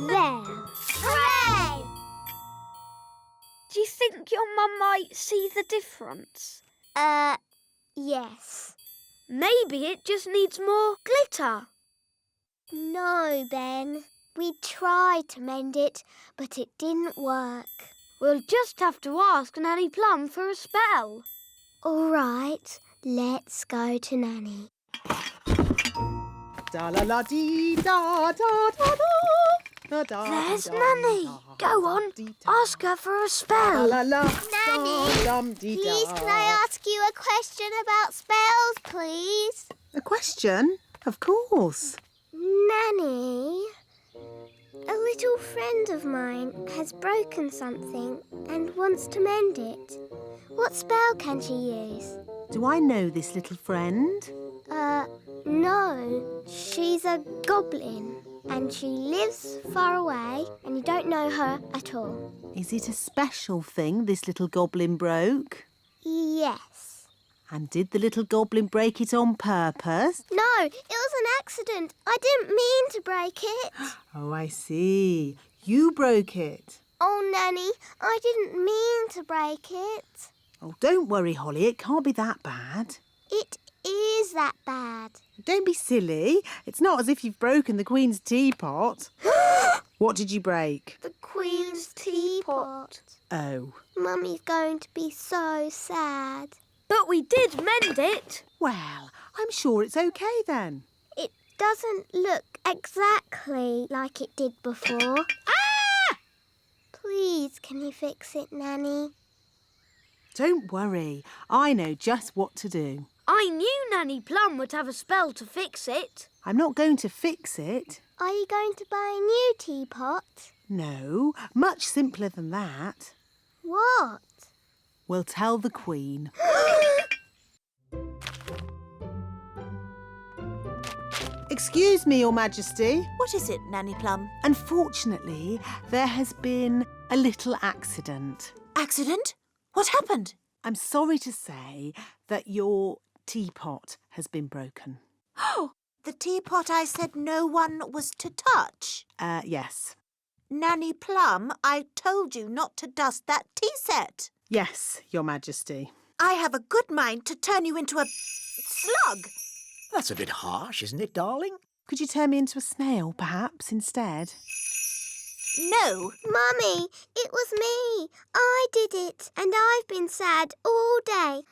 There. Hooray! Do you think your mum might see the difference? Yes. Maybe it just needs more glitter. No, Ben. We tried to mend it, but it didn't work. We'll just have to ask Nanny Plum for a spell. All right, let's go to Nanny. There's Nanny. Go on, ask her for a spell. Nanny, please can I ask you a question about spells, please? A question? Of course. Nanny, a little friend of mine has broken something and wants to mend it. What spell can she use? Do I know this little friend? No. She's a goblin and she lives far away and you don't know her at all. Is it a special thing this little goblin broke? Yes. And did the little goblin break it on purpose? No, it was an accident. I didn't mean to break it. Oh, I see. You broke it. Oh, Nanny, I didn't mean to break it. Oh, don't worry, Holly. It can't be that bad. It is that bad. Don't be silly. It's not as if you've broken the Queen's teapot. What did you break? The Queen's teapot. Oh. Mummy's going to be so sad. But we did mend it. Well, I'm sure it's okay then. It doesn't look exactly like it did before. Ah! Please, can you fix it, Nanny? Don't worry. I know just what to do. I knew Nanny Plum would have a spell to fix it. I'm not going to fix it. Are you going to buy a new teapot? No, much simpler than that. What? We'll tell the Queen. Excuse me, Your Majesty. What is it, Nanny Plum? Unfortunately, there has been a little accident. Accident? What happened? I'm sorry to say that your teapot has been broken. Oh, the teapot I said no one was to touch? Yes. Nanny Plum, I told you not to dust that tea set. Yes, Your Majesty. I have a good mind to turn you into a slug. That's a bit harsh, isn't it, darling? Could you turn me into a snail, perhaps, instead? No. Mummy, it was me. I did it, and I've been sad all day.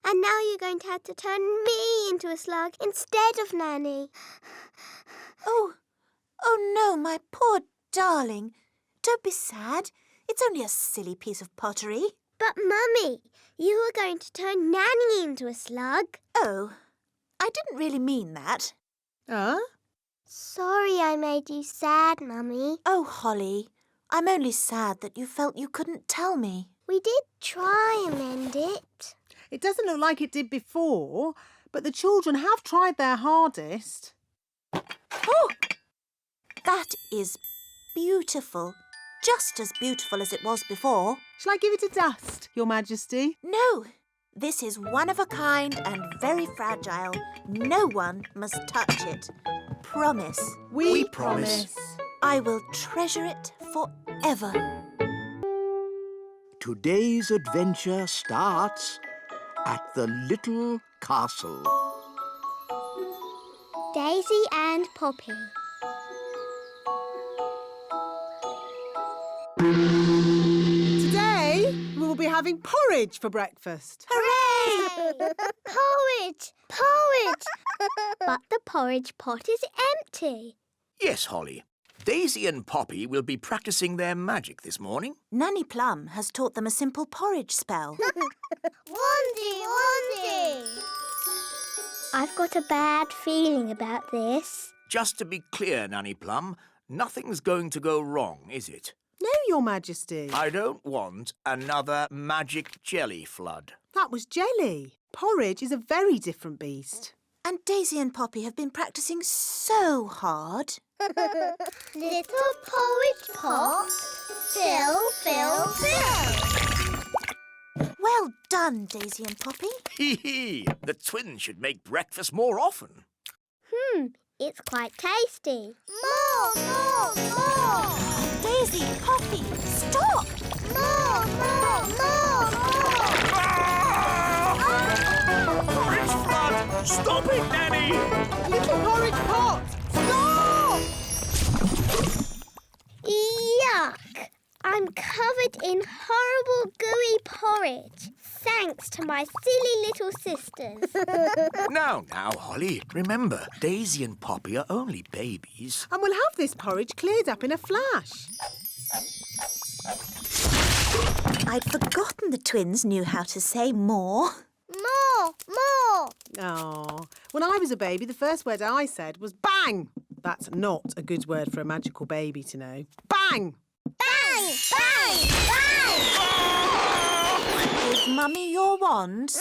And now you're going to have to turn me into a slug instead of Nanny. Oh no, my poor darling. Don't be sad. It's only a silly piece of pottery. But, Mummy, You were going to turn Nanny into a slug. Oh, I didn't really mean that. Huh? Sorry I made you sad, Mummy. Oh, Holly, I'm only sad that you felt you couldn't tell me. We did try and mend it. It doesn't look like it did before, but the children have tried their hardest. Oh, that is beautiful. Just as beautiful as it was before. Shall I give it a dust, Your Majesty? No, this is one of a kind and very fragile. No one must touch it. Promise. We promise. I will treasure it forever. Today's adventure starts at the little castle. Daisy and Poppy. Today, we will be having porridge for breakfast. Hooray! Porridge! Porridge! But the porridge pot is empty. Yes, Holly. Daisy and Poppy will be practicing their magic this morning. Nanny Plum has taught them a simple porridge spell. Wandy, Wandy! I've got a bad feeling about this. Just to be clear, Nanny Plum, nothing's going to go wrong, is it? No, Your Majesty. I don't want another magic jelly flood. That was jelly. Porridge is a very different beast. And Daisy and Poppy have been practicing so hard. Little porridge pot, fill, fill, fill. Well done, Daisy and Poppy. Hee hee! The twins should make breakfast more often. It's quite tasty. More! Daisy, Poppy, stop! More! Porridge flood! Stop it, Nanny! Little porridge pot! Stop! Yuck! I'm covered in horrible gooey porridge. Thanks to my silly little sisters. Now, Holly, remember, Daisy and Poppy are only babies. And we'll have this porridge cleared up in a flash. I'd forgotten the twins knew how to say more. More! Oh, when I was a baby, the first word I said was bang. That's not a good word for a magical baby to know. Bang! Bang! Bang! Bang! Give Mummy your wands.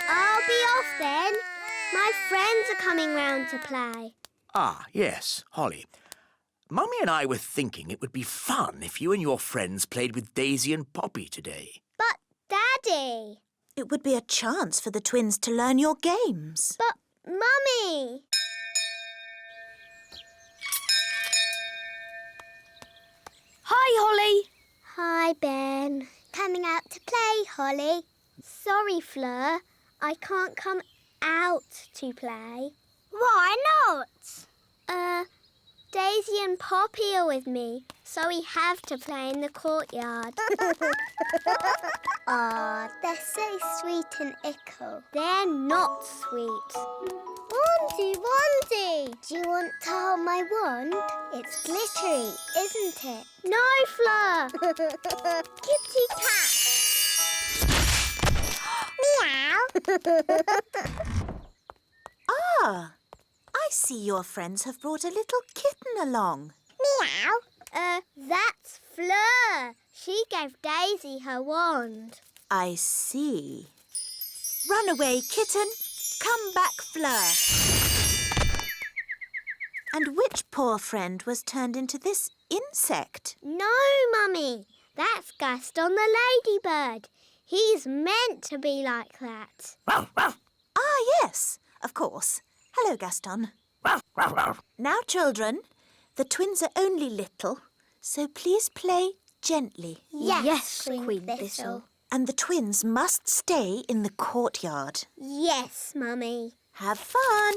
I'll be off then. My friends are coming round to play. Ah, yes, Holly. Mummy and I were thinking it would be fun if you and your friends played with Daisy and Poppy today. But, Daddy... It would be a chance for the twins to learn your games. But, Mummy... Hi, Holly. Hi, Ben. Coming out to play, Holly. Sorry, Fleur. I can't come out to play. Why not? Daisy and Poppy are with me, so we have to play in the courtyard. Aw, they're so sweet and ickle. They're not sweet. Wandy! Do you want to hold my wand? It's glittery, isn't it? No, Fleur! Kitty cat! Meow! Ah, I see your friends have brought a little kitten along. Meow! That's Fleur. She gave Daisy her wand. I see. Run away, kitten. Come back, Fleur. And which poor friend was turned into this insect? No, Mummy. That's Gaston the ladybird. He's meant to be like that. Ah, yes, of course. Hello, Gaston. Now, children, the twins are only little, so please play gently. Yes, Queen Thistle. And the twins must stay in the courtyard. Yes, Mummy. Have fun.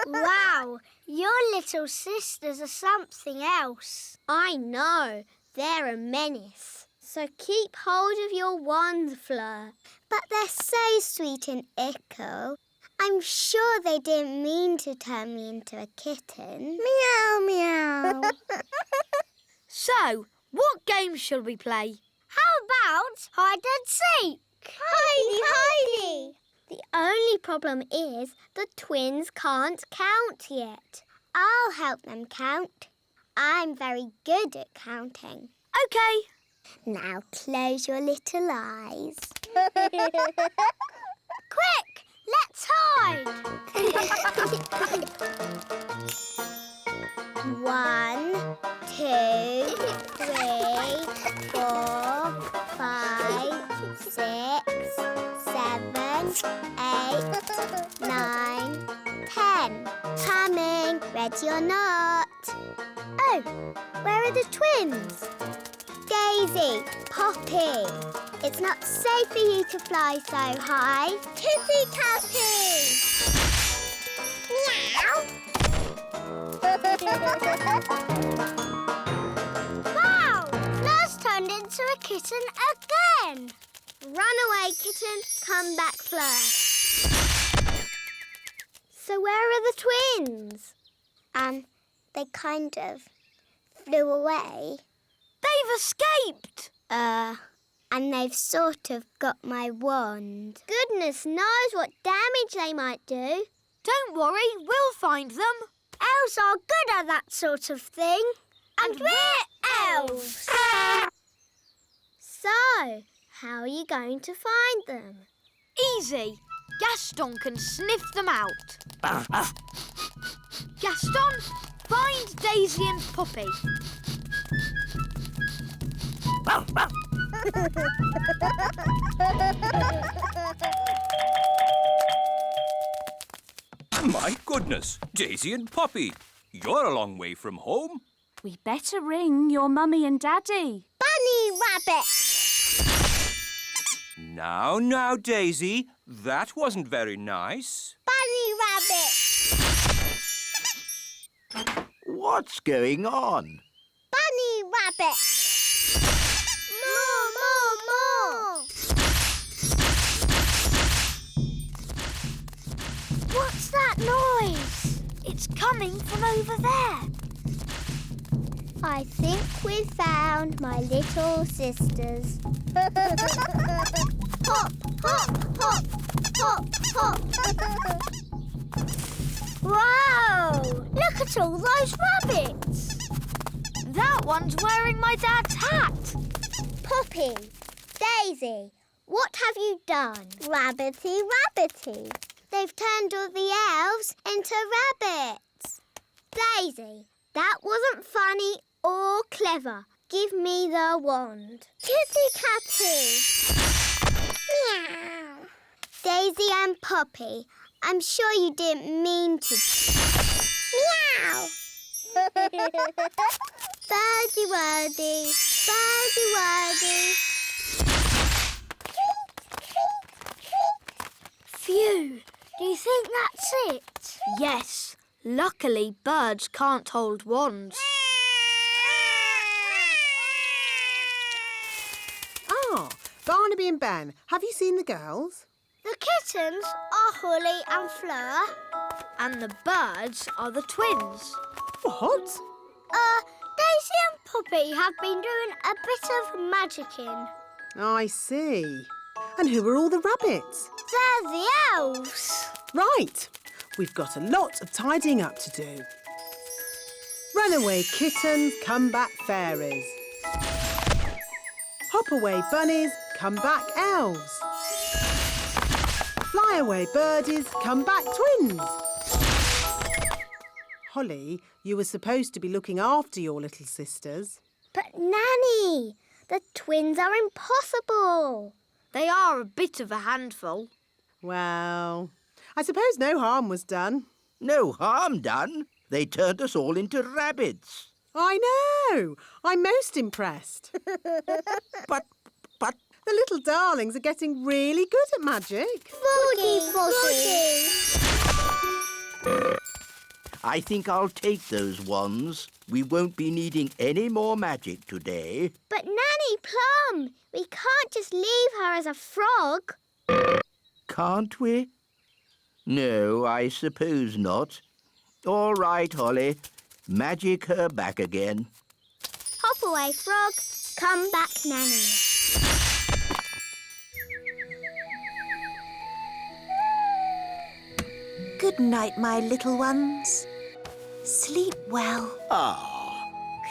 Wow, your little sisters are something else. I know. They're a menace. So keep hold of your wand, Fleur. But they're so sweet and ickle. I'm sure they didn't mean to turn me into a kitten. Meow, meow. So, what game shall we play? How about hide and seek? Hidey. The only problem is the twins can't count yet. I'll help them count. I'm very good at counting. OK. Now close your little eyes. Quick, let's hide. 1, 2, 3, 4, 5, 6, 7, 8, 9, 10. Coming, ready or not. Oh, where are the twins? Daisy, Poppy. It's not safe for you to fly so high. Kissy Catty! Meow! Wow! Flor's turned into a kitten again. Run away, kitten. Come back, Fleur. So where are the twins? They kind of flew away. They've escaped. And they've sort of got my wand. Goodness knows what damage they might do. Don't worry, we'll find them. Elves are good at that sort of thing. And we're elves. So, how are you going to find them? Easy. Gaston can sniff them out. Gaston, find Daisy and Poppy. My goodness, Daisy and Poppy, you're a long way from home. We better ring your mummy and daddy. Bunny rabbit! Now, Daisy, that wasn't very nice. Bunny rabbit! What's going on? Bunny rabbit! More! What's that noise? It's coming from over there. I think we've found my little sisters. Hop, hop, hop, hop, hop. Wow! Look at all those rabbits. That one's wearing my dad's hat. Poppy, Daisy, what have you done? Rabbity, rabbity. They've turned all the elves into rabbits. Daisy, that wasn't funny or clever. Give me the wand. Kitty Catty. Meow. Daisy and Poppy, I'm sure you didn't mean to. Meow. Birdie wordy, birdie wordy. Phew. Do you think that's it? Yes. Luckily, birds can't hold wands. Ah, Barnaby and Ben, have you seen the girls? The kittens are Holly and Fleur. And the birds are the twins. What? Daisy and Poppy have been doing a bit of magicking. I see. And who are all the rabbits? They're the elves. Right. We've got a lot of tidying up to do. Runaway kittens, come back fairies. Hop away bunnies, come back elves. Fly away birdies, come back twins. Holly, you were supposed to be looking after your little sisters. But Nanny, the twins are impossible. They are a bit of a handful. Well, I suppose no harm was done. No harm done. They turned us all into rabbits. I know. I'm most impressed. But... The little darlings are getting really good at magic. Foggy. I think I'll take those wands. We won't be needing any more magic today. But Nanny Plum, we can't just leave her as a frog. Can't we? No, I suppose not. All right, Holly. Magic her back again. Hop away, Frog. Come back, Nanny. Good night, my little ones. Sleep well.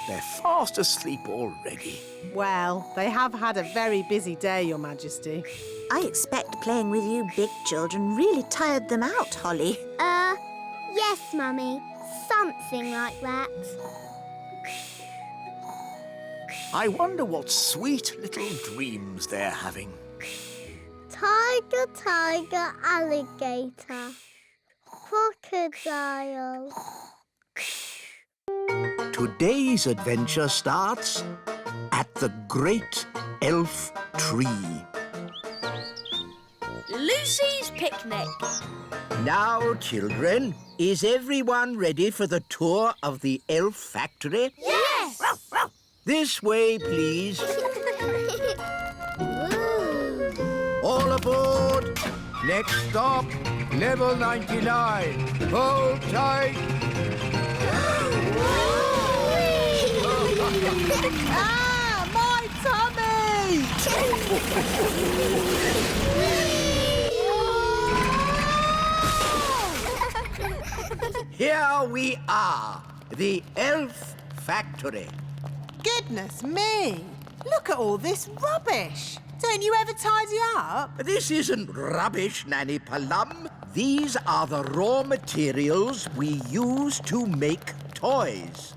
They're fast asleep already. Well, they have had a very busy day, Your Majesty. I expect playing with you big children really tired them out, Holly. Yes, Mummy. Something like that. I wonder what sweet little dreams they're having. Tiger, tiger, alligator. Crocodile. Today's adventure starts at the Great Elf Tree. Lucy's picnic. Now, children, is everyone ready for the tour of the elf factory? Yes! This way, please. All aboard. Next stop, level 99. Hold tight. My tummy! Here we are, the elf factory. Goodness me! Look at all this rubbish. Don't you ever tidy up? This isn't rubbish, Nanny Plum. These are the raw materials we use to make toys.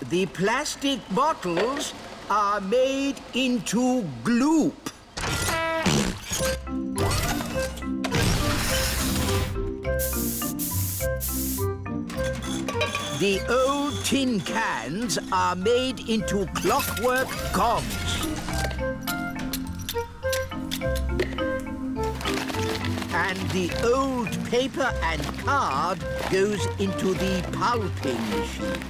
The plastic bottles are made into gloop. The old tin cans are made into clockwork cogs. And the old paper and card goes into the pulping machine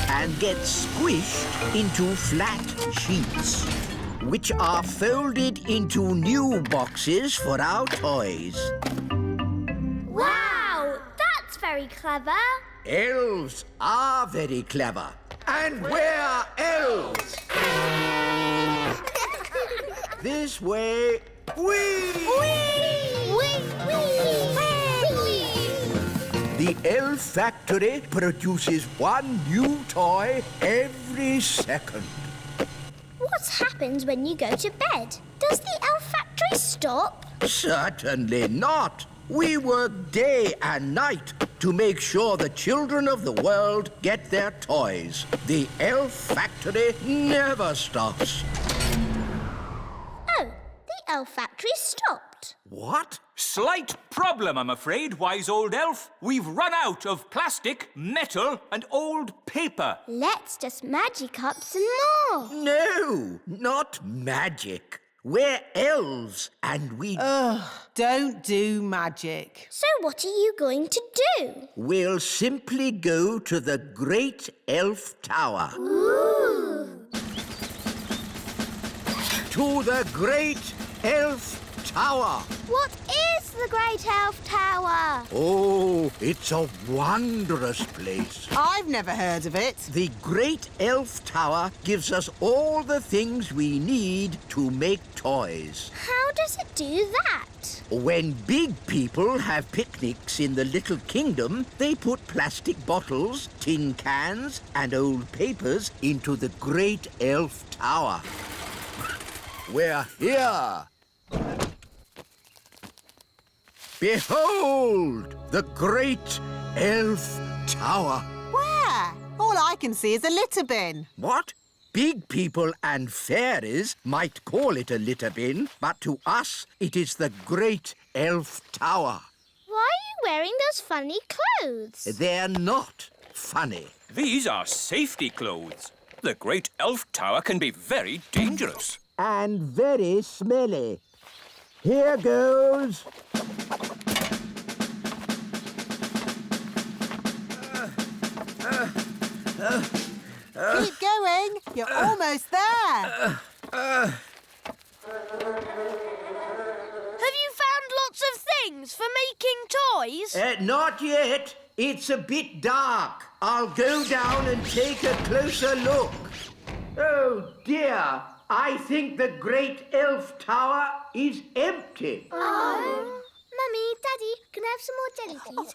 and gets squished into flat sheets, which are folded into new boxes for our toys. Wow! That's very clever. Elves are very clever. And we're elves! This way. Whee! The elf factory produces one new toy every second. What happens when you go to bed? Does the elf factory stop? Certainly not. We work day and night to make sure the children of the world get their toys. The elf factory never stops. Oh, the elf factory stopped. What? Slight problem, I'm afraid, wise old elf. We've run out of plastic, metal, and old paper. Let's just magic up some more. No, not magic. We're elves, and we... Don't do magic. So what are you going to do? We'll simply go to the Great Elf Tower. Ooh. To the Great Elf Tower. What is the Great Elf Tower? Oh, it's a wondrous place. I've never heard of it. The Great Elf Tower gives us all the things we need to make toys. How does it do that? When big people have picnics in the Little Kingdom, they put plastic bottles, tin cans, and old papers into the Great Elf Tower. We're here. Behold, the Great Elf Tower. Where? All I can see is a litter bin. What? Big people and fairies might call it a litter bin, but to us it is the Great Elf Tower. Why are you wearing those funny clothes? They're not funny. These are safety clothes. The Great Elf Tower can be very dangerous. And very smelly. Here goes. Keep going. You're almost there. Have you found lots of things for making toys? Not yet. It's a bit dark. I'll go down and take a closer look. Oh, dear. I think the great elf tower is empty. Oh. Mummy, Daddy, can I have some more jelly, please?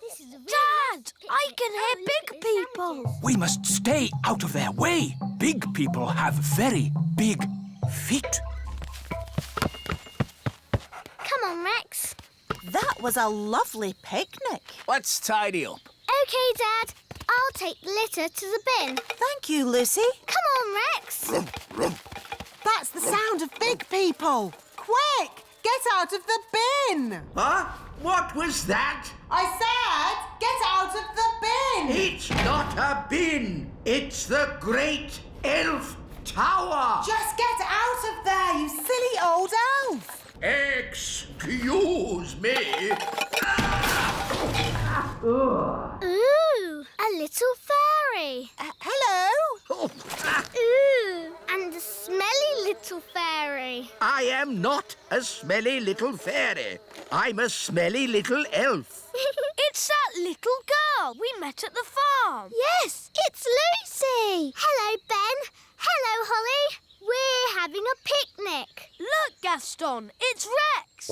This is a really Dad, nice picnic. I can hear Look big at the people. sandwiches. We must stay out of their way. Big people have very big feet. Come on, Rex. That was a lovely picnic. Let's tidy up. OK, Dad. I'll take the litter to the bin. Thank you, Lucy. Come on, Rex. That's the sound of big people. Quick, get out of the bin. Huh? What was that? I said, get out of the bin. It's not a bin. It's the great elf tower. Just get out of there, you silly old elf. Excuse me. Ooh, a little fairy. Hello. Ooh, and a smelly little fairy. I am not a smelly little fairy. I'm a smelly little elf. It's that little girl we met at the farm. Yes, it's Lucy. Hello, Ben. Hello, Holly. We're having a picnic. Look, Gaston, it's Rex.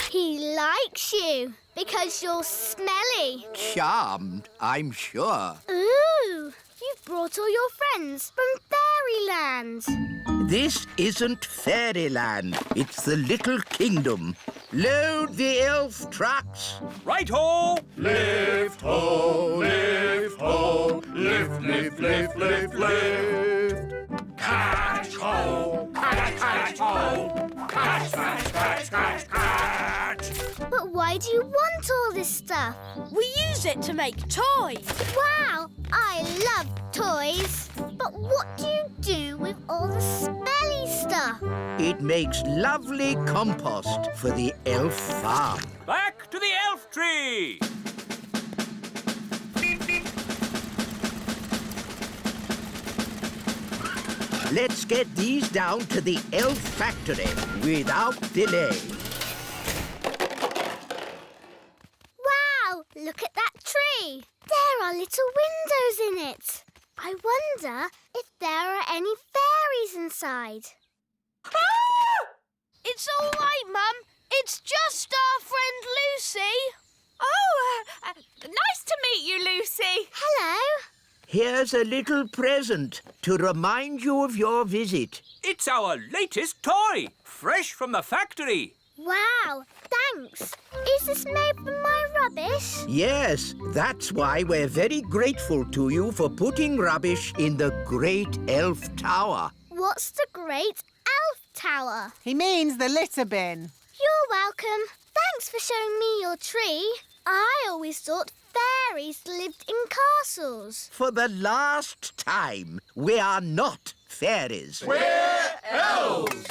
He likes you because you're smelly. Charmed, I'm sure. Ooh, you've brought all your friends from fairyland. This isn't fairyland. It's the little kingdom. Load the elf trucks. Right-ho! Lift ho, lift ho, lift, lift, lift, lift, lift. Catch ho, catch, catch ho, catch, catch, catch, catch, catch. But why do you want all this stuff? We use it to make toys. Wow, I love toys. But what do you do with all the smelly stuff? It makes lovely compost for the elf farm. Back to the elf tree! Let's get these down to the elf factory without delay. Wow, look at that tree. There are little windows in it. I wonder if there are any fairies inside. It's all right, Mum. It's just our friend Lucy. Oh, nice to meet you, Lucy. Hello. Here's a little present to remind you of your visit. It's our latest toy, fresh from the factory. Wow, thanks. Is this made from my rubbish? Yes, that's why we're very grateful to you for putting rubbish in the Great Elf Tower. What's the Great Elf Tower? He means the litter bin. You're welcome. Thanks for showing me your tree. I always thought fairies lived in castles. For the last time, we are not fairies. We're elves.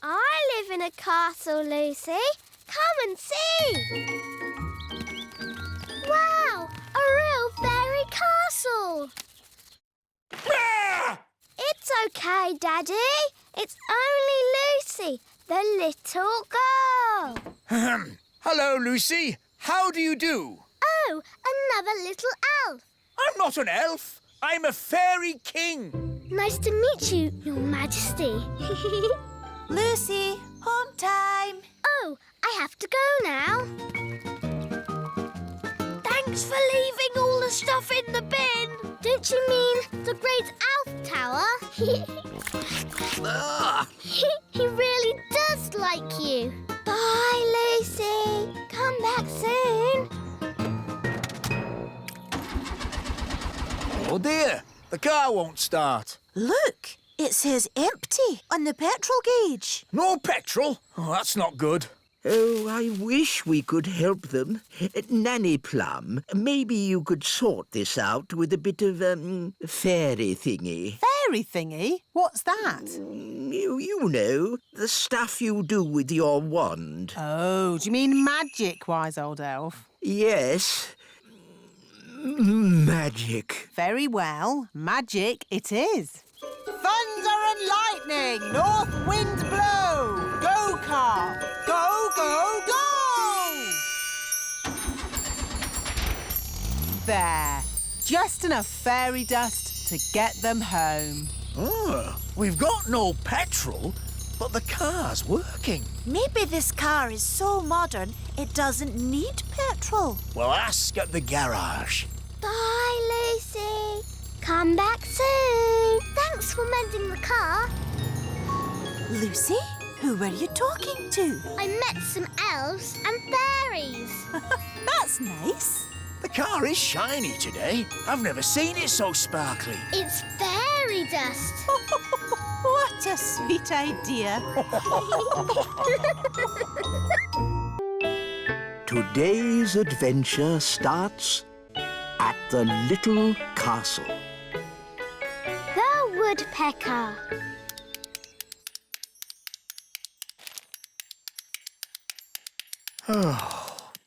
I live in a castle, Lucy. Come and see. Wow, a real fairy castle. It's okay, Daddy. It's only Lucy, the little girl. Hello, Lucy. How do you do? Oh, another little elf. I'm not an elf. I'm a fairy king. Nice to meet you, Your Majesty. Lucy, home time. Oh, I have to go now. Thanks for leaving all the stuff in the bin. Don't you mean the Great Elf Tower? He really does like you. Bye, Lucy. Come back soon. Oh, dear. The car won't start. Look, it says empty on the petrol gauge. No petrol? Oh, that's not good. Oh, I wish we could help them. Nanny Plum, maybe you could sort this out with a bit of, fairy thingy. Fairy thingy? What's that? You know, the stuff you do with your wand. Oh, do you mean magic, wise old elf? Yes. Magic. Very well, magic it is. Thunder and lightning, north wind blow. Go, car. Go, go, go! There. Just enough fairy dust to get them home. Oh, we've got no petrol, but the car's working. Maybe this car is so modern it doesn't need petrol. Well, ask at the garage. Bye, Lucy. Come back soon. Thanks for mending the car. Lucy, who were you talking to? I met some elves and fairies. That's nice. The car is shiny today. I've never seen it so sparkly. It's fairy dust. What a sweet idea. Today's adventure starts at the little castle. The woodpecker.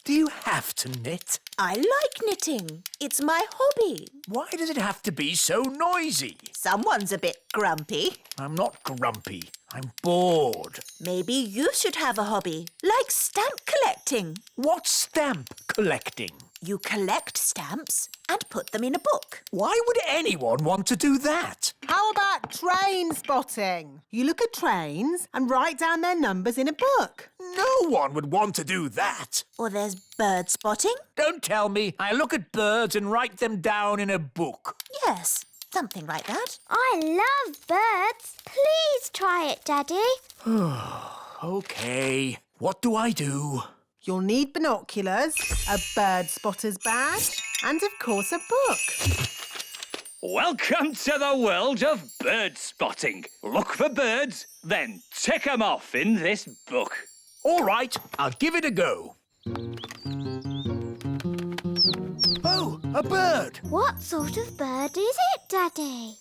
Do you have to knit? I like knitting. It's my hobby. Why does it have to be so noisy? Someone's a bit grumpy. I'm not grumpy. I'm bored. Maybe you should have a hobby, like stamp collecting. What's stamp collecting? You collect stamps and put them in a book. Why would anyone want to do that? How about train spotting? You look at trains and write down their numbers in a book. No one would want to do that. Or there's bird spotting. Don't tell me I look at birds and write them down in a book. Yes, something like that. I love birds. Please try it, Daddy. OK. What do I do? You'll need binoculars, a bird spotter's badge, and of course a book. Welcome to the world of bird spotting. Look for birds, then tick 'em off in this book. All right, I'll give it a go. Oh, a bird. What sort of bird is it, Daddy?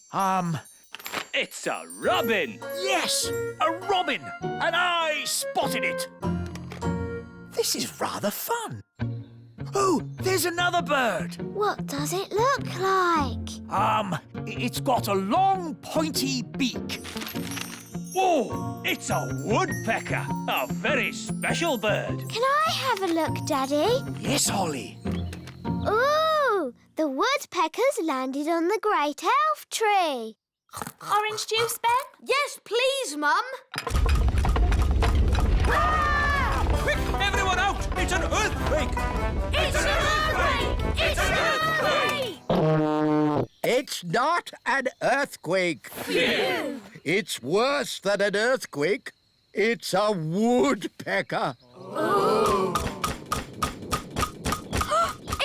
It's a robin. Yes, a robin. And I spotted it. This is rather fun. Oh, there's another bird. What does it look like? It's got a long, pointy beak. Whoa, it's a woodpecker. A very special bird. Can I have a look, Daddy? Yes, Holly. Ooh, the woodpeckers landed on the great elf tree. Orange juice, Ben? Yes, please, Mum. Quick, everyone out! It's an earthquake! It's an earthquake! It's an earthquake! It's not an earthquake. Phew! It's worse than an earthquake. It's a woodpecker. Oh.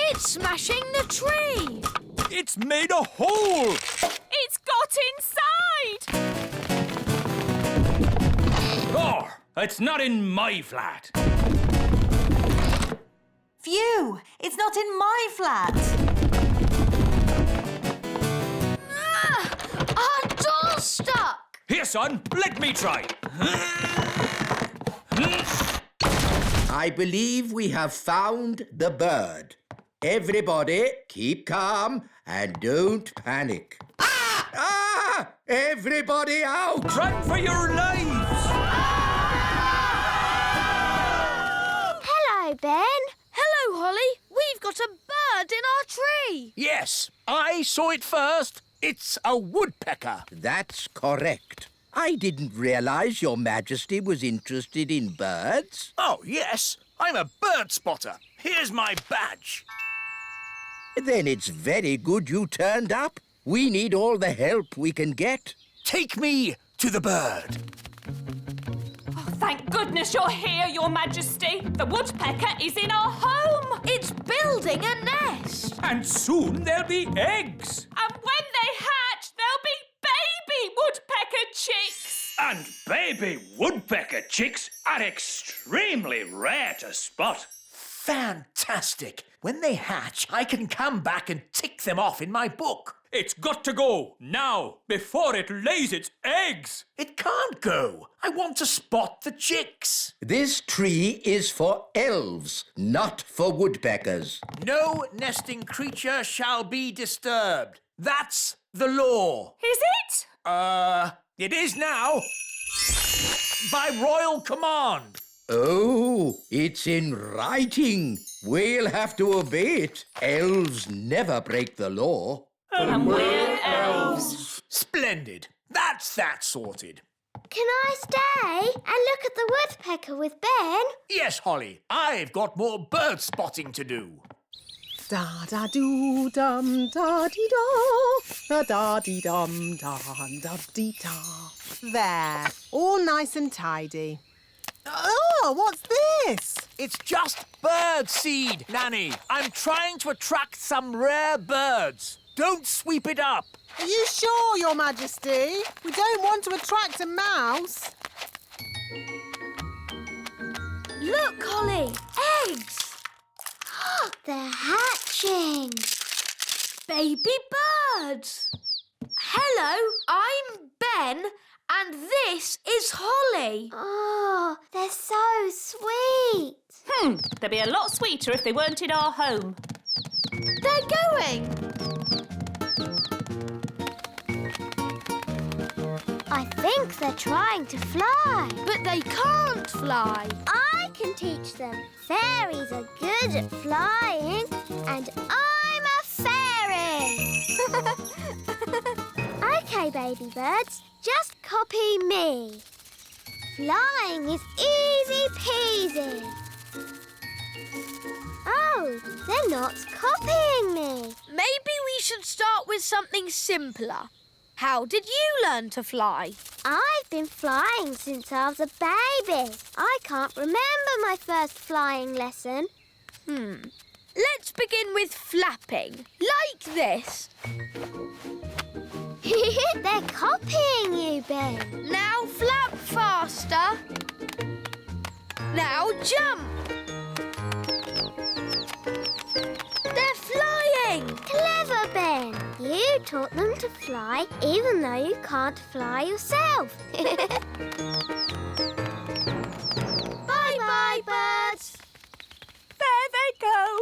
It's smashing the tree. It's made a hole. It's got inside! Oh, it's not in my flat. Phew! It's not in my flat. Our door's stuck. Here, son, let me try. I believe we have found the bird. Everybody, keep calm and don't panic. Ah! Ah! Everybody out! Run for your lives! Hello, Ben. Hello, Holly. We've got a bird in our tree. Yes, I saw it first. It's a woodpecker. That's correct. I didn't realize Your Majesty was interested in birds. Oh, yes. I'm a bird spotter. Here's my badge. Then it's very good you turned up. We need all the help we can get. Take me to the bird. Oh, thank goodness you're here, Your Majesty. The woodpecker is in our home. It's building a nest. And soon there'll be eggs. And when they hatch, there'll be baby woodpecker chicks. And baby woodpecker chicks are extremely rare to spot. Fantastic. When they hatch, I can come back and tick them off in my book. It's got to go now, before it lays its eggs. It can't go. I want to spot the chicks. This tree is for elves, not for woodpeckers. No nesting creature shall be disturbed. That's the law. Is it? It is now. By royal command. Oh, it's in writing. We'll have to obey it. Elves never break the law. And we're elves. Splendid. That's that sorted. Can I stay and look at the woodpecker with Ben? Yes, Holly. I've got more bird spotting to do. Da-da-doo-dum, da-dee-da, da-da-dee-dum, da-da-dee-da. There, all nice and tidy. Oh, what's this? It's just bird seed, Nanny. I'm trying to attract some rare birds. Don't sweep it up. Are you sure, Your Majesty? We don't want to attract a mouse. Look, Holly, eggs. They're hatching. Baby birds. Hello, I'm Ben, and this is Holly. Oh, they're so sweet. They'd be a lot sweeter if they weren't in our home. They're going. I think they're trying to fly. But they can't fly. I can teach them. Fairies are good at flying, and I'm a fairy. OK, baby birds, just copy me. Flying is easy peasy. Oh, they're not copying me. Maybe we should start with something simpler. How did you learn to fly? I've been flying since I was a baby. I can't remember my first flying lesson. Let's begin with flapping, like this. They're copying you, Ben. Now flap faster. Now jump. They're flying. Clever, Ben. You taught them to fly even though you can't fly yourself. Bye-bye, birds. There they go.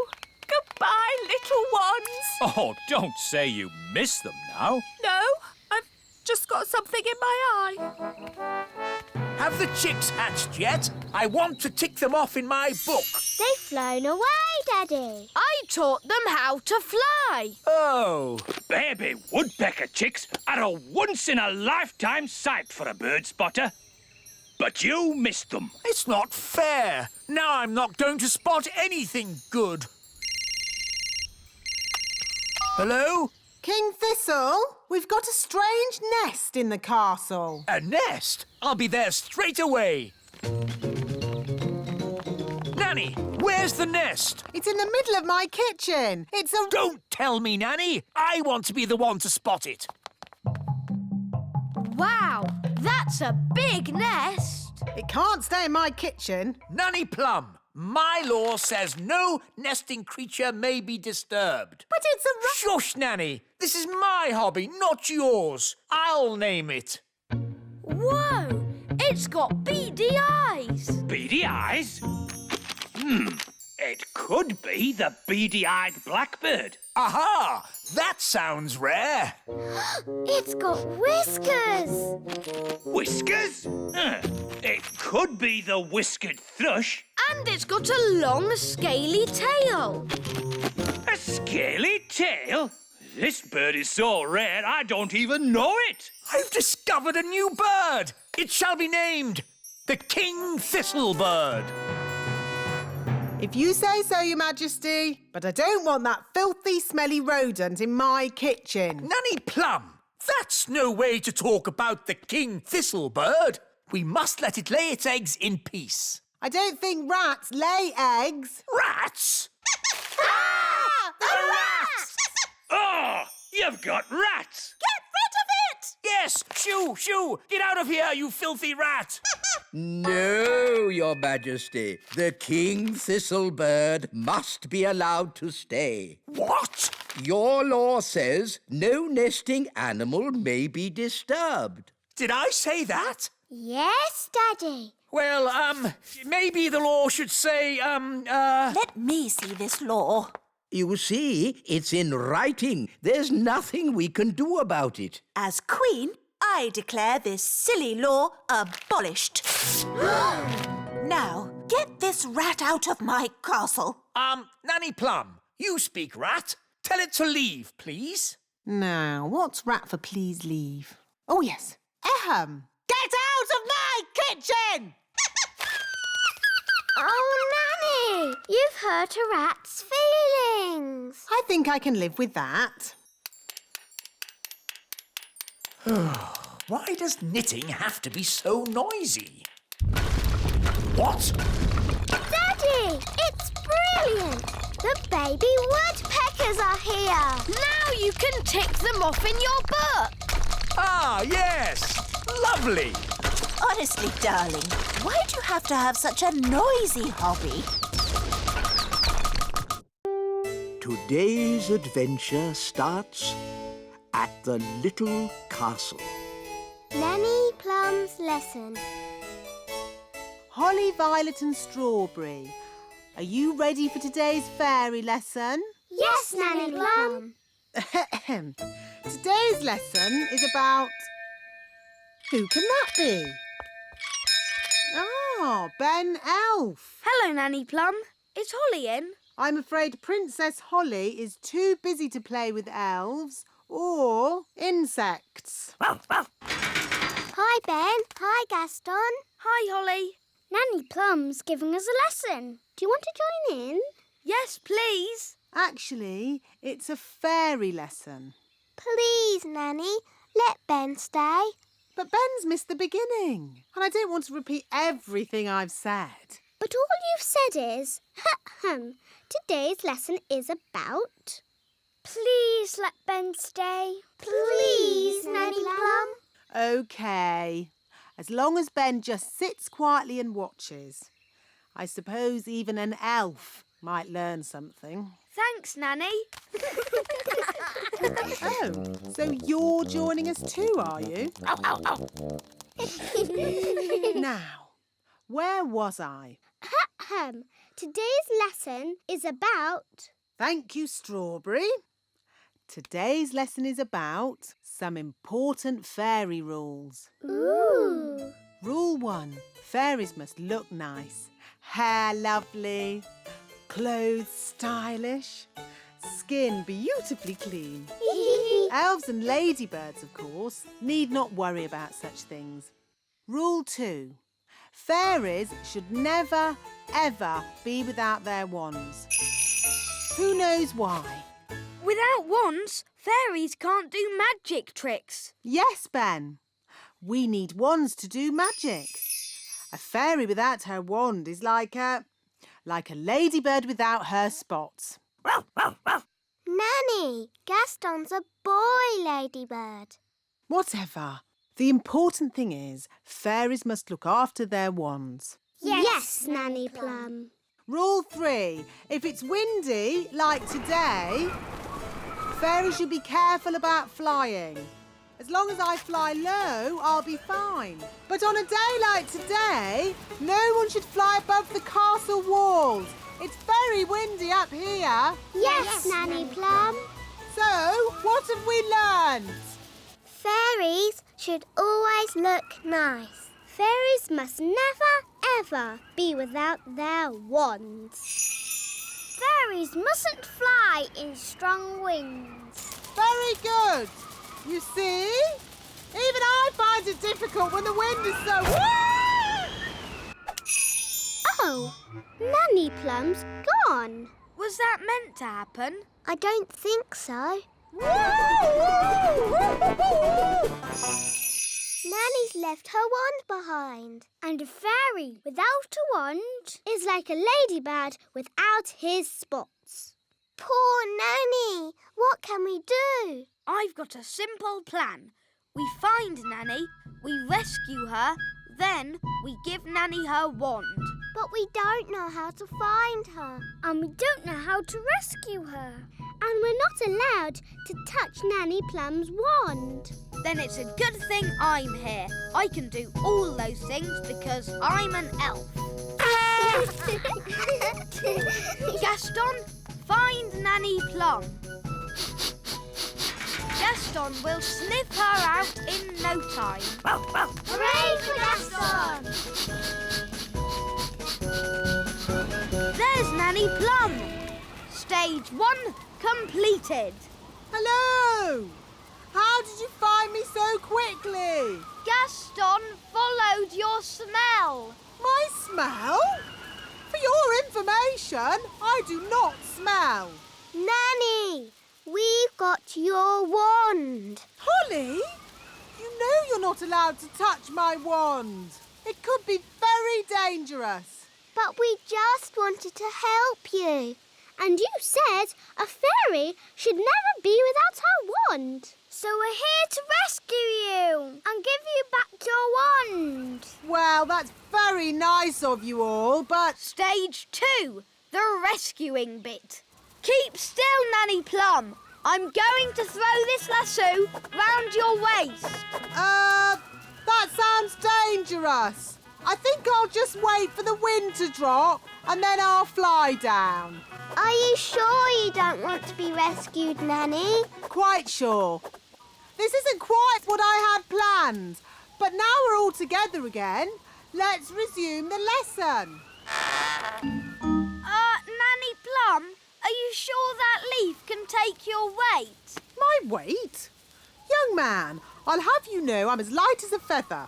Goodbye, little ones. Oh, don't say you miss them now. No, I've just got something in my eye. Have the chicks hatched yet? I want to tick them off in my book. They've flown away, Daddy. I taught them how to fly. Oh. Baby woodpecker chicks are a once-in-a-lifetime sight for a bird spotter. But you missed them. It's not fair. Now I'm not going to spot anything good. Hello? King Thistle, we've got a strange nest in the castle. A nest? I'll be there straight away. Nanny, where's the nest? It's in the middle of my kitchen. It's a... Don't tell me, Nanny. I want to be the one to spot it. Wow, that's a big nest. It can't stay in my kitchen. Nanny Plum, my law says no nesting creature may be disturbed. But it's a... Shush, Nanny. This is my hobby, not yours. I'll name it. Whoa, it's got beady eyes. Beady eyes? It could be the beady-eyed blackbird. Aha! That sounds rare. It's got whiskers. Whiskers? It could be the whiskered thrush. And it's got a long, scaly tail. A scaly tail? This bird is so rare I don't even know it. I've discovered a new bird. It shall be named the King Thistlebird. If you say so, Your Majesty, but I don't want that filthy, smelly rodent in my kitchen. Nanny Plum, that's no way to talk about the King Thistlebird. We must let it lay its eggs in peace. I don't think rats lay eggs. Rats? The rats! Oh, you've got rats. Get rid of it! Yes, shoo, shoo! Get out of here, you filthy rat! No, Your Majesty. The King Thistlebird must be allowed to stay. What? Your law says no nesting animal may be disturbed. Did I say that? Yes, Daddy. Well, maybe the law should say, Let me see this law. You see, it's in writing. There's nothing we can do about it. As queen, I declare this silly law abolished. Now, get this rat out of my castle. Nanny Plum, you speak rat. Tell it to leave, please. Now, what's rat for please leave? Oh, yes. Ahem. Get out of my kitchen! Oh, Nanny, you've hurt a rat's feelings. I think I can live with that. Why does knitting have to be so noisy? What? Daddy, it's brilliant. The baby woodpeckers are here. Now you can tick them off in your book. Ah, yes. Lovely. Honestly, darling, why do you have to have such a noisy hobby? Today's adventure starts at the little castle. Nanny Plum's lesson. Holly, Violet and Strawberry, are you ready for today's fairy lesson? Yes, Nanny Plum. Today's lesson is about... Who can that be? Ah, Ben Elf. Hello, Nanny Plum. Is Holly in? I'm afraid Princess Holly is too busy to play with elves or insects. Hi, Ben. Hi, Gaston. Hi, Holly. Nanny Plum's giving us a lesson. Do you want to join in? Yes, please. Actually, it's a fairy lesson. Please, Nanny, let Ben stay. But Ben's missed the beginning, and I don't want to repeat everything I've said. But all you've said is, today's lesson is about... Please let Ben stay. Please, Nanny Plum. OK. As long as Ben just sits quietly and watches. I suppose even an elf might learn something. Thanks, Nanny. Oh, so you're joining us too, are you? Ow, ow, ow. Now, where was I? Today's lesson is about... Thank you, Strawberry. Today's lesson is about some important fairy rules. Ooh. Rule 1. Fairies must look nice. Hair lovely. Clothes stylish. Skin beautifully clean. Elves and ladybirds, of course, need not worry about such things. Rule 2. Fairies should never, ever be without their wands. Who knows why? Without wands, fairies can't do magic tricks. Yes, Ben. We need wands to do magic. A fairy without her wand is like a ladybird without her spots. Nanny, Gaston's a boy ladybird. Whatever. The important thing is fairies must look after their wands. Yes, Nanny Plum. Rule 3. If it's windy, like today, fairies should be careful about flying. As long as I fly low, I'll be fine. But on a day like today, no one should fly above the castle walls. It's very windy up here. Yes, Nanny Plum. So, what have we learned? Fairies should always look nice. Fairies must never, ever be without their wands. Fairies mustn't fly in strong winds. Very good. You see? Even I find it difficult when the wind is so... Oh, Nanny Plum's gone. Was that meant to happen? I don't think so. Nanny's left her wand behind. And a fairy without a wand is like a ladybird without his spots. Poor Nanny. What can we do? I've got a simple plan. We find Nanny, we rescue her, then we give Nanny her wand. But we don't know how to find her. And we don't know how to rescue her. And we're not allowed to touch Nanny Plum's wand. Then it's a good thing I'm here. I can do all those things because I'm an elf. Gaston, find Nanny Plum. Gaston will sniff her out in no time. Hooray for Gaston! There's Nanny Plum. Stage 1 completed. Hello! How did you find me so quickly? Gaston followed your smell. My smell? For your information, I do not smell. Nanny, we've got your wand. Holly, you know you're not allowed to touch my wand. It could be very dangerous. But we just wanted to help you. And you said a fairy should never be without her wand. So we're here to rescue you and give you back your wand. Well, that's very nice of you all, but... Stage 2, the rescuing bit. Keep still, Nanny Plum. I'm going to throw this lasso round your waist. That sounds dangerous. I think I'll just wait for the wind to drop and then I'll fly down. Are you sure you don't want to be rescued, Nanny? Quite sure. This isn't quite what I had planned, but now we're all together again. Let's resume the lesson. Nanny Plum, are you sure that leaf can take your weight? My weight? Young man, I'll have you know I'm as light as a feather.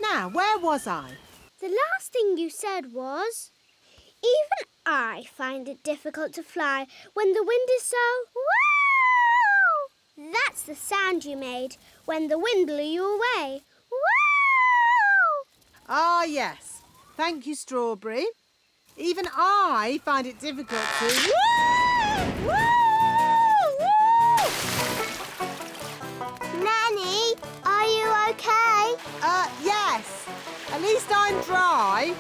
Now, where was I? The last thing you said was, even I find it difficult to fly when the wind is so... Wow! That's the sound you made when the wind blew you away. Wow! Ah, yes. Thank you, Strawberry. Even I find it difficult to... Woo! Woo! Nanny, are you okay? Yes. At least I'm dry.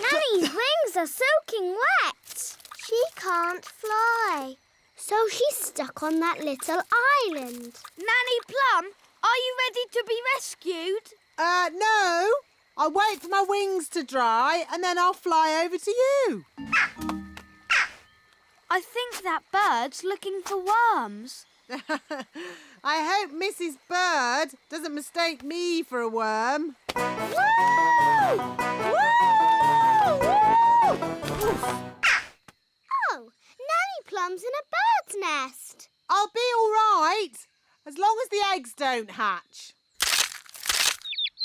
Nanny's wings are soaking wet. She can't fly. So she's stuck on that little island. Nanny Plum, are you ready to be rescued? No. I'll wait for my wings to dry and then I'll fly over to you. I think that bird's looking for worms. I hope Mrs. Bird doesn't mistake me for a worm. Woo! Woo! Oh, Nanny Plum's in a bird's nest. I'll be all right, as long as the eggs don't hatch.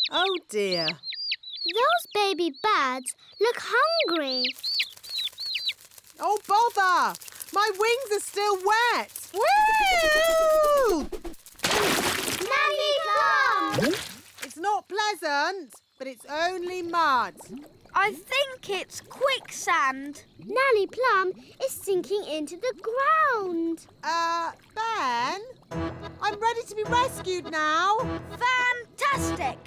Oh, dear. Those baby birds look hungry. Oh, bother! My wings are still wet. Woo! Nanny Plum! It's not pleasant, but it's only mud. I think it's quicksand. Nanny Plum is sinking into the ground. Ben? I'm ready to be rescued now. Fantastic!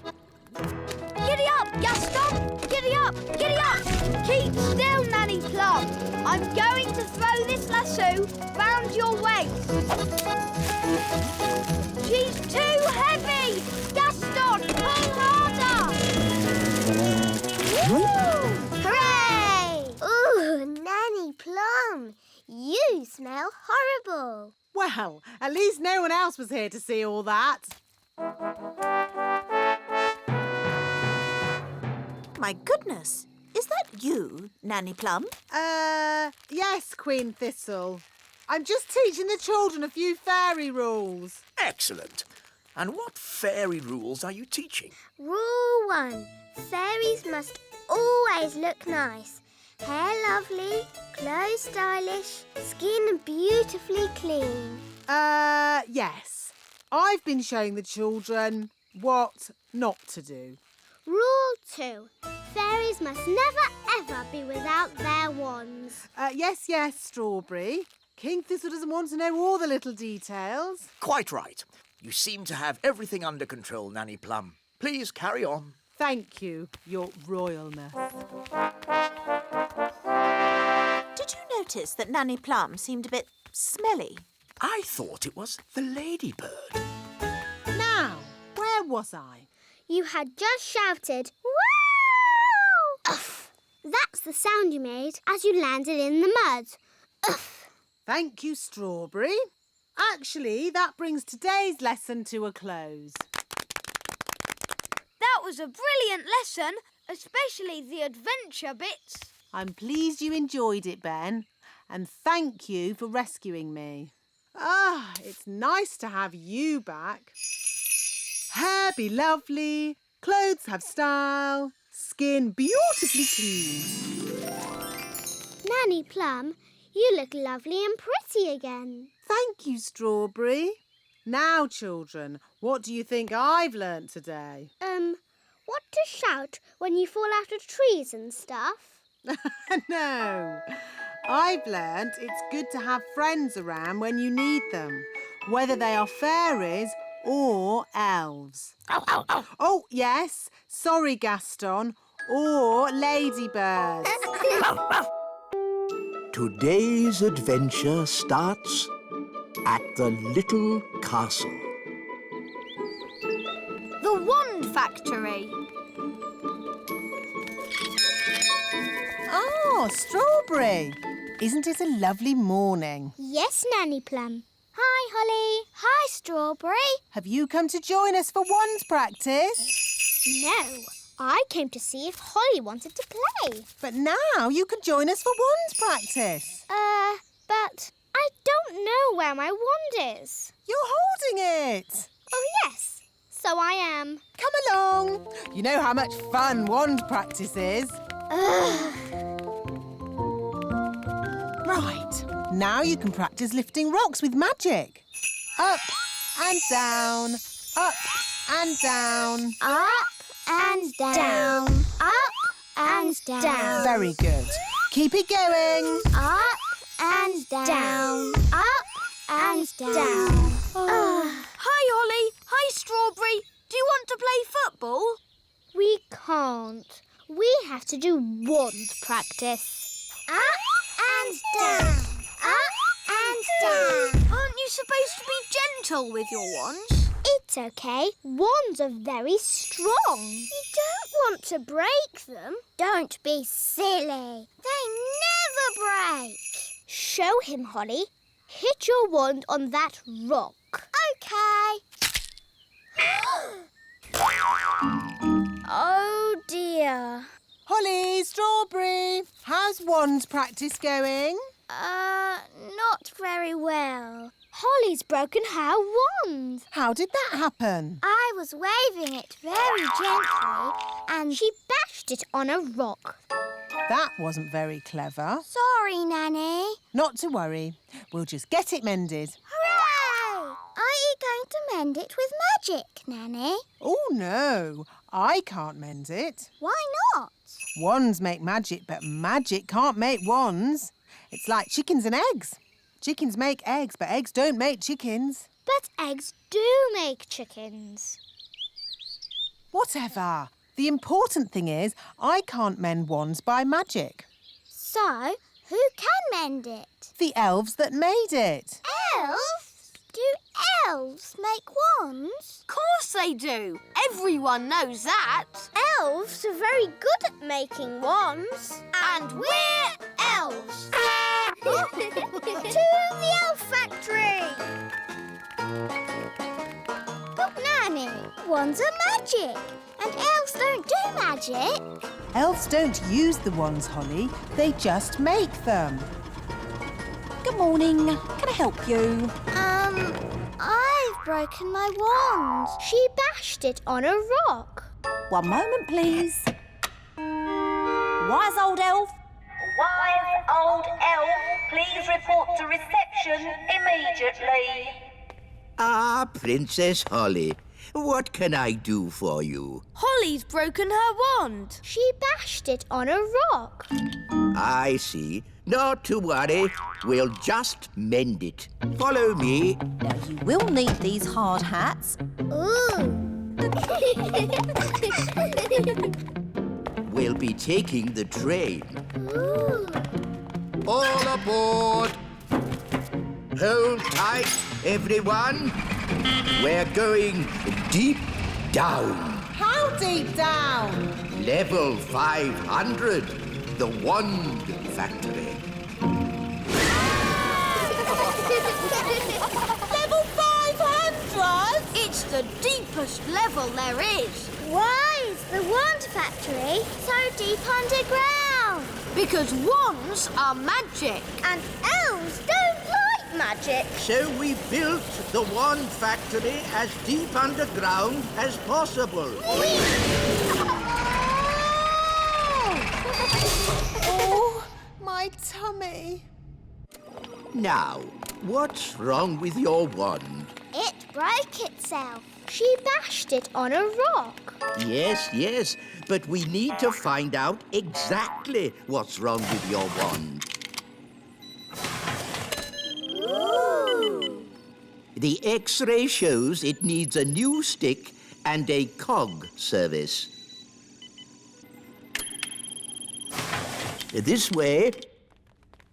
Giddy up, Gaston! Giddy up! Giddy up! Keep still, Nanny Plum. I'm going to throw this lasso round your waist. She's too heavy! Gaston, pull harder! Woo! Hooray! Ooh, Nanny Plum, you smell horrible. Well, at least no one else was here to see all that. My goodness, is that you, Nanny Plum? Yes, Queen Thistle. I'm just teaching the children a few fairy rules. Excellent. And what fairy rules are you teaching? Rule 1. Fairies must always look nice. Hair lovely, clothes stylish, skin beautifully clean. Yes. I've been showing the children what not to do. Rule 2. Fairies must never ever be without their wands. Yes, Strawberry. King Thistle doesn't want to know all the little details. Quite right. You seem to have everything under control, Nanny Plum. Please carry on. Thank you, Your Royalness. Did you notice that Nanny Plum seemed a bit smelly? I thought it was the ladybird. Now, where was I? You had just shouted, "Wow!" Uff! That's the sound you made as you landed in the mud. Thank you, Strawberry. Actually, that brings today's lesson to a close. That was a brilliant lesson, especially the adventure bits. I'm pleased you enjoyed it, Ben, and thank you for rescuing me. It's nice to have you back. Hair be lovely, clothes have style, skin beautifully clean. Nanny Plum, you look lovely and pretty again. Thank you, Strawberry. Now, children, what do you think I've learnt today? What to shout when you fall out of trees and stuff? No. I've learnt it's good to have friends around when you need them, whether they are fairies or elves. Ow, ow, ow. Oh, yes. Sorry, Gaston. Or ladybirds. Today's adventure starts at the little castle. The Wand Factory. Oh, Strawberry. Isn't it a lovely morning? Yes, Nanny Plum. Hi, Holly. Hi, Strawberry. Have you come to join us for wand practice? No, I came to see if Holly wanted to play. But now you can join us for wand practice. But I don't know where my wand is. You're holding it. Oh, yes. So I am. Come along. You know how much fun wand practice is. Right. Now you can practice lifting rocks with magic. Up and down. Up and down. Up and down. Up and down. Very good. Keep it going. Up and down. Up and down. Hi, Holly. Hi, Strawberry. Do you want to play football? We can't. We have to do wand practice. Up and down. Up and down. Aren't you supposed to be gentle with your wands? It's okay. Wands are very strong. You don't want to break them. Don't be silly. They never break. Show him, Holly. Hit your wand on that rock. Okay. Oh, dear. Holly, Strawberry, how's wand practice going? Not very well. Holly's broken her wand. How did that happen? I was waving it very gently and she bashed it on a rock. That wasn't very clever. Sorry, Nanny. Not to worry. We'll just get it mended. Hooray! Are you going to mend it with magic, Nanny? Oh, no. I can't mend it. Why not? Wands make magic, but magic can't make wands. It's like chickens and eggs. Chickens make eggs, but eggs don't make chickens. But eggs do make chickens. Whatever. The important thing is I can't mend wands by magic. So, who can mend it? The elves that made it. Elves? Do elves make wands? Of course they do. Everyone knows that. Elves are very good at making wands. And we're elves. To the elf factory! But Nanny, wands are magic, and elves don't do magic. Elves don't use the wands, Holly. They just make them. Good morning. Can I help you? I've broken my wand. She bashed it on a rock. One moment, please. Wise old elf. Wise old elf, please report to reception immediately. Ah, Princess Holly, what can I do for you? Holly's broken her wand. She bashed it on a rock. I see. Not to worry. We'll just mend it. Follow me. Now, you will need these hard hats. Ooh. We'll be taking the train. Ooh. All aboard. Hold tight, everyone. We're going deep down. How deep down? Level 500, the Wand Factory. Level 500? It's the deepest level there is. Why is the wand factory so deep underground? Because wands are magic. And elves don't like magic. So we built the wand factory as deep underground as possible. Oh, my tummy. Now, what's wrong with your wand? It broke itself. She bashed it on a rock. Yes, but we need to find out exactly what's wrong with your wand. Ooh. The X-ray shows it needs a new stick and a cog service. This way.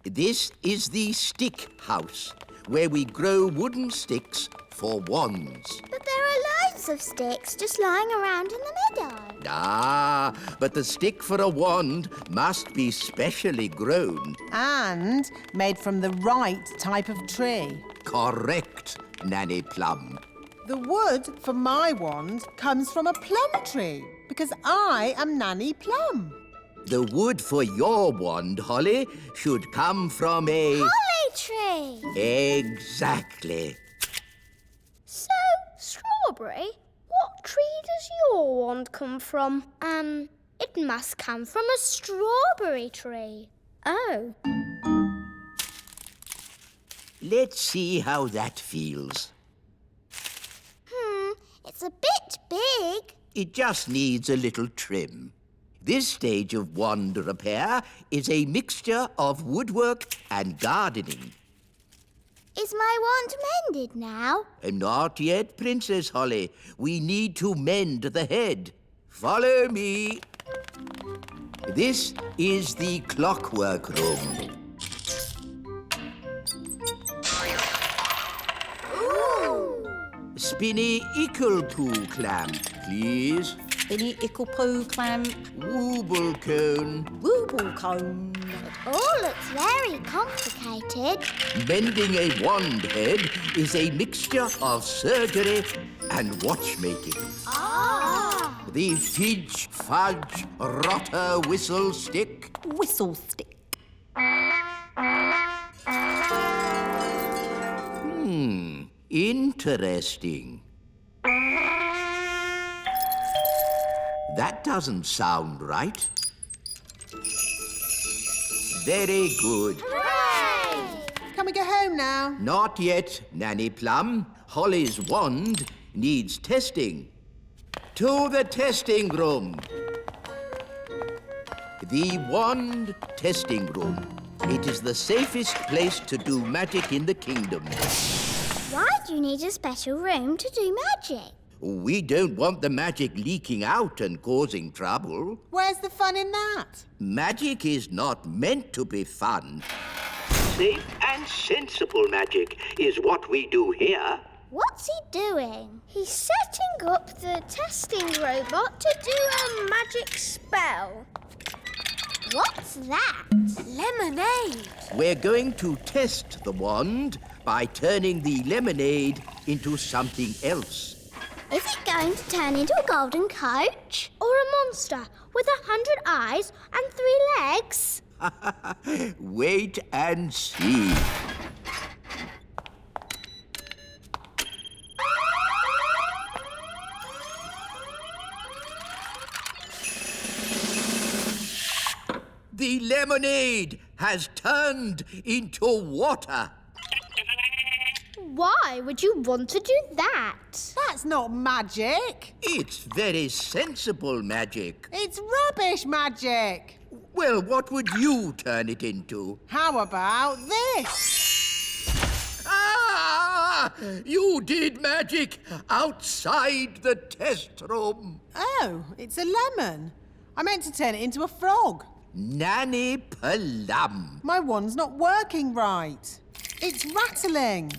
This is the stick house, where we grow wooden sticks for wands. But there are loads of sticks just lying around in the meadow. Ah, but the stick for a wand must be specially grown. And made from the right type of tree. Correct, Nanny Plum. The wood for my wand comes from a plum tree, because I am Nanny Plum. The wood for your wand, Holly, should come from a... Holly tree. Exactly. So, strawberry, what tree does your wand come from? It must come from a strawberry tree. Oh. Let's see how that feels. It's a bit big. It just needs a little trim. This stage of wand repair is a mixture of woodwork and gardening. Is my wand mended now? Not yet, Princess Holly. We need to mend the head. Follow me. This is the clockwork room. Ooh! Spinny Ickle-Poo clamp, please. Spinny Ickle-Poo clamp. Wooble cone. Wooble cone. It all looks very complicated. Mending a wand head is a mixture of surgery and watchmaking. Ah! The Fidge Fudge Rotter Whistle Stick. Whistle stick. Interesting. That doesn't sound right. Very good. Hooray! Can we go home now? Not yet, Nanny Plum. Holly's wand needs testing. To the testing room. The wand testing room. It is the safest place to do magic in the kingdom. Why do you need a special room to do magic? We don't want the magic leaking out and causing trouble. Where's the fun in that? Magic is not meant to be fun. Safe and sensible magic is what we do here. What's he doing? He's setting up the testing robot to do a magic spell. What's that? Lemonade. We're going to test the wand by turning the lemonade into something else. Is it going to turn into a golden coach? Or a monster with 100 eyes and 3 legs? Wait and see. The lemonade has turned into water. Why would you want to do that? That's not magic. It's very sensible magic. It's rubbish magic. Well, what would you turn it into? How about this? Ah! You did magic outside the test room. Oh, it's a lemon. I meant to turn it into a frog. Nanny Plum. My wand's not working right. It's rattling.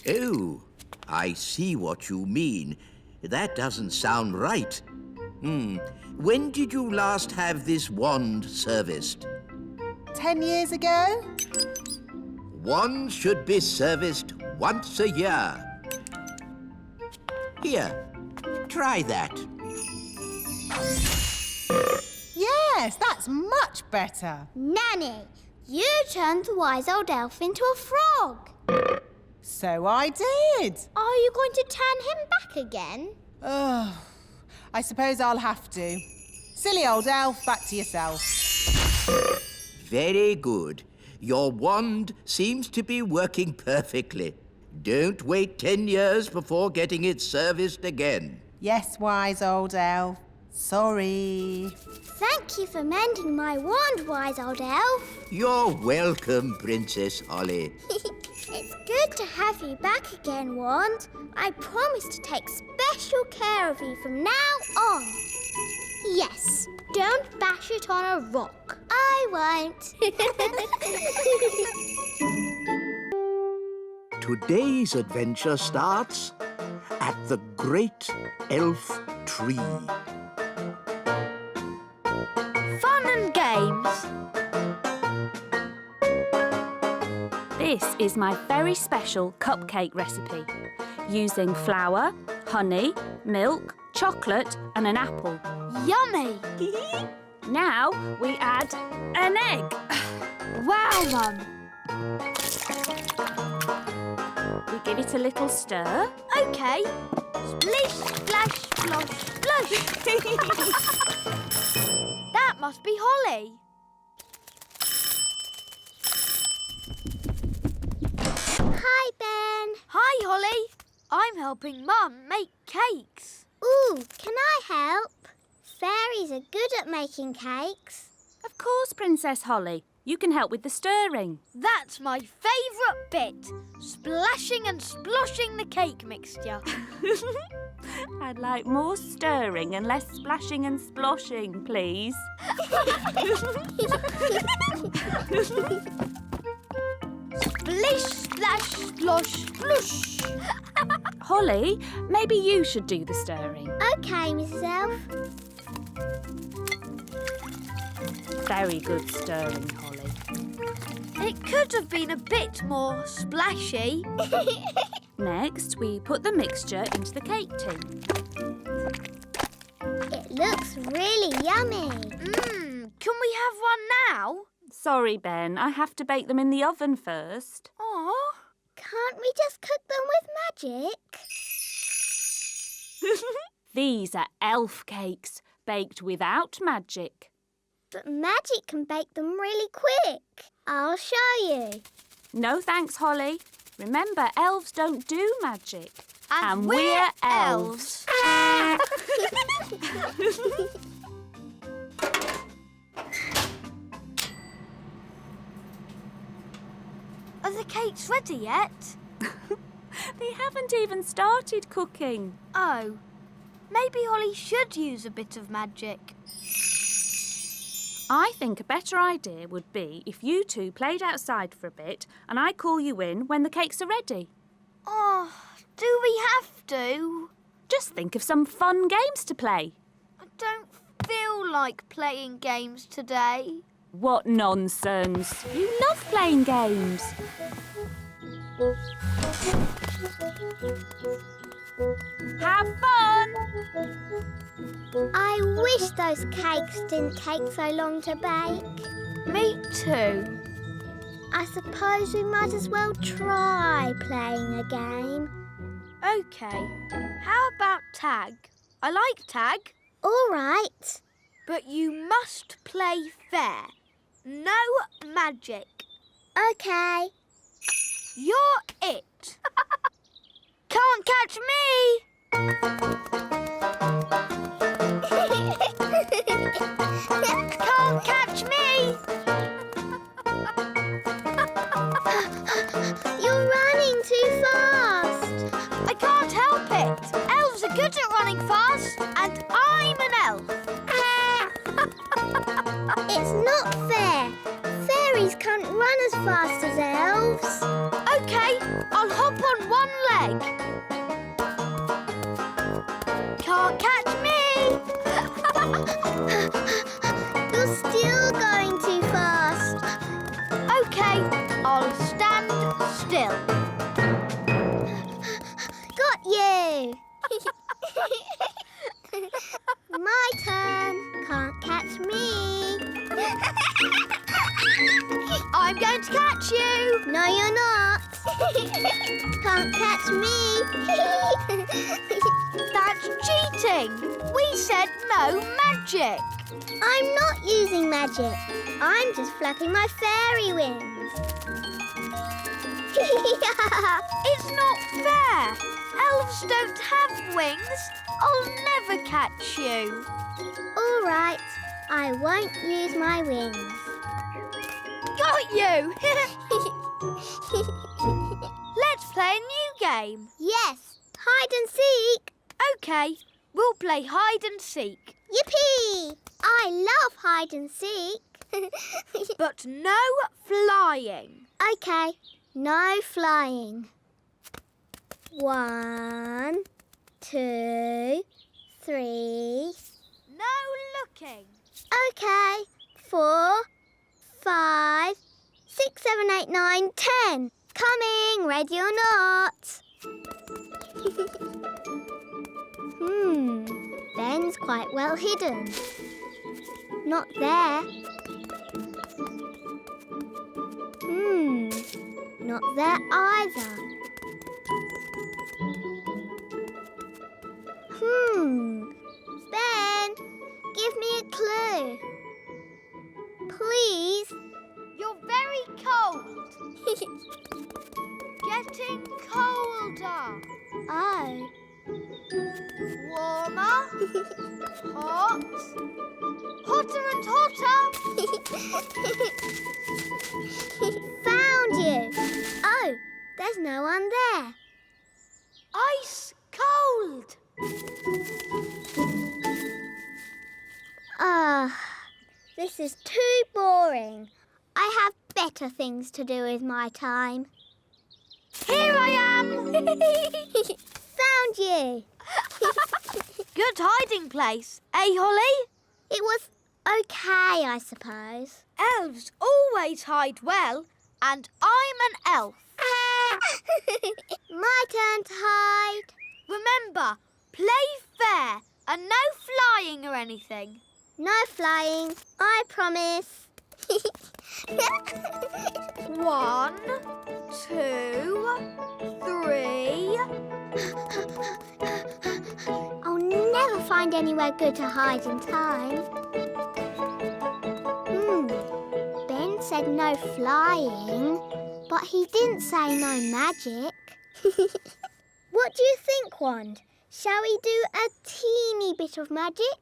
Oh, I see what you mean. That doesn't sound right. When did you last have this wand serviced? 10 years ago? Wands should be serviced once a year. Here, try that. Yes, that's much better. Nanny, you turned the wise old elf into a frog. So I did. Are you going to turn him back again? Ugh, I suppose I'll have to. Silly old elf, back to yourself. Very good. Your wand seems to be working perfectly. Don't wait 10 years before getting it serviced again. Yes, wise old elf. Sorry. Thank you for mending my wand, wise old elf. You're welcome, Princess Holly. It's good to have you back again, Wand. I promise to take special care of you from now on. Yes, don't bash it on a rock. I won't. Today's adventure starts at the Great Elf Tree. Fun and games. This is my very special cupcake recipe, using flour, honey, milk, chocolate and an apple. Yummy! Now we add an egg. Wow, Mum. We give it a little stir. OK. Splish, splash, splosh, splosh. That must be Holly. Hi, Ben. Hi, Holly. I'm helping Mum make cakes. Ooh, can I help? Fairies are good at making cakes. Of course, Princess Holly. You can help with the stirring. That's my favourite bit. Splashing and sploshing the cake mixture. I'd like more stirring and less splashing and sploshing, please. Splish, splash, splosh, splush. Holly, maybe you should do the stirring. OK, Mrs. Elf. Very good stirring, Holly. It could have been a bit more splashy. Next, we put the mixture into the cake tin. It looks really yummy. Can we have one now? Sorry, Ben, I have to bake them in the oven first. Aw. Can't we just cook them with magic? These are elf cakes, baked without magic. But magic can bake them really quick. I'll show you. No thanks, Holly. Remember, elves don't do magic. And we're elves. Are the cakes ready yet? They haven't even started cooking. Oh, maybe Holly should use a bit of magic. I think a better idea would be if you two played outside for a bit and I call you in when the cakes are ready. Oh, do we have to? Just think of some fun games to play. I don't feel like playing games today. What nonsense. You love playing games. Have fun! I wish those cakes didn't take so long to bake. Me too. I suppose we might as well try playing a game. OK. How about tag? I like tag. All right. But you must play fair. No magic. OK. You're it. Can't catch me! Can't catch me! You're running too fast. I can't help it. Elves are good at running fast, and I'm an elf. It's not fair. Fairies can't run as fast as elves. OK, I'll hop on one leg. Can't catch me! You're still going too fast. OK, I'll stand still. Got you! My turn. Can't catch me. I'm going to catch you. No, you're not. Can't catch me. That's cheating. We said no magic. I'm not using magic. I'm just flapping my fairy wings. It's not fair. Elves don't have wings. I'll never catch you. All right, I won't use my wings. Got you. Let's play a new game. Yes, hide and seek. OK, we'll play hide and seek. Yippee! I love hide and seek. But no flying. OK, no flying. 1, 2, 3. No looking. OK, 4, 5, 6, 7, 8, 9, 10. Coming, ready or not. Ben's quite well hidden. Not there. Not there either. Ben, give me a clue. Please. You're very cold. Getting colder. Oh. Warmer. Hot. Hotter and hotter. Found you. Oh, there's no one there. Ice cold. This is too boring. I have better things to do with my time. Here I am. Found you. Good hiding place, eh, Holly? It was okay, I suppose. Elves always hide well, and I'm an elf. My turn to hide. Remember, play fair and no flying or anything. No flying, I promise. 1, 2, 3. I'll never find anywhere good to hide in time. Ben said no flying, but he didn't say no magic. What do you think, Wand? Shall we do a teeny bit of magic?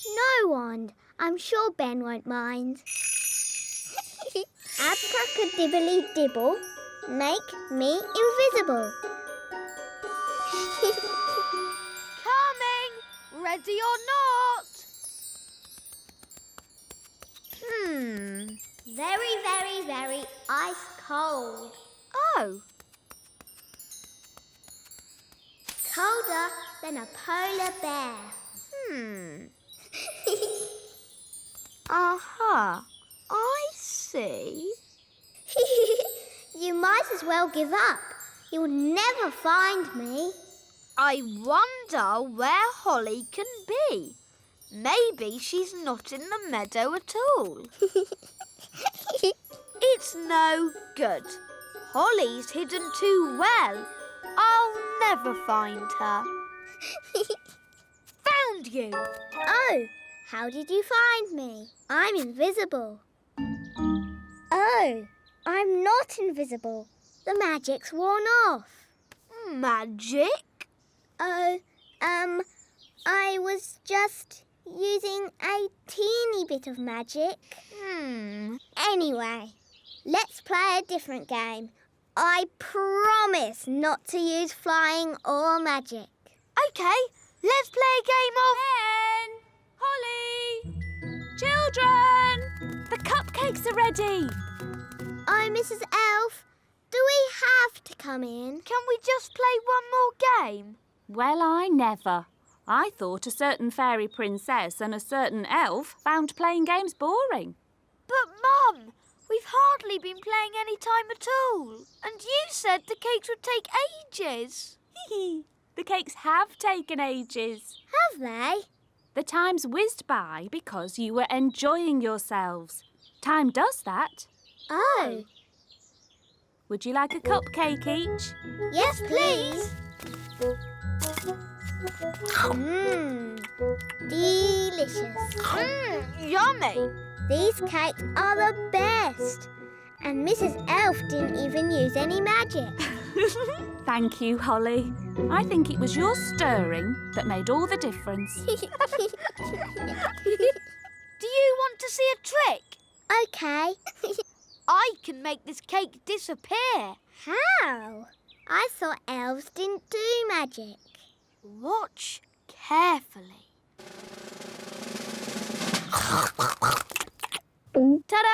No, Wand. I'm sure Ben won't mind. Abracadibbly-dibble, make me invisible. Coming, ready or not. Very, very, very ice cold. Oh. Colder than a polar bear. Aha, I see. You might as well give up. You'll never find me. I wonder where Holly can be. Maybe she's not in the meadow at all. It's no good. Holly's hidden too well. I'll never find her. Found you. Oh, how did you find me? I'm invisible. Oh, I'm not invisible. The magic's worn off. Magic? Oh, I was just using a teeny bit of magic. Anyway, let's play a different game. I promise not to use flying or magic. OK, let's play a game of... Ben! Holly! Children! The cupcakes are ready. Oh, Mrs. Elf, do we have to come in? Can we just play one more game? Well, I never. I thought a certain fairy princess and a certain elf found playing games boring. But, Mum, We've hardly been playing any time at all. And you said the cakes would take ages. The cakes have taken ages. Have they? The time's whizzed by because you were enjoying yourselves. Time does that. Oh. Would you like a cupcake each? Yes, please. Delicious. Yummy. These cakes are the best. And Mrs. Elf didn't even use any magic. Thank you, Holly. I think it was your stirring that made all the difference. Do you want to see a trick? Okay. I can make this cake disappear. How? I thought elves didn't do magic. Watch carefully. Ta-da!